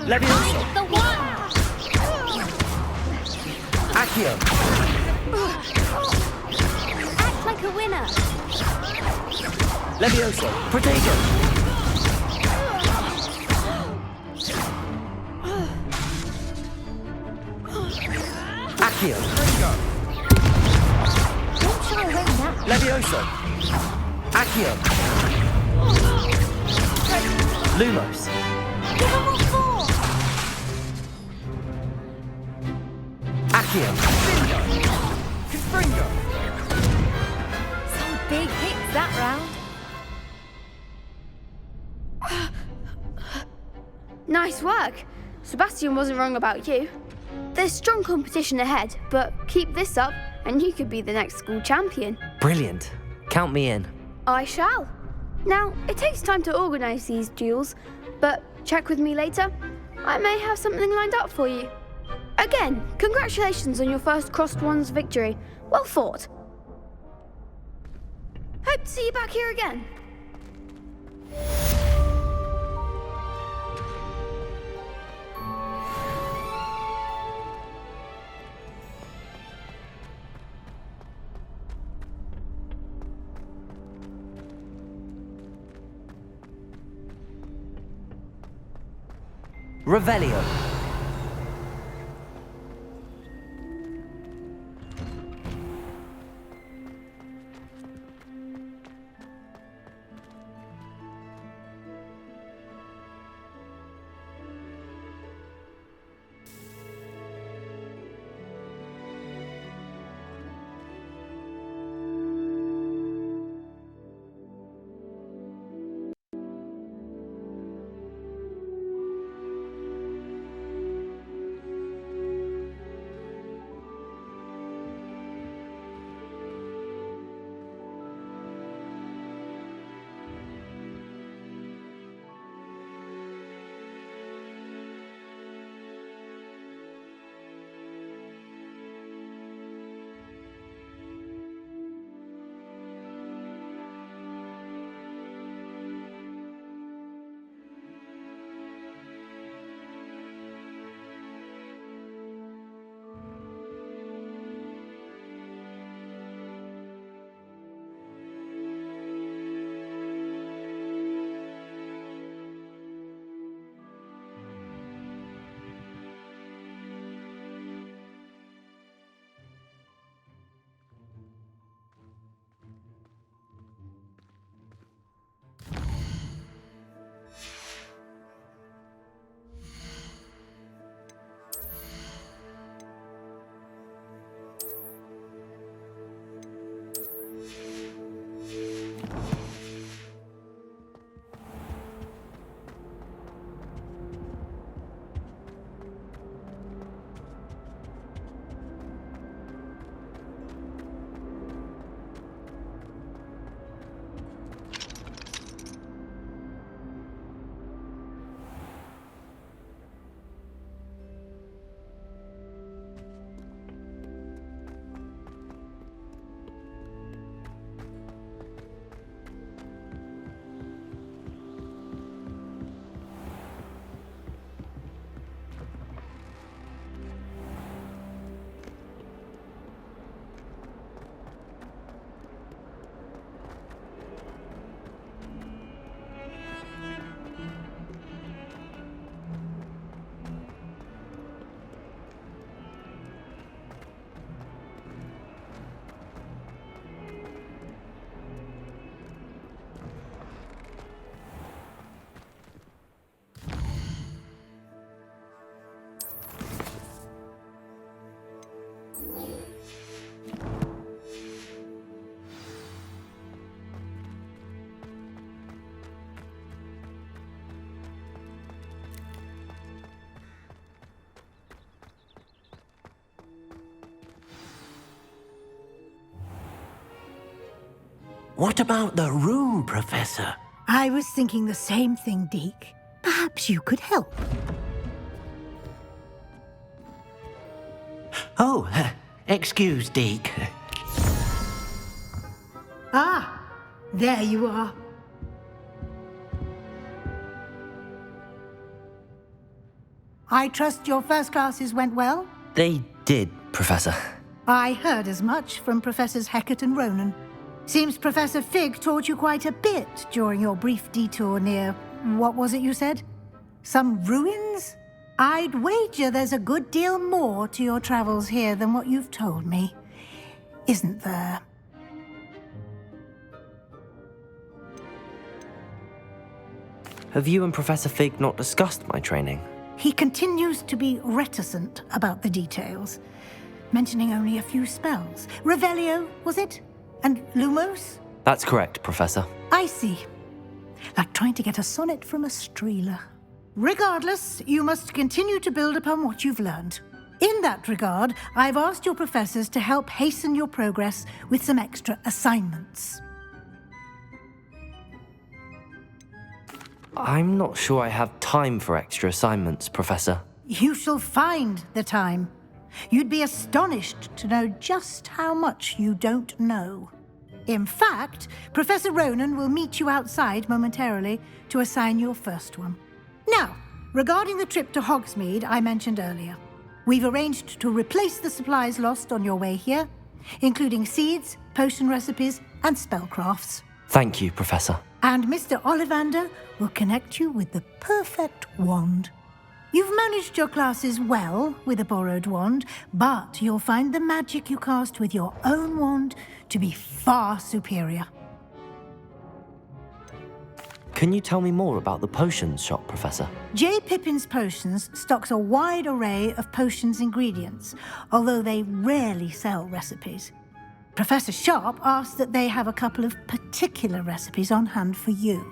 Levioso! The one! Accio! Act like a winner. Levioso! Protego! Accio! Don't shy away now. Levioso! Accio! Lumos! Give him what for? Accio! Confringo! Some big hits that round. Nice work. Sebastian wasn't wrong about you. There's strong competition ahead, but keep this up and you could be the next school champion. Brilliant. Count me in. I shall. Now, it takes time to organise these duels, but check with me later. I may have something lined up for you. Again, congratulations on your first crossed wands victory. Well fought. Hope to see you back here again. Revelio. What about the room, Professor? I was thinking the same thing, Deke. Perhaps you could help. Oh, excuse, Deke. Ah, there you are. I trust your first classes went well? They did, Professor. I heard as much from Professors Hecat and Ronan. Seems Professor Fig taught you quite a bit during your brief detour near, what was it you said? Some ruins? I'd wager there's a good deal more to your travels here than what you've told me. Isn't there? Have you and Professor Fig not discussed my training? He continues to be reticent about the details, mentioning only a few spells. Revelio, was it? And Lumos? That's correct, Professor. I see. Like trying to get a sonnet from a streeler. Regardless, you must continue to build upon what you've learned. In that regard, I've asked your professors to help hasten your progress with some extra assignments. I'm not sure I have time for extra assignments, Professor. You shall find the time. You'd be astonished to know just how much you don't know. In fact, Professor Ronan will meet you outside momentarily to assign your first one. Now, regarding the trip to Hogsmeade I mentioned earlier, we've arranged to replace the supplies lost on your way here, including seeds, potion recipes, and spellcrafts. Thank you, Professor. And Mr. Ollivander will connect you with the perfect wand. You've managed your classes well with a borrowed wand, but you'll find the magic you cast with your own wand to be far superior. Can you tell me more about the potions shop, Professor? J. Pippin's Potions stocks a wide array of potions ingredients, although they rarely sell recipes. Professor Sharp asked that they have a couple of particular recipes on hand for you.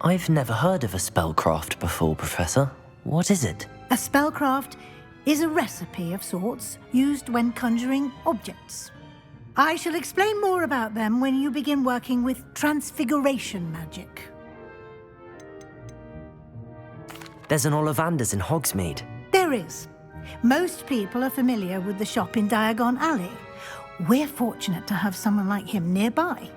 I've never heard of a spellcraft before, Professor. What is it? A spellcraft is a recipe of sorts used when conjuring objects. I shall explain more about them when you begin working with transfiguration magic. There's an Ollivander's in Hogsmeade. There is. Most people are familiar with the shop in Diagon Alley. We're fortunate to have someone like him nearby.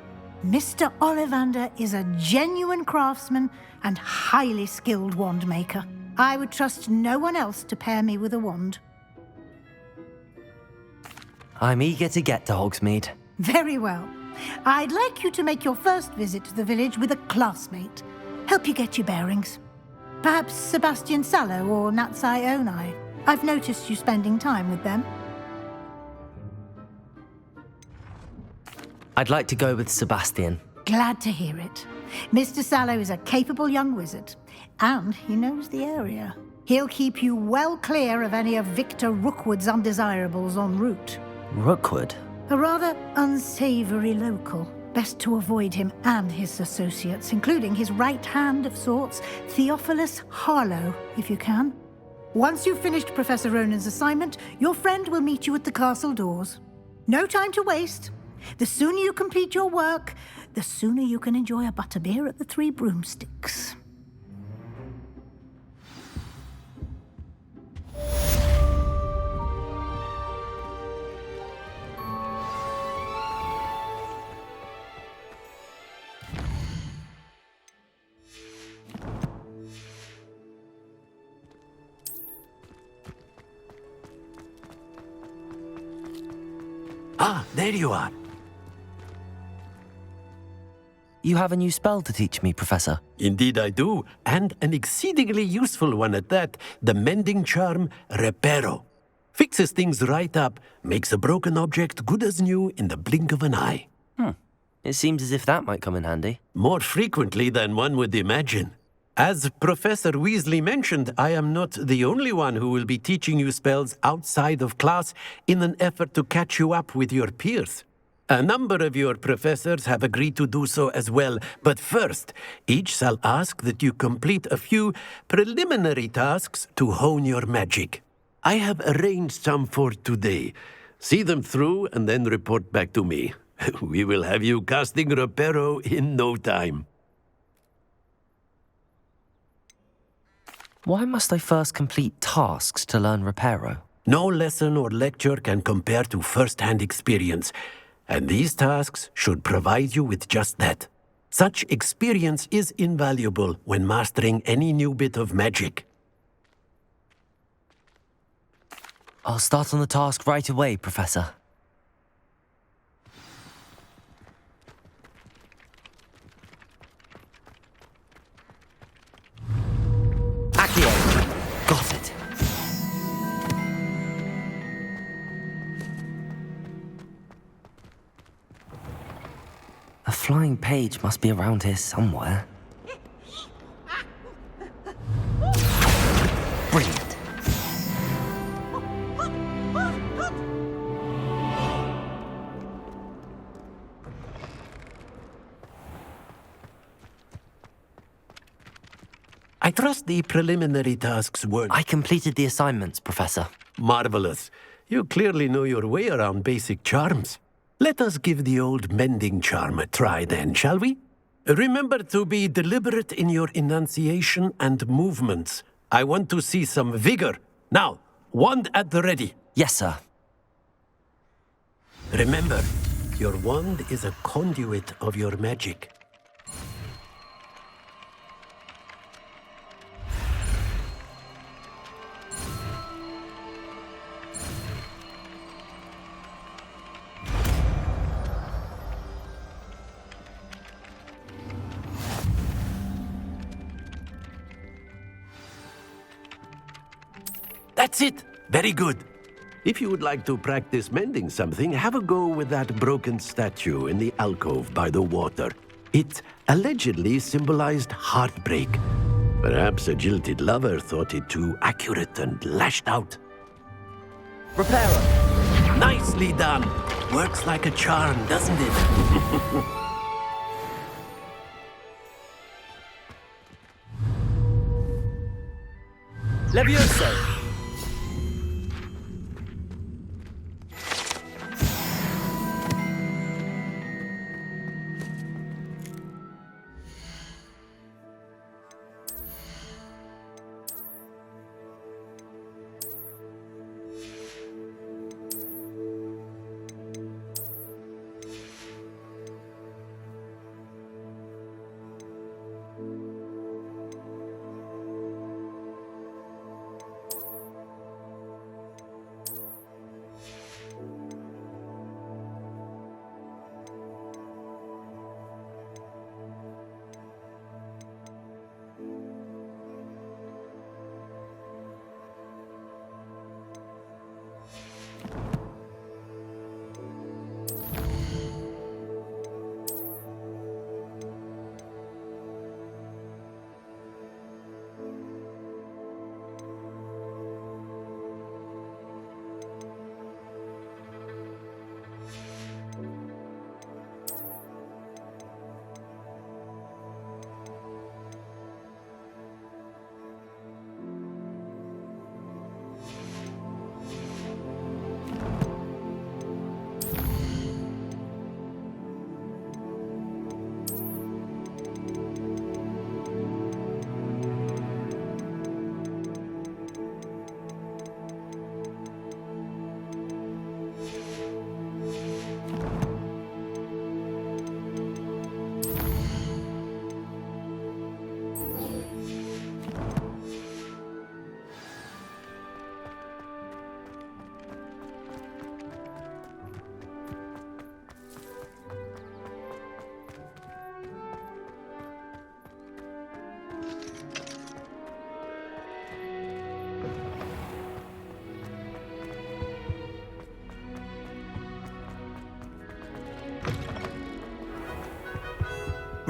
Mr. Ollivander is a genuine craftsman and highly skilled wand maker. I would trust no one else to pair me with a wand. I'm eager to get to Hogsmeade. Very well. I'd like you to make your first visit to the village with a classmate. Help you get your bearings. Perhaps Sebastian Sallow or Natsai Onai. I've noticed you spending time with them. I'd like to go with Sebastian. Glad to hear it. Mr. Sallow is a capable young wizard, and he knows the area. He'll keep you well clear of any of Victor Rookwood's undesirables en route. Rookwood? A rather unsavory local. Best to avoid him and his associates, including his right hand of sorts, Theophilus Harlow, if you can. Once you've finished Professor Ronan's assignment, your friend will meet you at the castle doors. No time to waste. The sooner you complete your work, the sooner you can enjoy a butterbeer at the Three Broomsticks. Ah, there you are. You have a new spell to teach me, Professor. Indeed I do, and an exceedingly useful one at that, the mending charm Reparo. Fixes things right up, makes a broken object good as new in the blink of an eye. It seems as if that might come in handy. More frequently than one would imagine. As Professor Weasley mentioned, I am not the only one who will be teaching you spells outside of class in an effort to catch you up with your peers. A number of your professors have agreed to do so as well, but first, each shall ask that you complete a few preliminary tasks to hone your magic. I have arranged some for today. See them through and then report back to me. We will have you casting Reparo in no time. Why must I first complete tasks to learn Reparo? No lesson or lecture can compare to first-hand experience, and these tasks should provide you with just that. Such experience is invaluable when mastering any new bit of magic. I'll start on the task right away, Professor. Accio! Got it. A flying page must be around here somewhere. Brilliant. I trust the preliminary tasks were... I completed the assignments, Professor. Marvelous. You clearly know your way around basic charms. Let us give the old mending charm a try then, shall we? Remember to be deliberate in your enunciation and movements. I want to see some vigor. Now, wand at the ready. Yes, sir. Remember, your wand is a conduit of your magic. That's it. Very good. If you would like to practice mending something, have a go with that broken statue in the alcove by the water. It allegedly symbolized heartbreak. Perhaps a jilted lover thought it too accurate and lashed out. Repairer! Nicely done! Works like a charm, doesn't it? Levioso!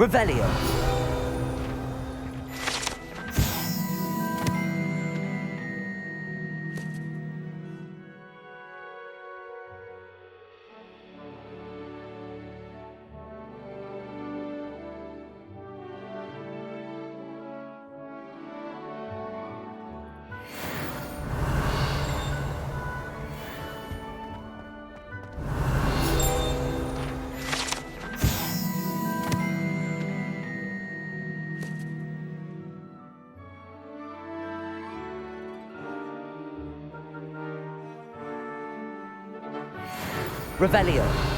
Revelio. Revelio.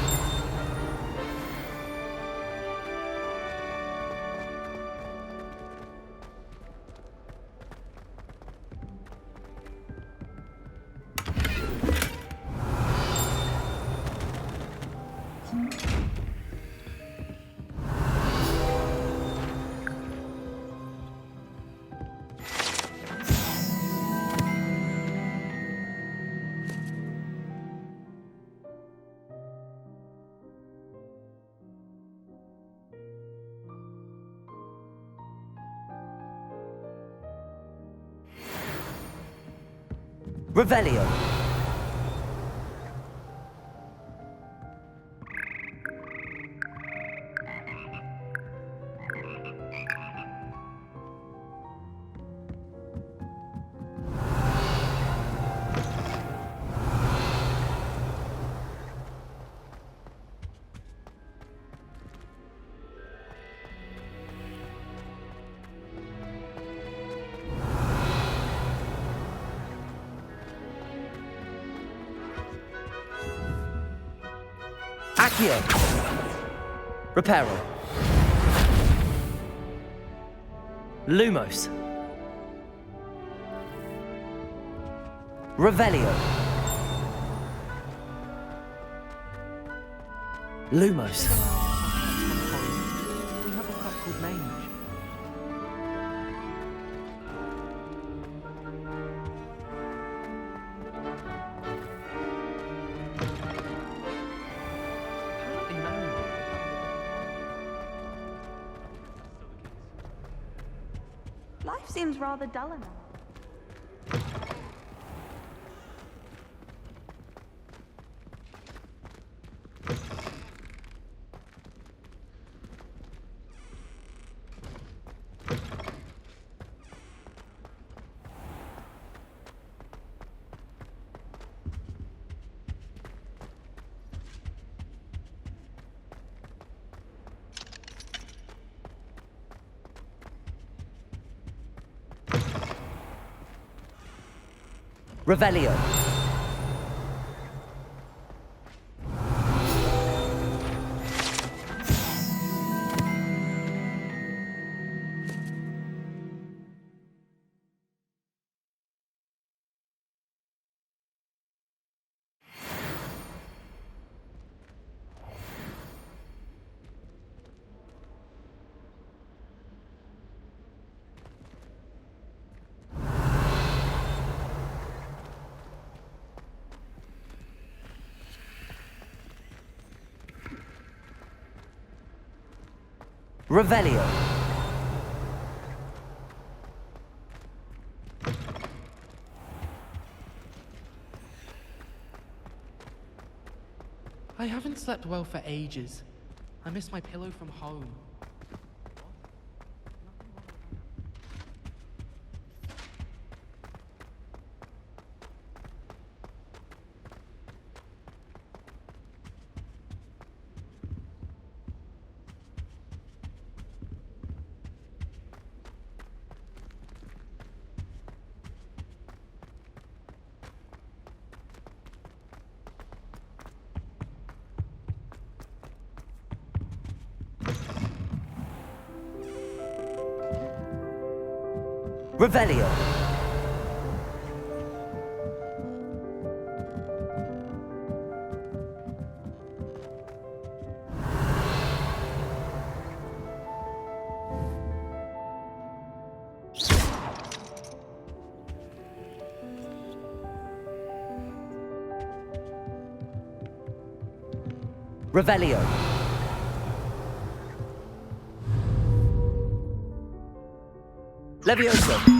Revelio. Accio. Reparo. Lumos. Revelio. Lumos. We have a cup called Mange. Life seems rather dull enough. Revelio. Revelio. I haven't slept well for ages. I miss my pillow from home. Revelio. Revelio. Levioso.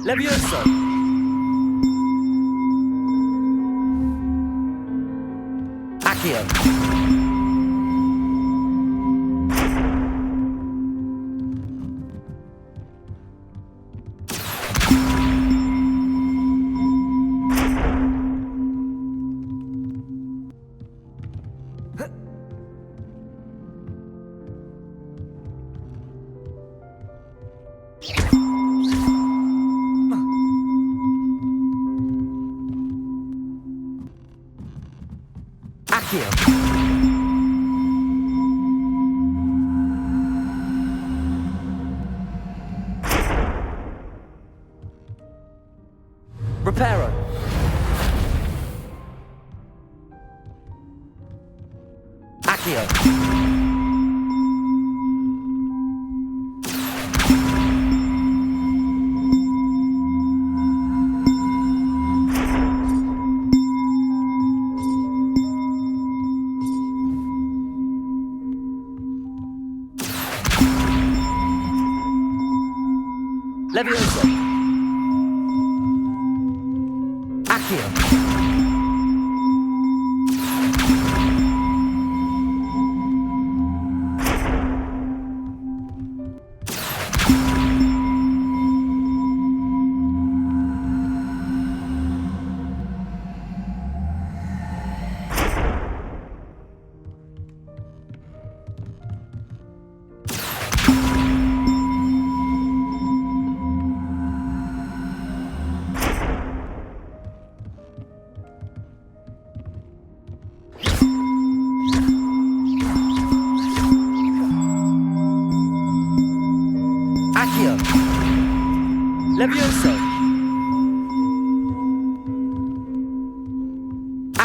Levioso. Accio. Reparo. Accio. Levioso. Accio.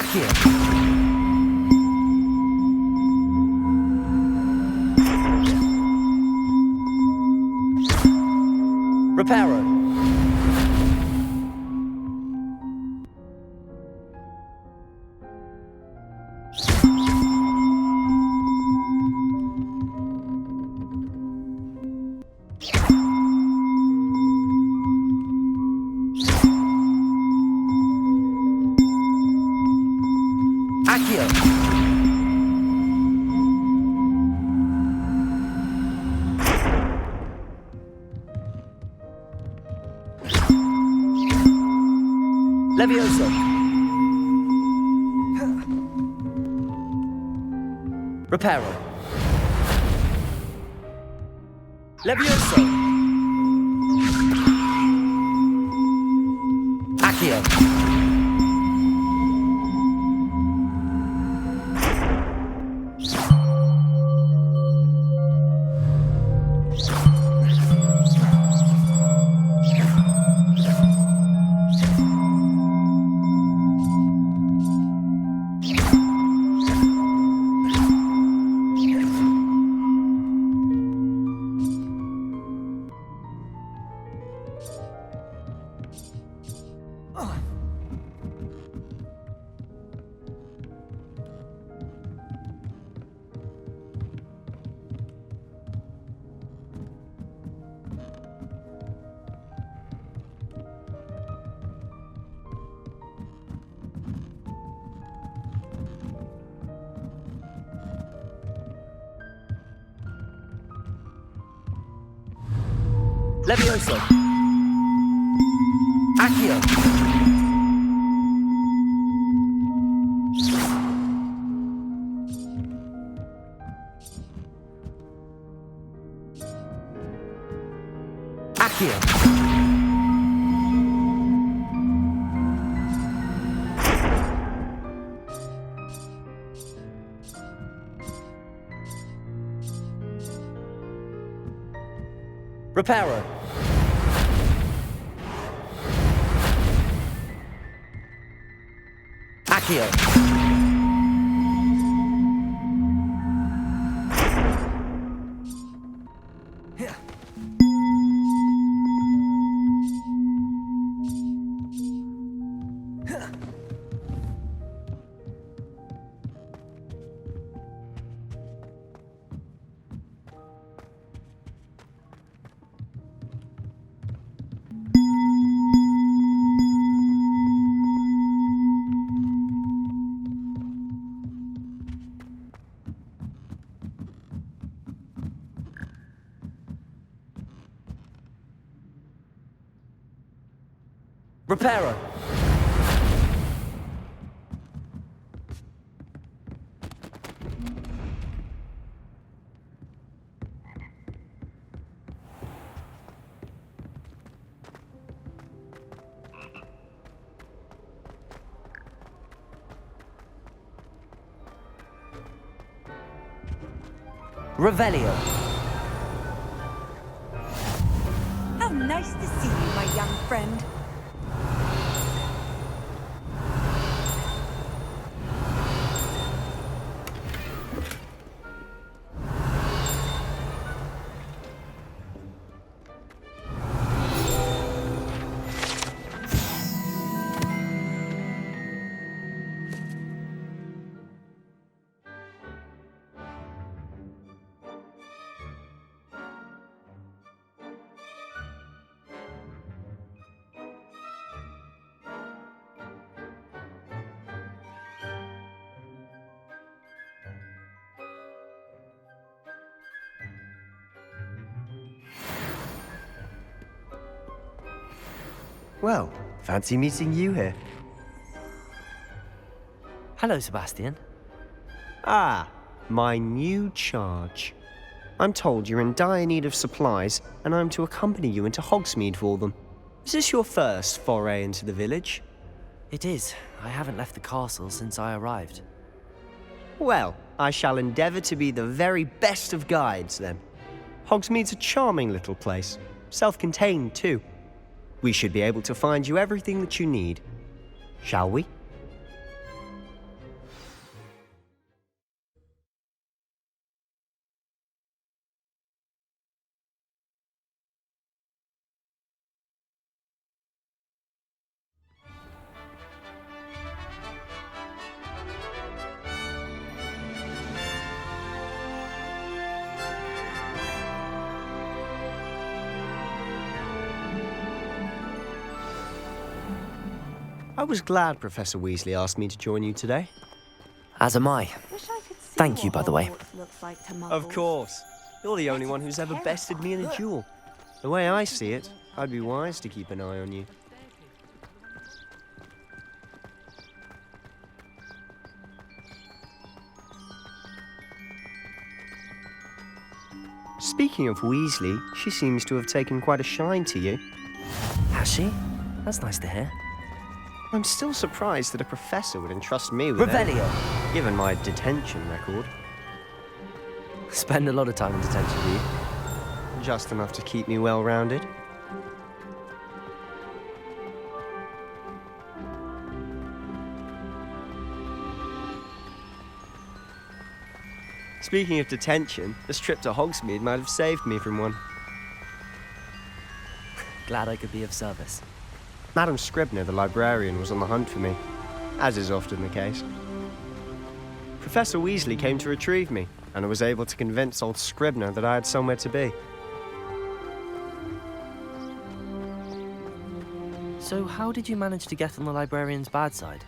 Accio. Reparo. Accio. Levioso. Reparo. Levioso. Accio. Levioso. Accio. Accio. Reparo. Accio. Reparo. Revelio. How nice to see you, my young friend. Well, fancy meeting you here. Hello, Sebastian. Ah, my new charge. I'm told you're in dire need of supplies, and I'm to accompany you into Hogsmeade for them. Is this your first foray into the village? It is. I haven't left the castle since I arrived. Well, I shall endeavour to be the very best of guides, then. Hogsmeade's a charming little place. Self-contained, too. We should be able to find you everything that you need. Shall we? I was glad Professor Weasley asked me to join you today. As am I. Thank you, by the way. Of course. You're the only one who's ever bested me in a duel. The way I see it, I'd be wise to keep an eye on you. Speaking of Weasley, she seems to have taken quite a shine to you. Has she? That's nice to hear. I'm still surprised that a professor would entrust me with Revelio! it, given my detention record. Spend a lot of time in detention, do you? Just enough to keep me well-rounded. Speaking of detention, this trip to Hogsmeade might have saved me from one. Glad I could be of service. Madam Scribner, the librarian, was on the hunt for me, as is often the case. Professor Weasley came to retrieve me, and I was able to convince old Scribner that I had somewhere to be. So how did you manage to get on the librarian's bad side?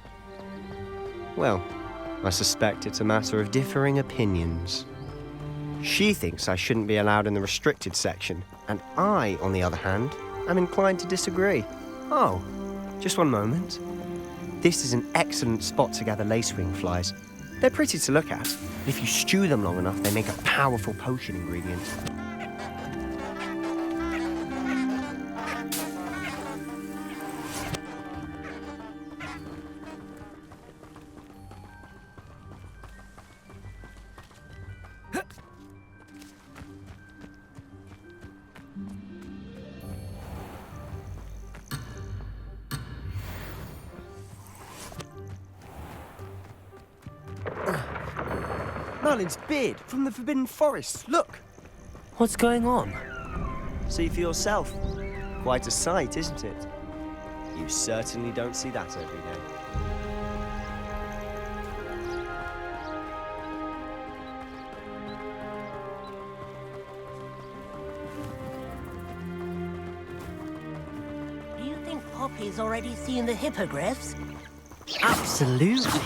Well, I suspect it's a matter of differing opinions. She thinks I shouldn't be allowed in the restricted section, and I, on the other hand, am inclined to disagree. Oh, just one moment. This is an excellent spot to gather lacewing flies. They're pretty to look at, but if you stew them long enough, they make a powerful potion ingredient. Merlin's beard from the Forbidden Forest. Look! What's going on? See for yourself. Quite a sight, isn't it? You certainly don't see that every day. Do you think Poppy's already seen the hippogriffs? Absolutely.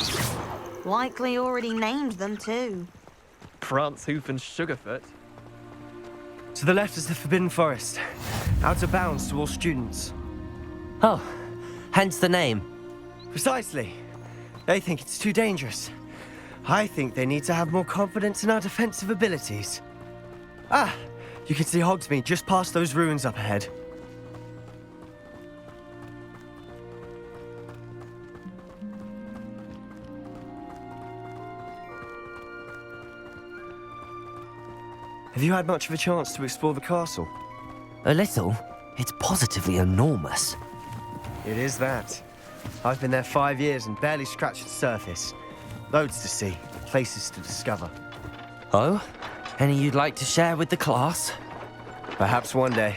Likely already named them too. Prance, Hoof, and Sugarfoot. To the left is the Forbidden Forest. Out of bounds to all students. Oh, hence the name. Precisely. They think it's too dangerous. I think they need to have more confidence in our defensive abilities. Ah, you can see Hogsmeade just past those ruins up ahead. Have you had much of a chance to explore the castle? A little. It's positively enormous. It is that. I've been there 5 years and barely scratched the surface. Loads to see, places to discover. Oh? Any you'd like to share with the class? Perhaps one day.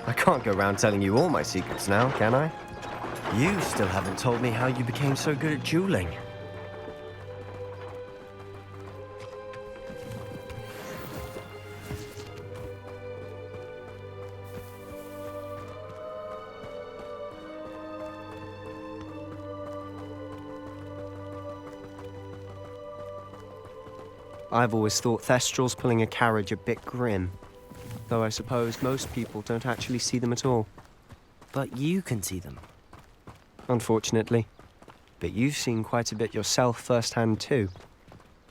I can't go around telling you all my secrets now, can I? You still haven't told me how you became so good at dueling. I've always thought Thestrals pulling a carriage a bit grim. Though I suppose most people don't actually see them at all. But you can see them. Unfortunately. But you've seen quite a bit yourself firsthand too.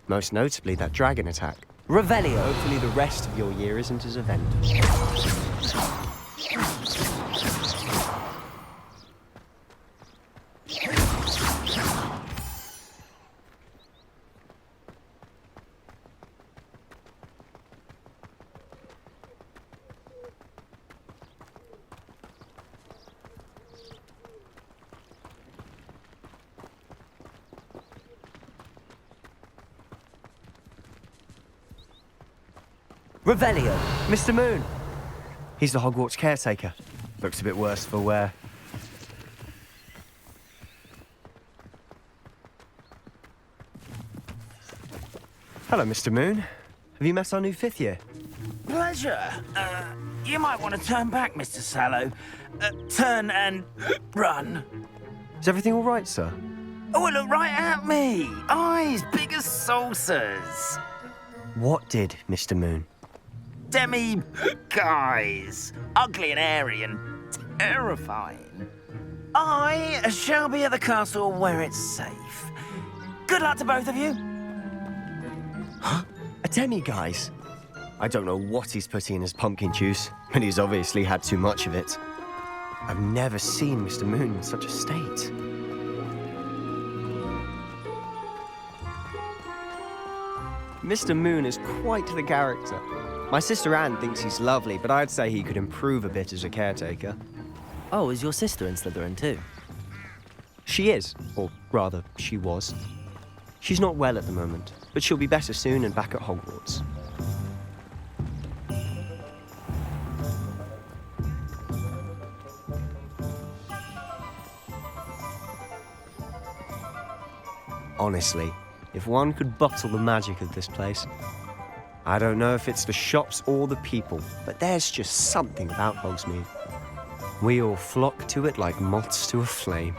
Most notably that dragon attack. Revelio! Hopefully the rest of your year isn't as eventful. Revelio! Mr. Moon! He's the Hogwarts caretaker. Looks a bit worse for wear. Hello, Mr. Moon. Have you met our new 5th year? Pleasure. You might want to turn back, Mr. Sallow. Turn and run. Is everything all right, sir? Oh, look right at me! Eyes big as saucers! What did, Mr. Moon? Demi guys! Ugly and hairy and terrifying. I shall be at the castle where it's safe. Good luck to both of you. Huh? A demi-guise? I don't know what he's putting in his pumpkin juice, but he's obviously had too much of it. I've never seen Mr. Moon in such a state. Mr. Moon is quite the character. My sister Anne thinks he's lovely, but I'd say he could improve a bit as a caretaker. Oh, is your sister in Slytherin too? She is, or rather, she was. She's not well at the moment, but she'll be better soon and back at Hogwarts. Honestly, if one could bottle the magic of this place. I don't know if it's the shops or the people, but there's just something about Hogsmeade. We all flock to it like moths to a flame.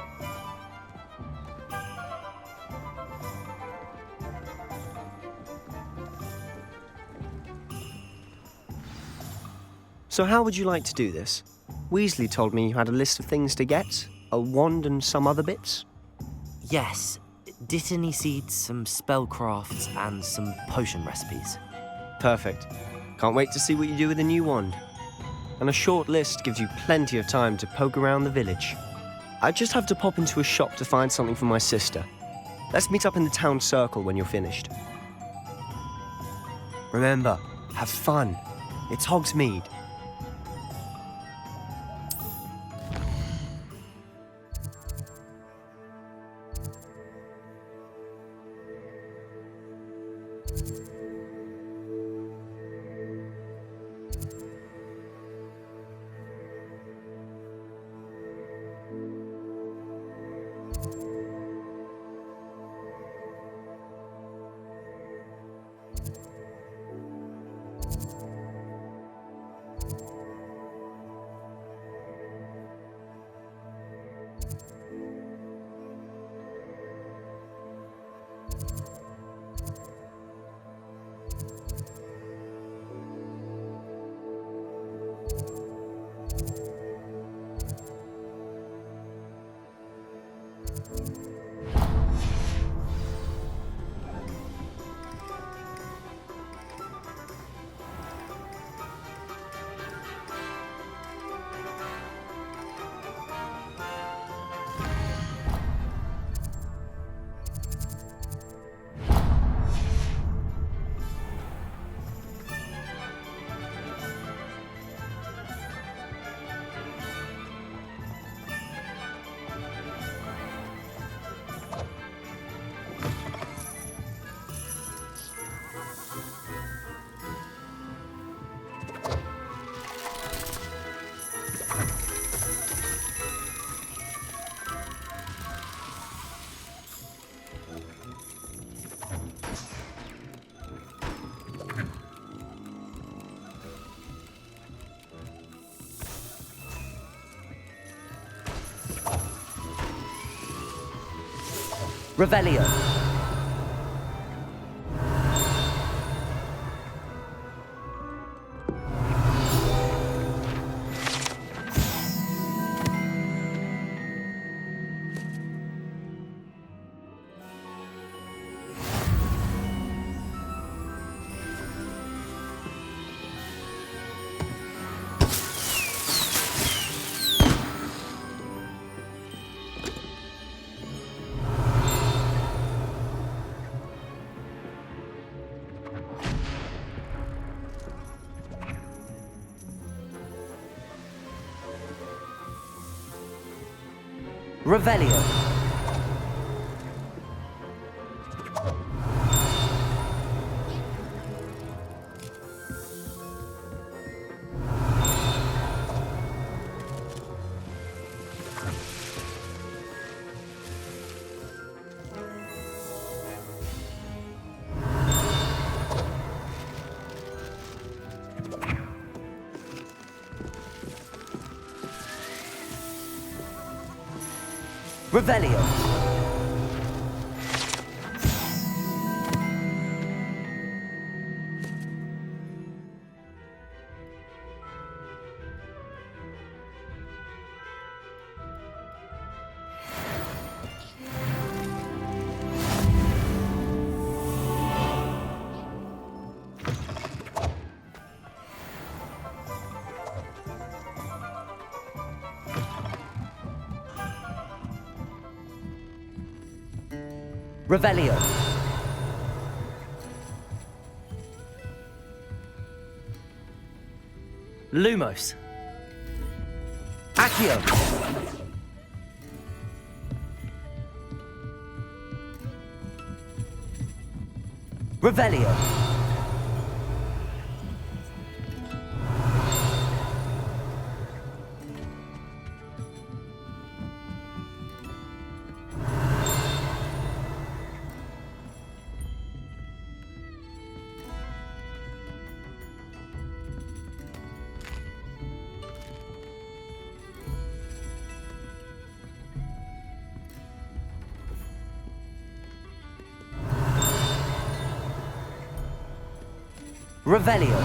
So how would you like to do this? Weasley told me you had a list of things to get, a wand and some other bits. Yes. Dittany seeds, some spellcrafts, and some potion recipes. Perfect. Can't wait to see what you do with the new wand. And a short list gives you plenty of time to poke around the village. I just have to pop into a shop to find something for my sister. Let's meet up in the town circle when you're finished. Remember, have fun. It's Hogsmeade. Revelio. Revelio. Revelio. Revelio. Lumos. Accio. Revelio. Revelio.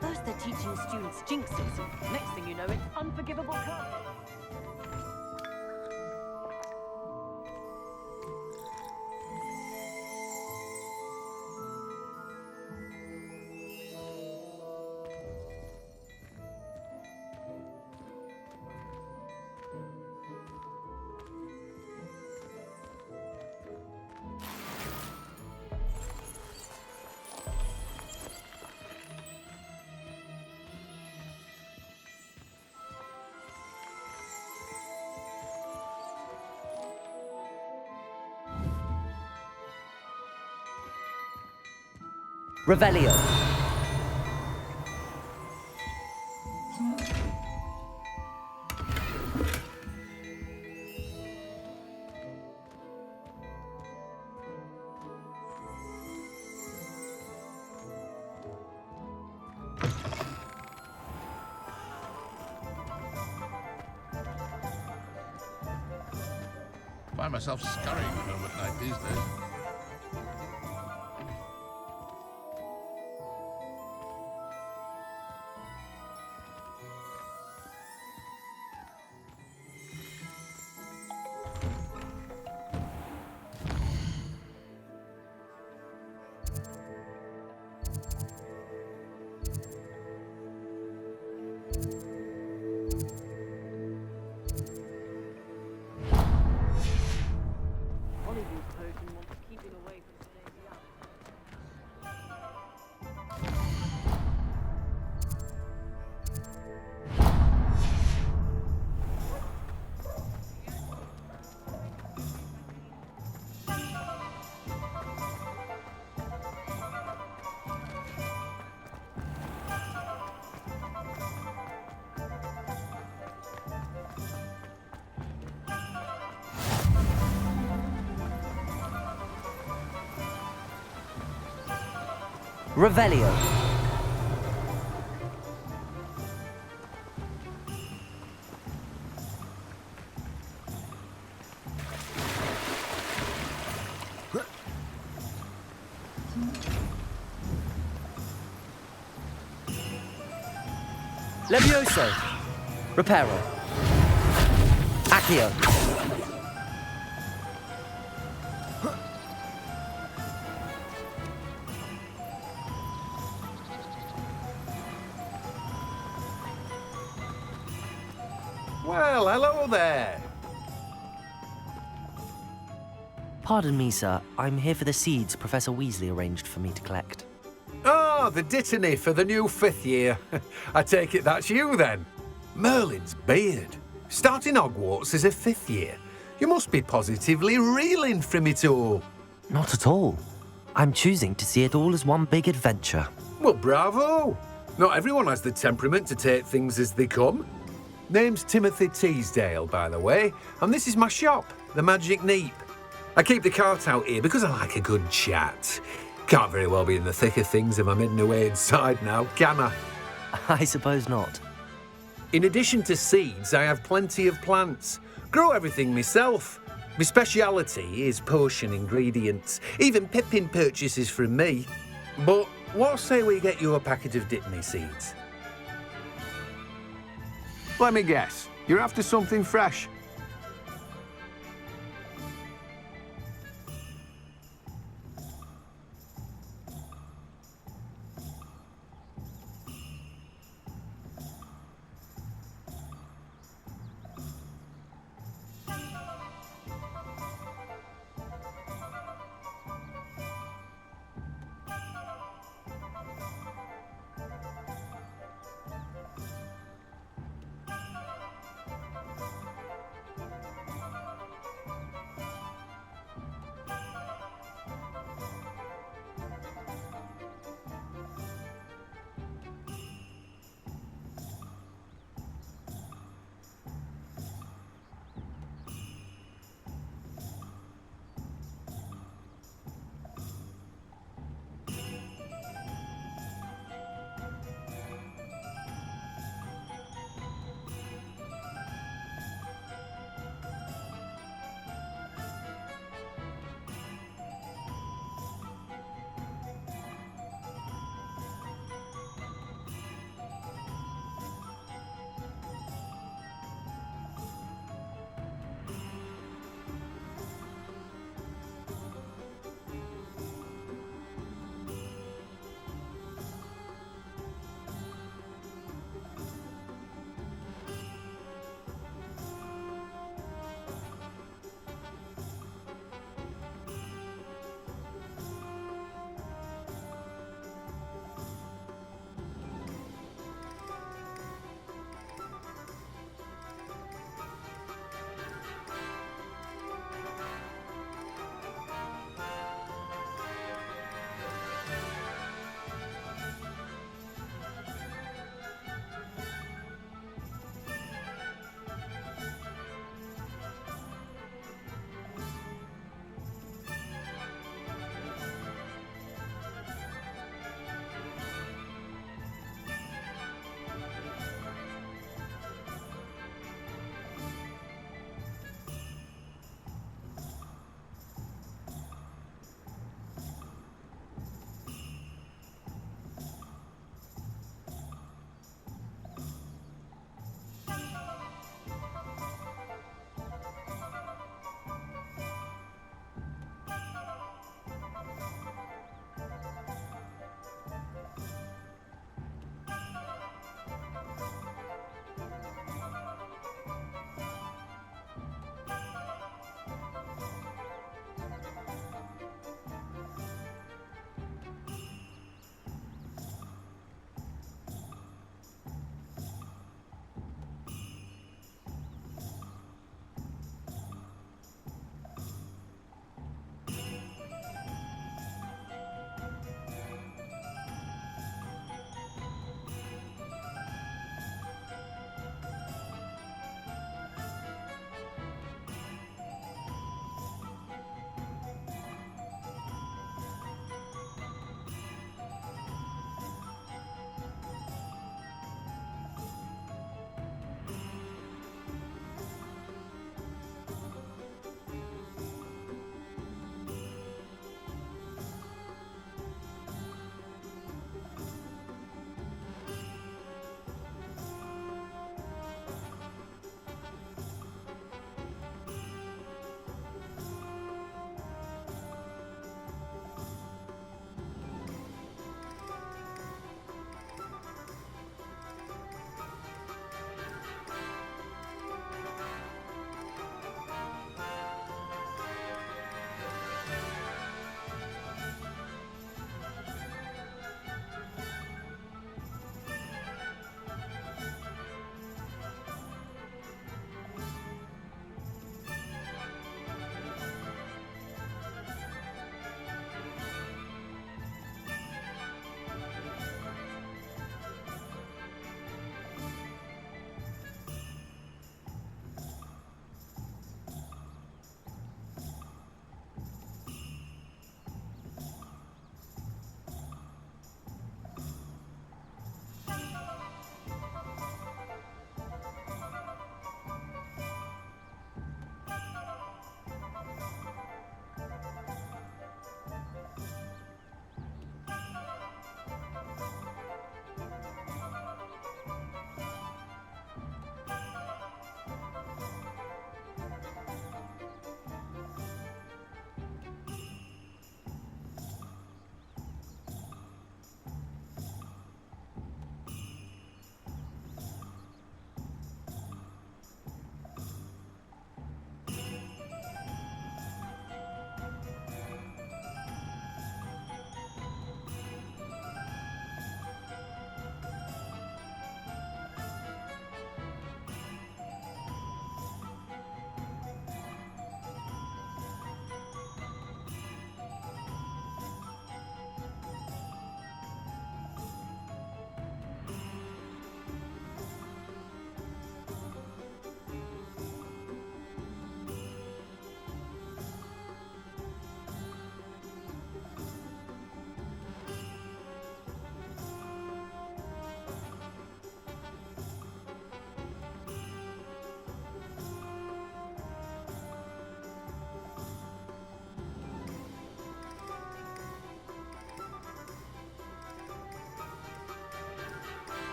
First they're teaching students jinxes. Next thing you know, it's unforgivable curse. Revelio. Find myself scurrying home at night these days. Revelio. Levioso. Reparo. Accio. Well, hello there. Pardon me, sir. I'm here for the seeds Professor Weasley arranged for me to collect. Ah, the dittany for the new 5th year. I take it that's you, then. Merlin's beard. Starting Hogwarts as a 5th year. You must be positively reeling from it all. Not at all. I'm choosing to see it all as one big adventure. Well, bravo. Not everyone has the temperament to take things as they come. Name's Timothy Teasdale, by the way, and this is my shop, the Magic Neep. I keep the cart out here because I like a good chat. Can't very well be in the thick of things if I'm hidden away inside now, can I? I suppose not. In addition to seeds, I have plenty of plants. Grow everything myself. My speciality is potion ingredients. Even Pippin purchases from me. But what say we get you a packet of Dittany seeds? Let me guess. You're after something fresh.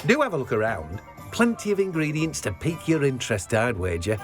Do have a look around. Plenty of ingredients to pique your interest, I'd wager.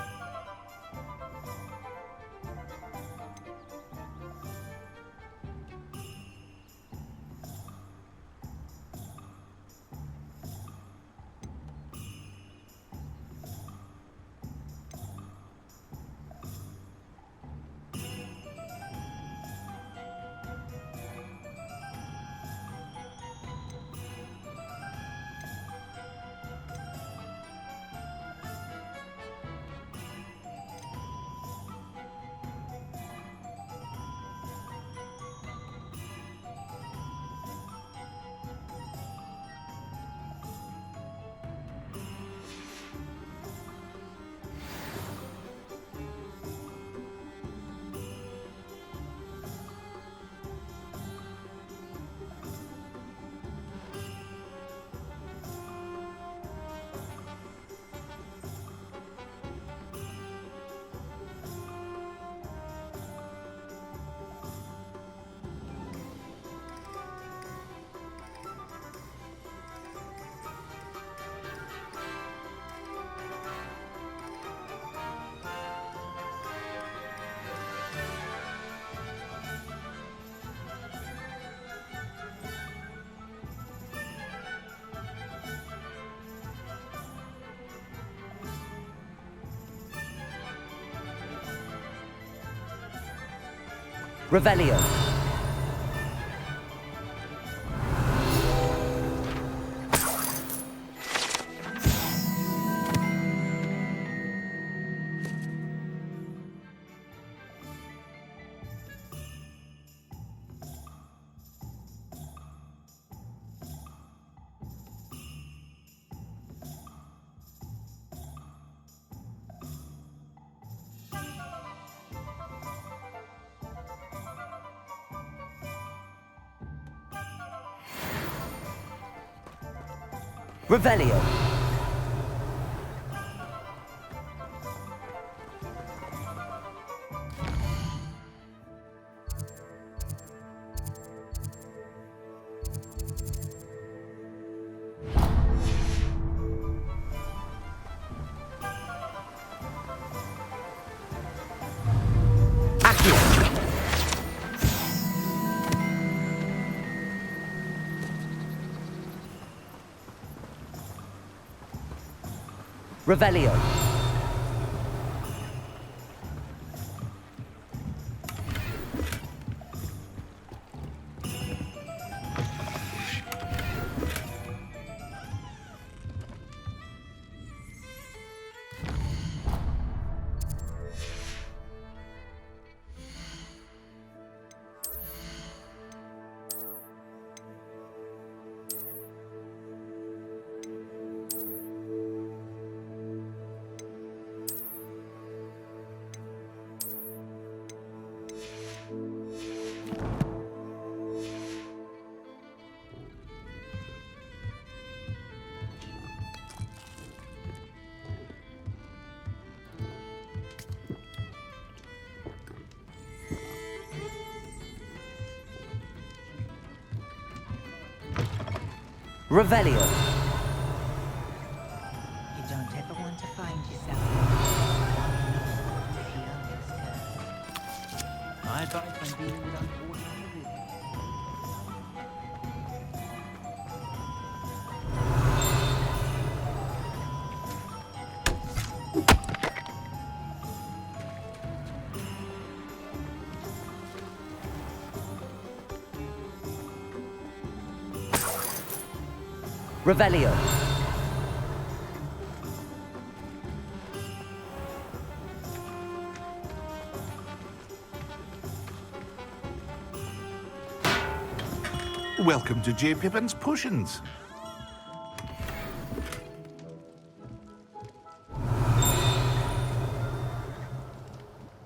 Revelio. Revelio. Revelio. Revelio. You don't ever want to find yourself. My advice when dealing with unfortunate visitors. Revelio. Welcome to J. Pippin's Potions.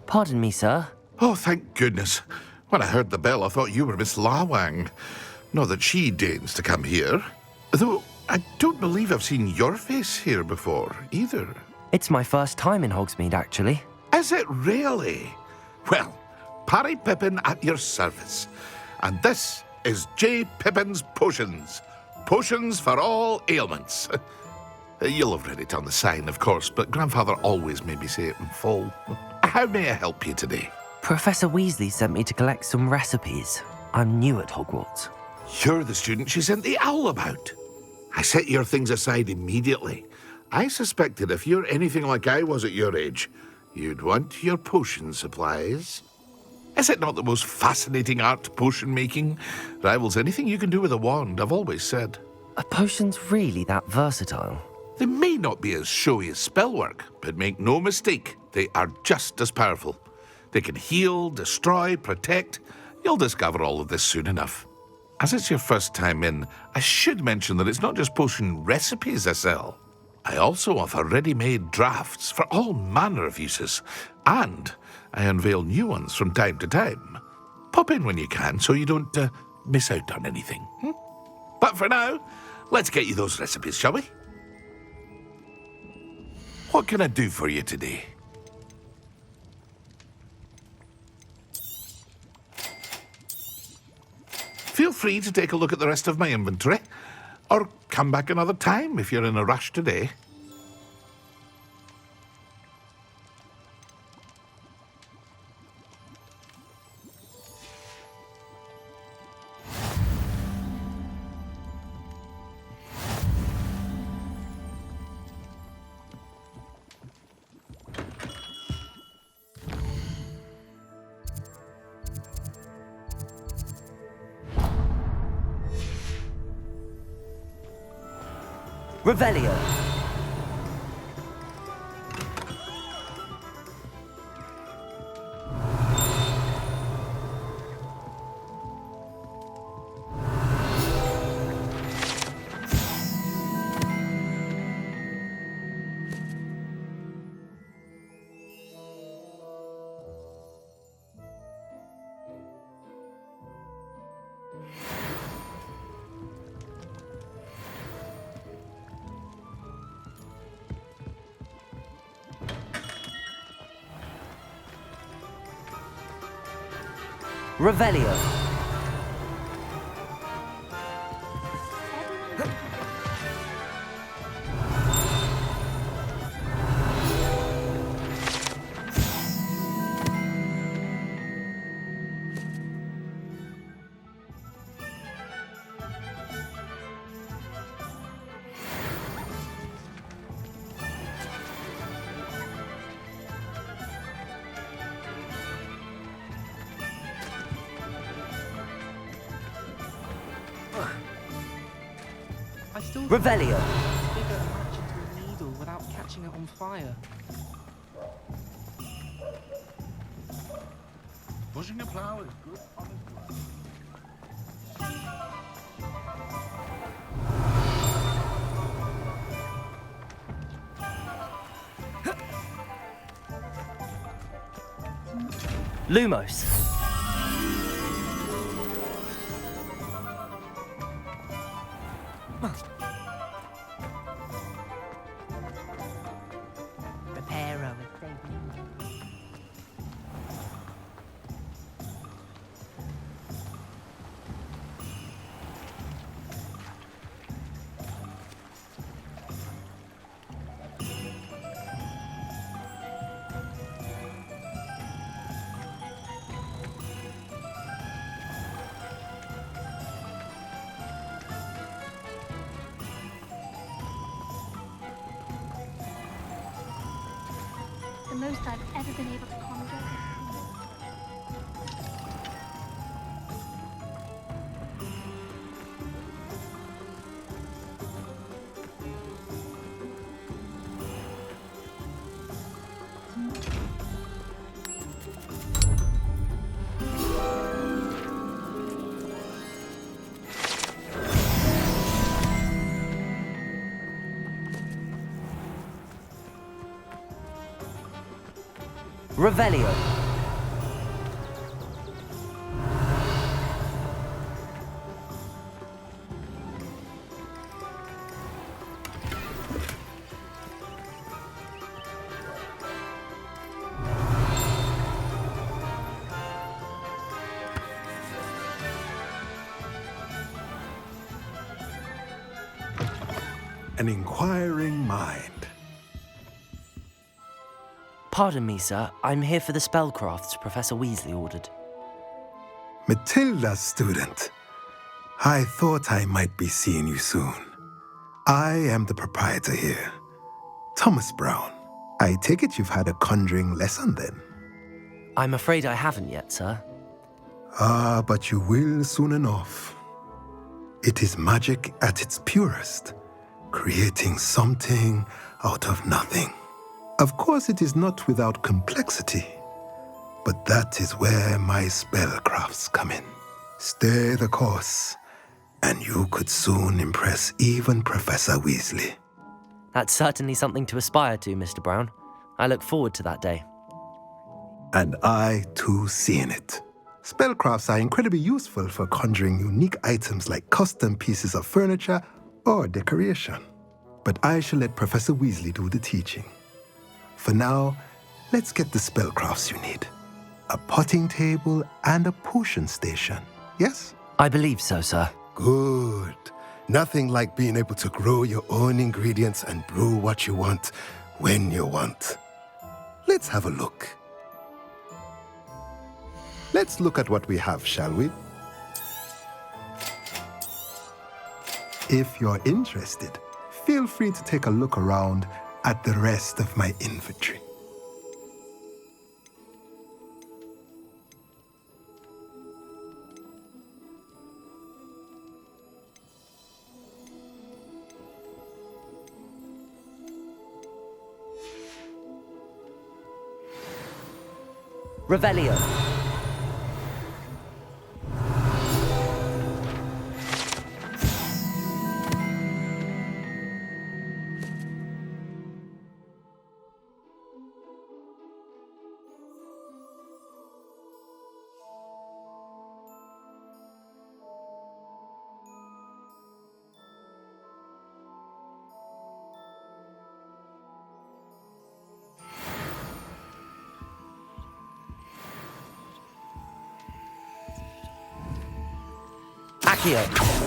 Pardon me, sir. Oh, thank goodness. When I heard the bell, I thought you were Miss Lawang. Not that she deigns to come here. Though, I don't believe I've seen your face here before, either. It's my first time in Hogsmeade, actually. Is it really? Well, Parry Pippin at your service. And this is J. Pippin's Potions. Potions for all ailments. You'll have read it on the sign, of course, but Grandfather always made me say it in full. How may I help you today? Professor Weasley sent me to collect some recipes. I'm new at Hogwarts. You're the student she sent the owl about. I set your things aside immediately. I suspected if you're anything like I was at your age, you'd want your potion supplies. Is it not the most fascinating art, potion making? Rivals anything you can do with a wand, I've always said. Are potions really that versatile? They may not be as showy as spellwork, but make no mistake, they are just as powerful. They can heal, destroy, protect. You'll discover all of this soon enough. As it's your first time in, I should mention that it's not just potion recipes I sell. I also offer ready-made drafts for all manner of uses, and I unveil new ones from time to time. Pop in when you can so you don't miss out on anything. But for now, let's get you those recipes, shall we? What can I do for you today? Feel free to take a look at the rest of my inventory, or come back another time if you're in a rush today. Revelio. Revelio. I still Revelio. figure a match into a needle without catching it on fire. Pushing a plow is good honest work. Lumos. Prepare with safety. The most I've ever been able to conjure. Revelio. an inquiring mind. Pardon me, sir. I'm here for the spellcrafts Professor Weasley ordered. Matilda's student. I thought I might be seeing you soon. I am the proprietor here, Thomas Brown. I take it you've had a conjuring lesson then? I'm afraid I haven't yet, sir. Ah, but you will soon enough. It is magic at its purest, creating something out of nothing. Of course, it is not without complexity, but that is where my spellcrafts come in. Stay the course, and you could soon impress even Professor Weasley. That's certainly something to aspire to, Mr. Brown. I look forward to that day. And I, too, see in it. Spellcrafts are incredibly useful for conjuring unique items like custom pieces of furniture or decoration. But I shall let Professor Weasley do the teaching. For now, let's get the spellcrafts you need. A potting table and a potion station, yes? I believe so, sir. Good. Nothing like being able to grow your own ingredients and brew what you want when you want. Let's have a look. Let's look at what we have, shall we? If you're interested, feel free to take a look around at the rest of my inventory. Revelio. Accio.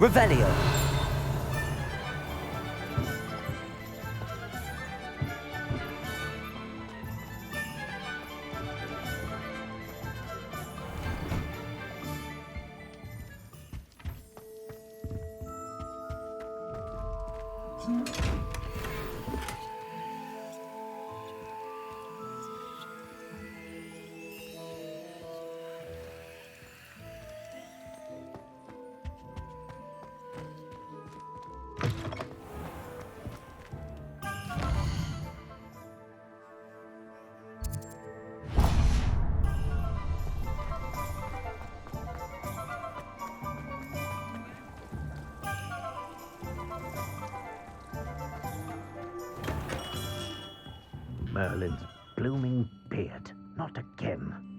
Revelio. Merlin's blooming beard. Not again.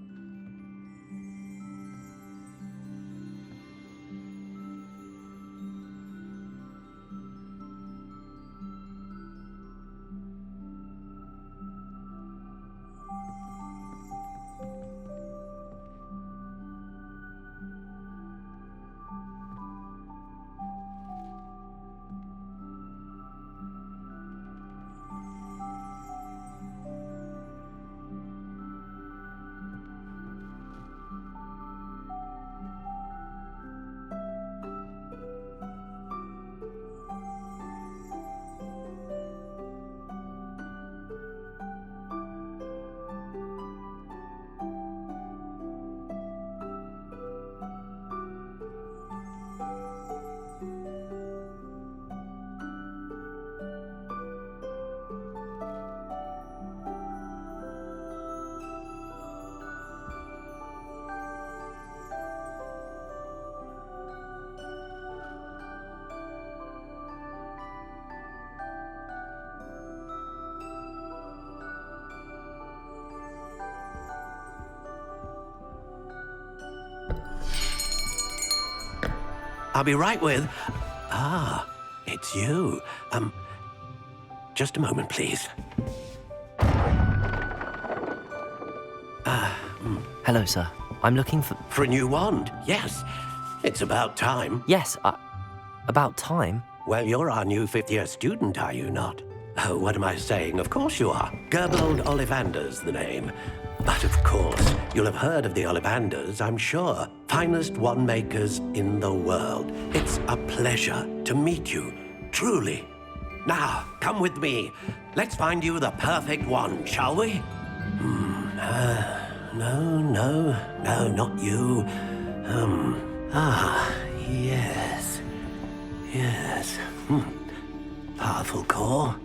I'll be right with... it's you. Just a moment, please. Hello, sir. I'm looking for... For a new wand, yes. It's about time. Yes, about time? Well, you're our new fifth-year student, are you not? Oh, what am I saying? Of course you are. Gerbold Ollivander's the name. But of course, you'll have heard of the Ollivanders, I'm sure. Finest wand makers in the world. It's a pleasure to meet you, truly. Now, come with me. Let's find you the perfect wand, shall we? No, not you. Yes. Powerful core.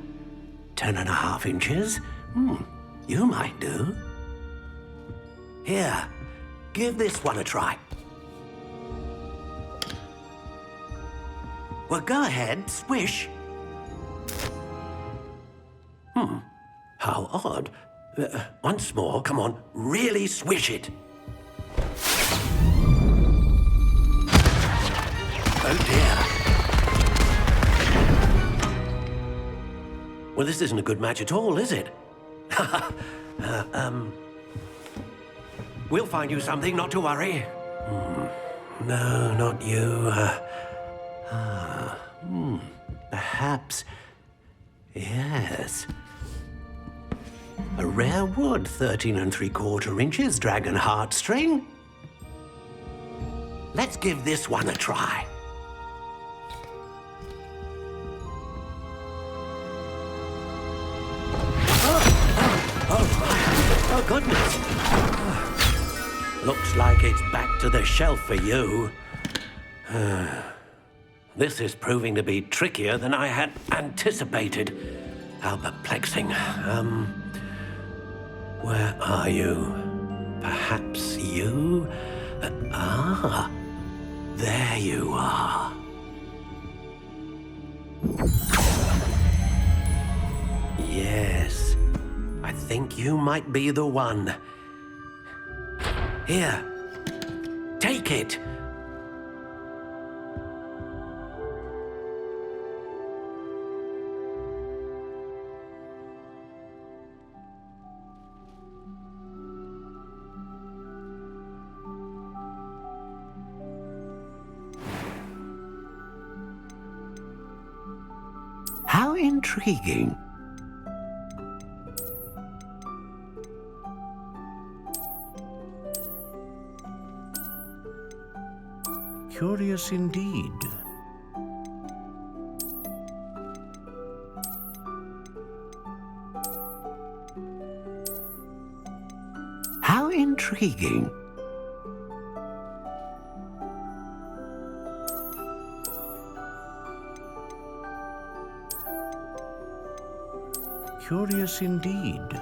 10.5 inches. You might do. Here, give this one a try. Well, go ahead, swish. How odd. Once more, come on, really swish it. Oh dear. Well, this isn't a good match at all, is it? We'll find you something, not to worry. No, not you. Perhaps. Yes. A rare wood, 13 3/4 inches, dragon heartstring. Let's give this one a try. Oh, goodness. Looks like it's back to the shelf for you. This is proving to be trickier than I had anticipated. How perplexing. Where are you? Perhaps you? There you are. Yes, I think you might be the one. Here, take it. How intriguing. Curious indeed. How intriguing. Curious indeed.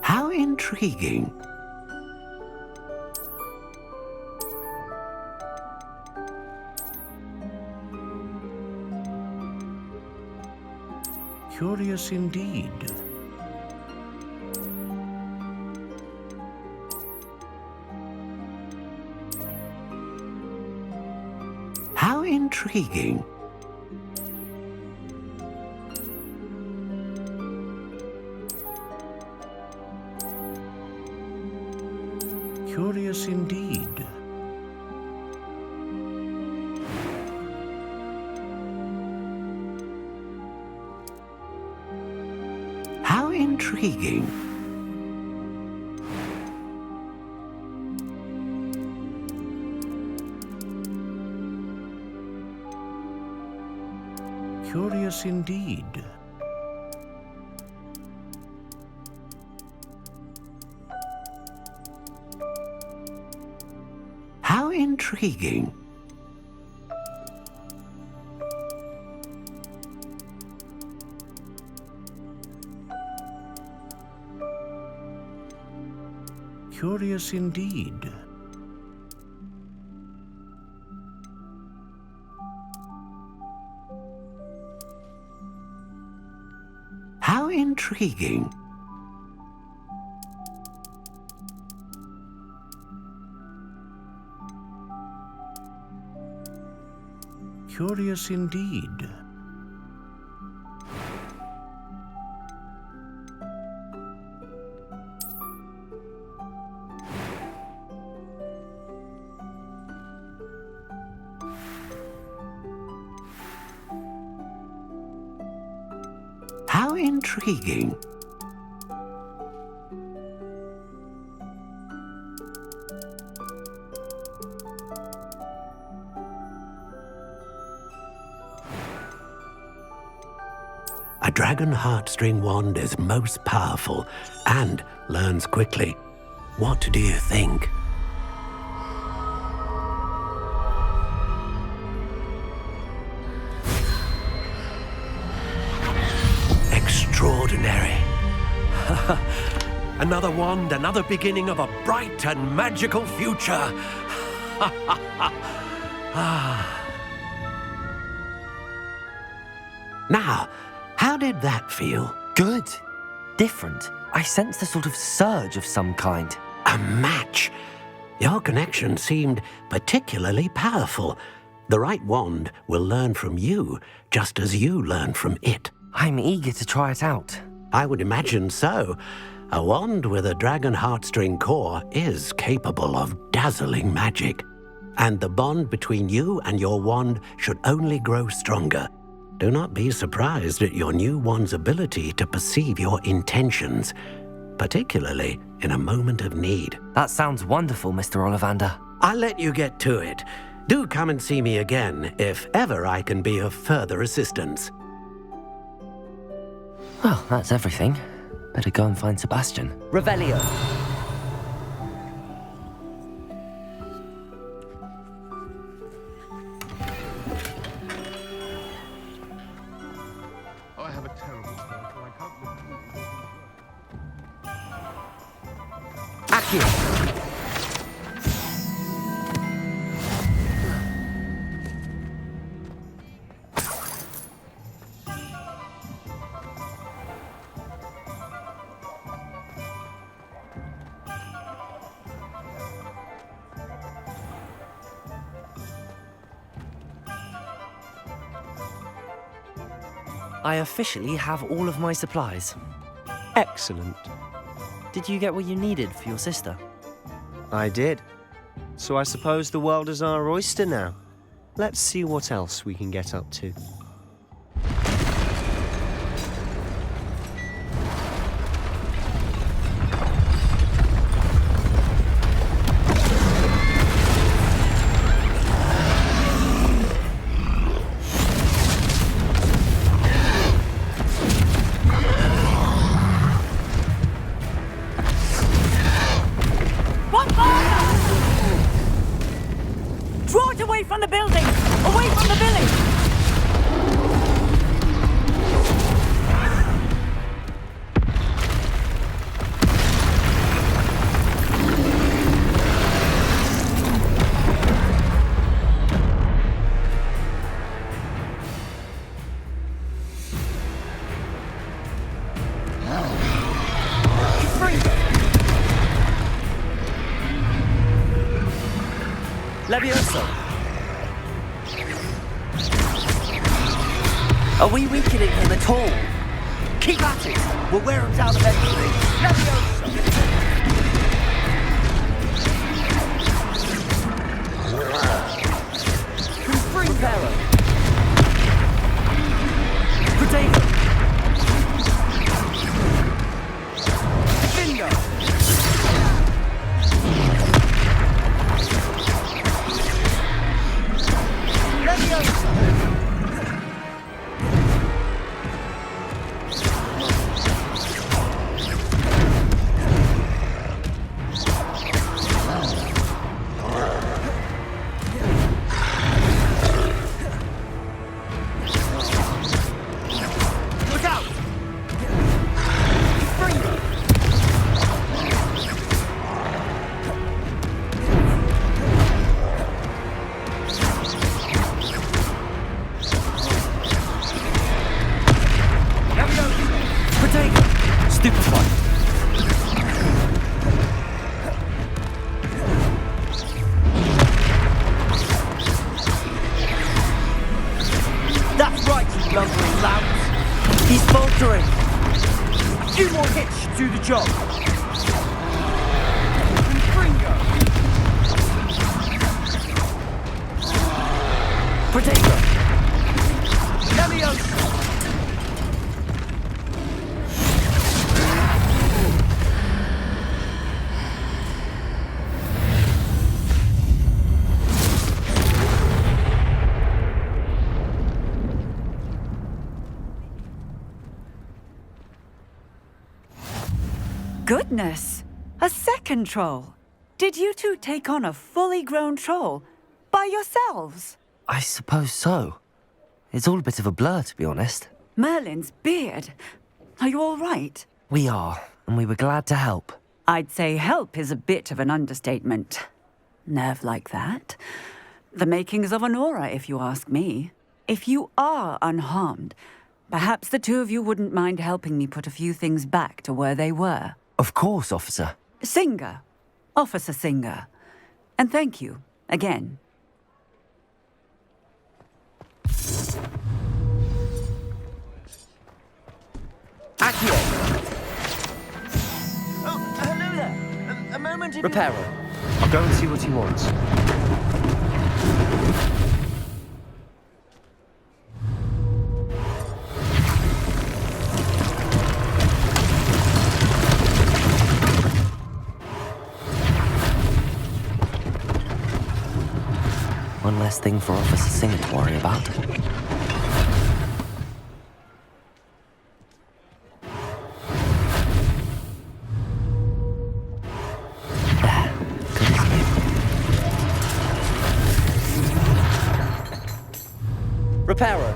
How intriguing. Curious indeed. How intriguing. Curious indeed. How intriguing. Curious indeed. How intriguing. Curious indeed. How intriguing. Curious indeed. How intriguing. A dragon heartstring wand is most powerful and learns quickly. What do you think? Extraordinary. Another wand, another beginning of a bright and magical future. Now, how did that feel? Good. Different. I sensed a sort of surge of some kind. A match. Your connection seemed particularly powerful. The right wand will learn from you, just as you learn from it. I'm eager to try it out. I would imagine so. A wand with a dragon heartstring core is capable of dazzling magic. And the bond between you and your wand should only grow stronger. Do not be surprised at your new wand's ability to perceive your intentions, particularly in a moment of need. That sounds wonderful, Mr. Ollivander. I'll let you get to it. Do come and see me again if ever I can be of further assistance. Well, that's everything. Better go and find Sebastian. Revelio! I have a terrible stomach, and I can't look. Accio! I officially have all of my supplies. Excellent. Did you get what you needed for your sister? I did. So I suppose the world is our oyster now. Let's see what else we can get up to. Draw it away from the building! Away from the village! Levioso! Are we weakening him at all? Keep at it! We'll wear him down eventually. Levioso! Spring Barrow! Protego! Bingo! lumbering louts. He's faltering. A few more hits should do the job. And Fringo. Potato. Leviosa. Goodness! A second troll! Did you two take on a fully grown troll? By yourselves? I suppose so. It's all a bit of a blur, to be honest. Merlin's beard. Are you all right? We are, and we were glad to help. I'd say help is a bit of an understatement. Nerve like that. The makings of an aura, if you ask me. If you are unharmed, perhaps the two of you wouldn't mind helping me put a few things back to where they were. Of course, officer. Singer. Officer Singer. And thank you, again. Accio. Oh, hello there. A moment if Reparo. I'll go and see what he wants. One less thing for Officer Singer to worry about. There, good as new. Reparo.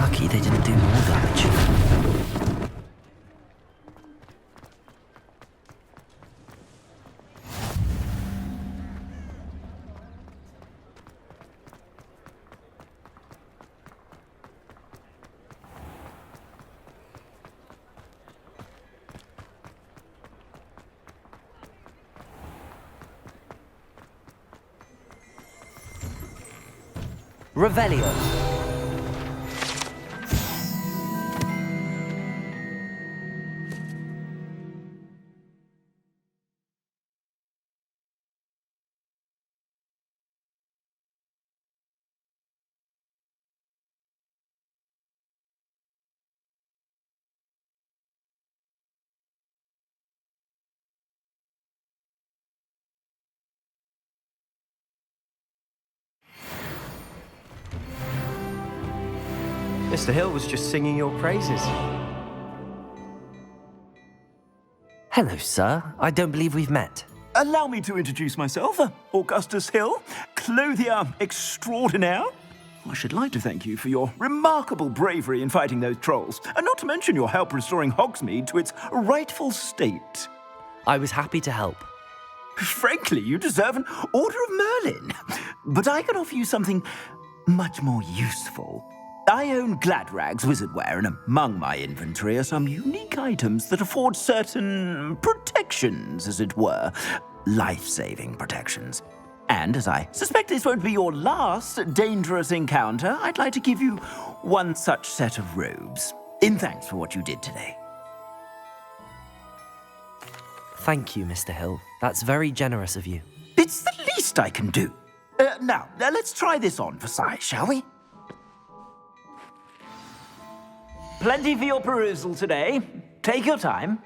Lucky they didn't do more damage. Revelio. Mr. Hill was just singing your praises. Hello, sir. I don't believe we've met. Allow me to introduce myself, Augustus Hill, clothier extraordinaire. I should like to thank you for your remarkable bravery in fighting those trolls, and not to mention your help restoring Hogsmeade to its rightful state. I was happy to help. Frankly, you deserve an Order of Merlin. But I can offer you something much more useful. I own Gladrag's wizardware, and among my inventory are some unique items that afford certain protections, as it were. Life-saving protections. And as I suspect this won't be your last dangerous encounter, I'd like to give you one such set of robes, in thanks for what you did today. Thank you, Mr. Hill. That's very generous of you. It's the least I can do. Now, let's try this on for size, shall we? Plenty for your perusal today. Take your time.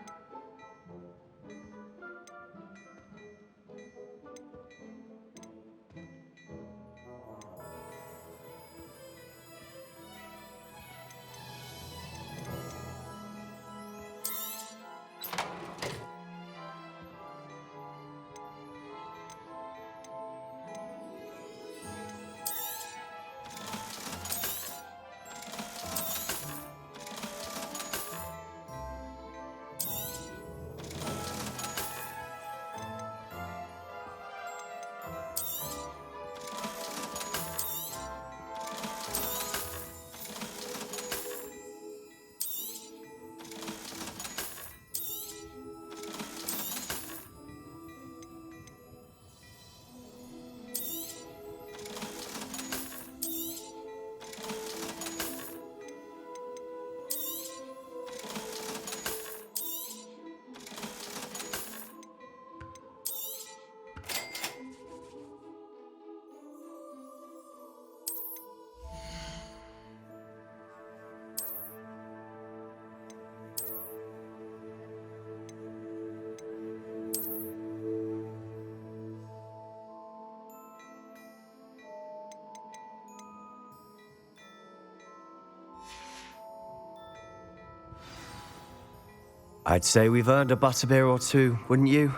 I'd say we've earned a butterbeer or two, wouldn't you?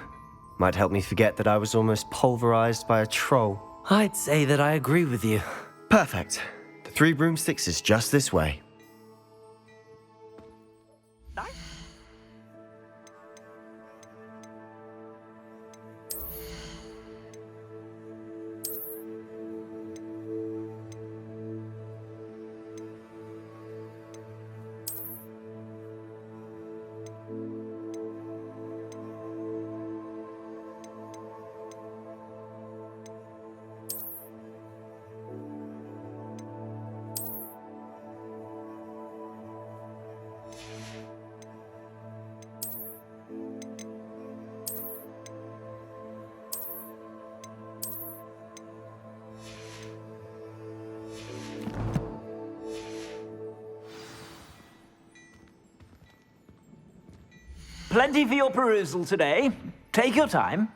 Might help me forget that I was almost pulverized by a troll. I'd say that I agree with you. Perfect. The Three Broomsticks is just this way. Plenty for your perusal today. Take your time.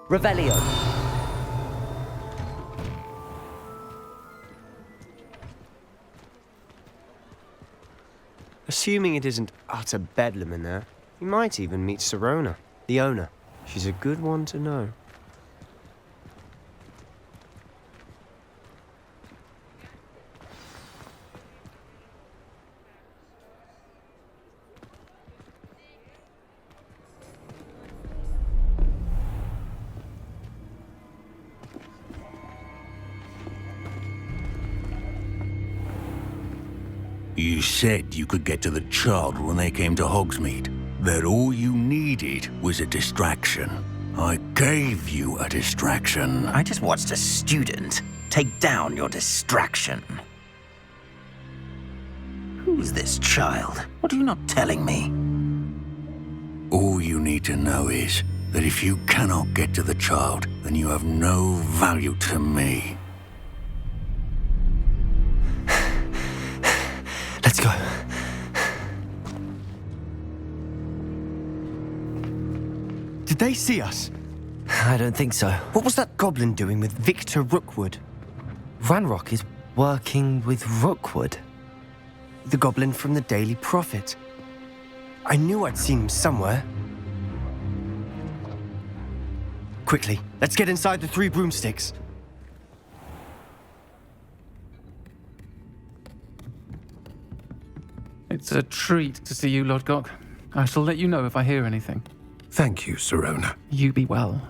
Revelio. Assuming it isn't utter bedlam in there, you might even meet Sirona, the owner. She's a good one to know. You said you could get to the child when they came to Hogsmeade. That all you needed was a distraction. I gave you a distraction. I just watched a student take down your distraction. Who's this child? What are you not telling me? All you need to know is that if you cannot get to the child, then you have no value to me. Let's go. Did they see us? I don't think so. What was that goblin doing with Victor Rookwood? Ranrock is working with Rookwood. The goblin from the Daily Prophet. I knew I'd seen him somewhere. Quickly, let's get inside the Three Broomsticks. It's a treat to see you, Lodgok. I shall let you know if I hear anything. Thank you, Sirona. You be well.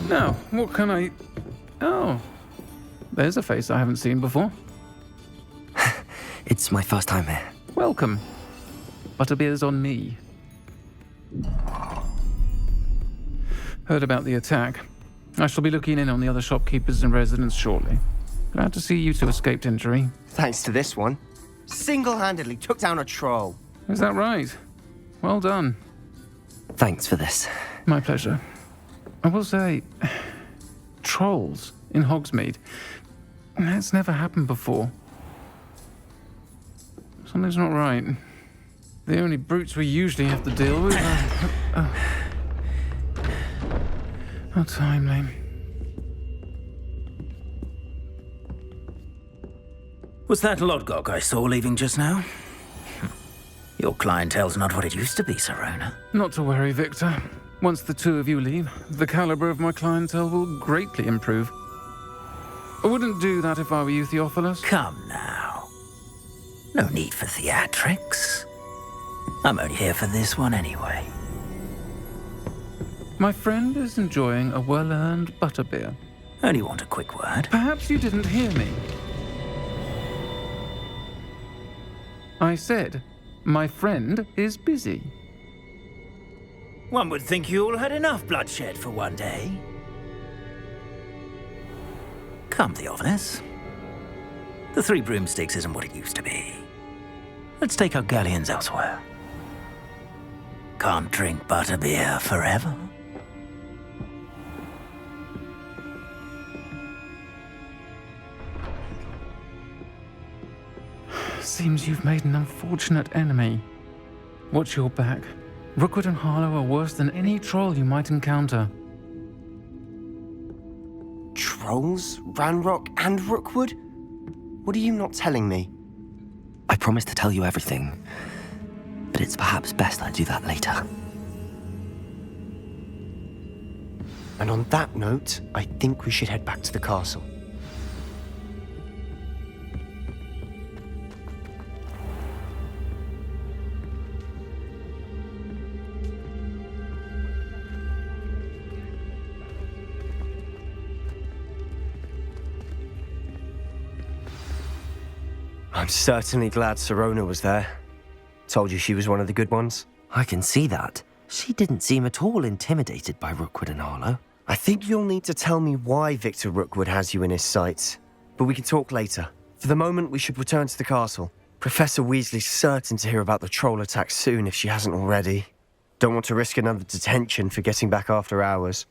Now, what can I... Oh, there's a face I haven't seen before. It's my first time here. Welcome. Butterbeer's on me. Heard about the attack. I shall be looking in on the other shopkeepers and residents shortly. Glad to see you two escaped injury. Thanks to this one. Single-handedly took down a troll. Is that right? Well done. Thanks for this. My pleasure. I will say, trolls in Hogsmeade. That's never happened before. Something's not right. The only brutes we usually have to deal with are... How timely. Was that Lodgok I saw leaving just now? Your clientele's not what it used to be, Sirona. Not to worry, Victor. Once the two of you leave, the caliber of my clientele will greatly improve. I wouldn't do that if I were you, Theophilus. Come now. No need for theatrics. I'm only here for this one anyway. My friend is enjoying a well-earned butterbeer. Only want a quick word. Perhaps you didn't hear me. I said, my friend is busy. One would think you all had enough bloodshed for one day. Come, Theophilus. The Three Broomsticks isn't what it used to be. Let's take our galleons elsewhere. Can't drink butterbeer forever. Seems you've made an unfortunate enemy. Watch your back. Rookwood and Harlow are worse than any troll you might encounter. Trolls? Ranrock and Rookwood? What are you not telling me? I promised to tell you everything, but it's perhaps best I do that later. And on that note, I think we should head back to the castle. I'm certainly glad Sirona was there. Told you she was one of the good ones. I can see that. She didn't seem at all intimidated by Rookwood and Harlow. I think you'll need to tell me why Victor Rookwood has you in his sights. But we can talk later. For the moment, we should return to the castle. Professor Weasley's certain to hear about the troll attack soon if she hasn't already. Don't want to risk another detention for getting back after hours.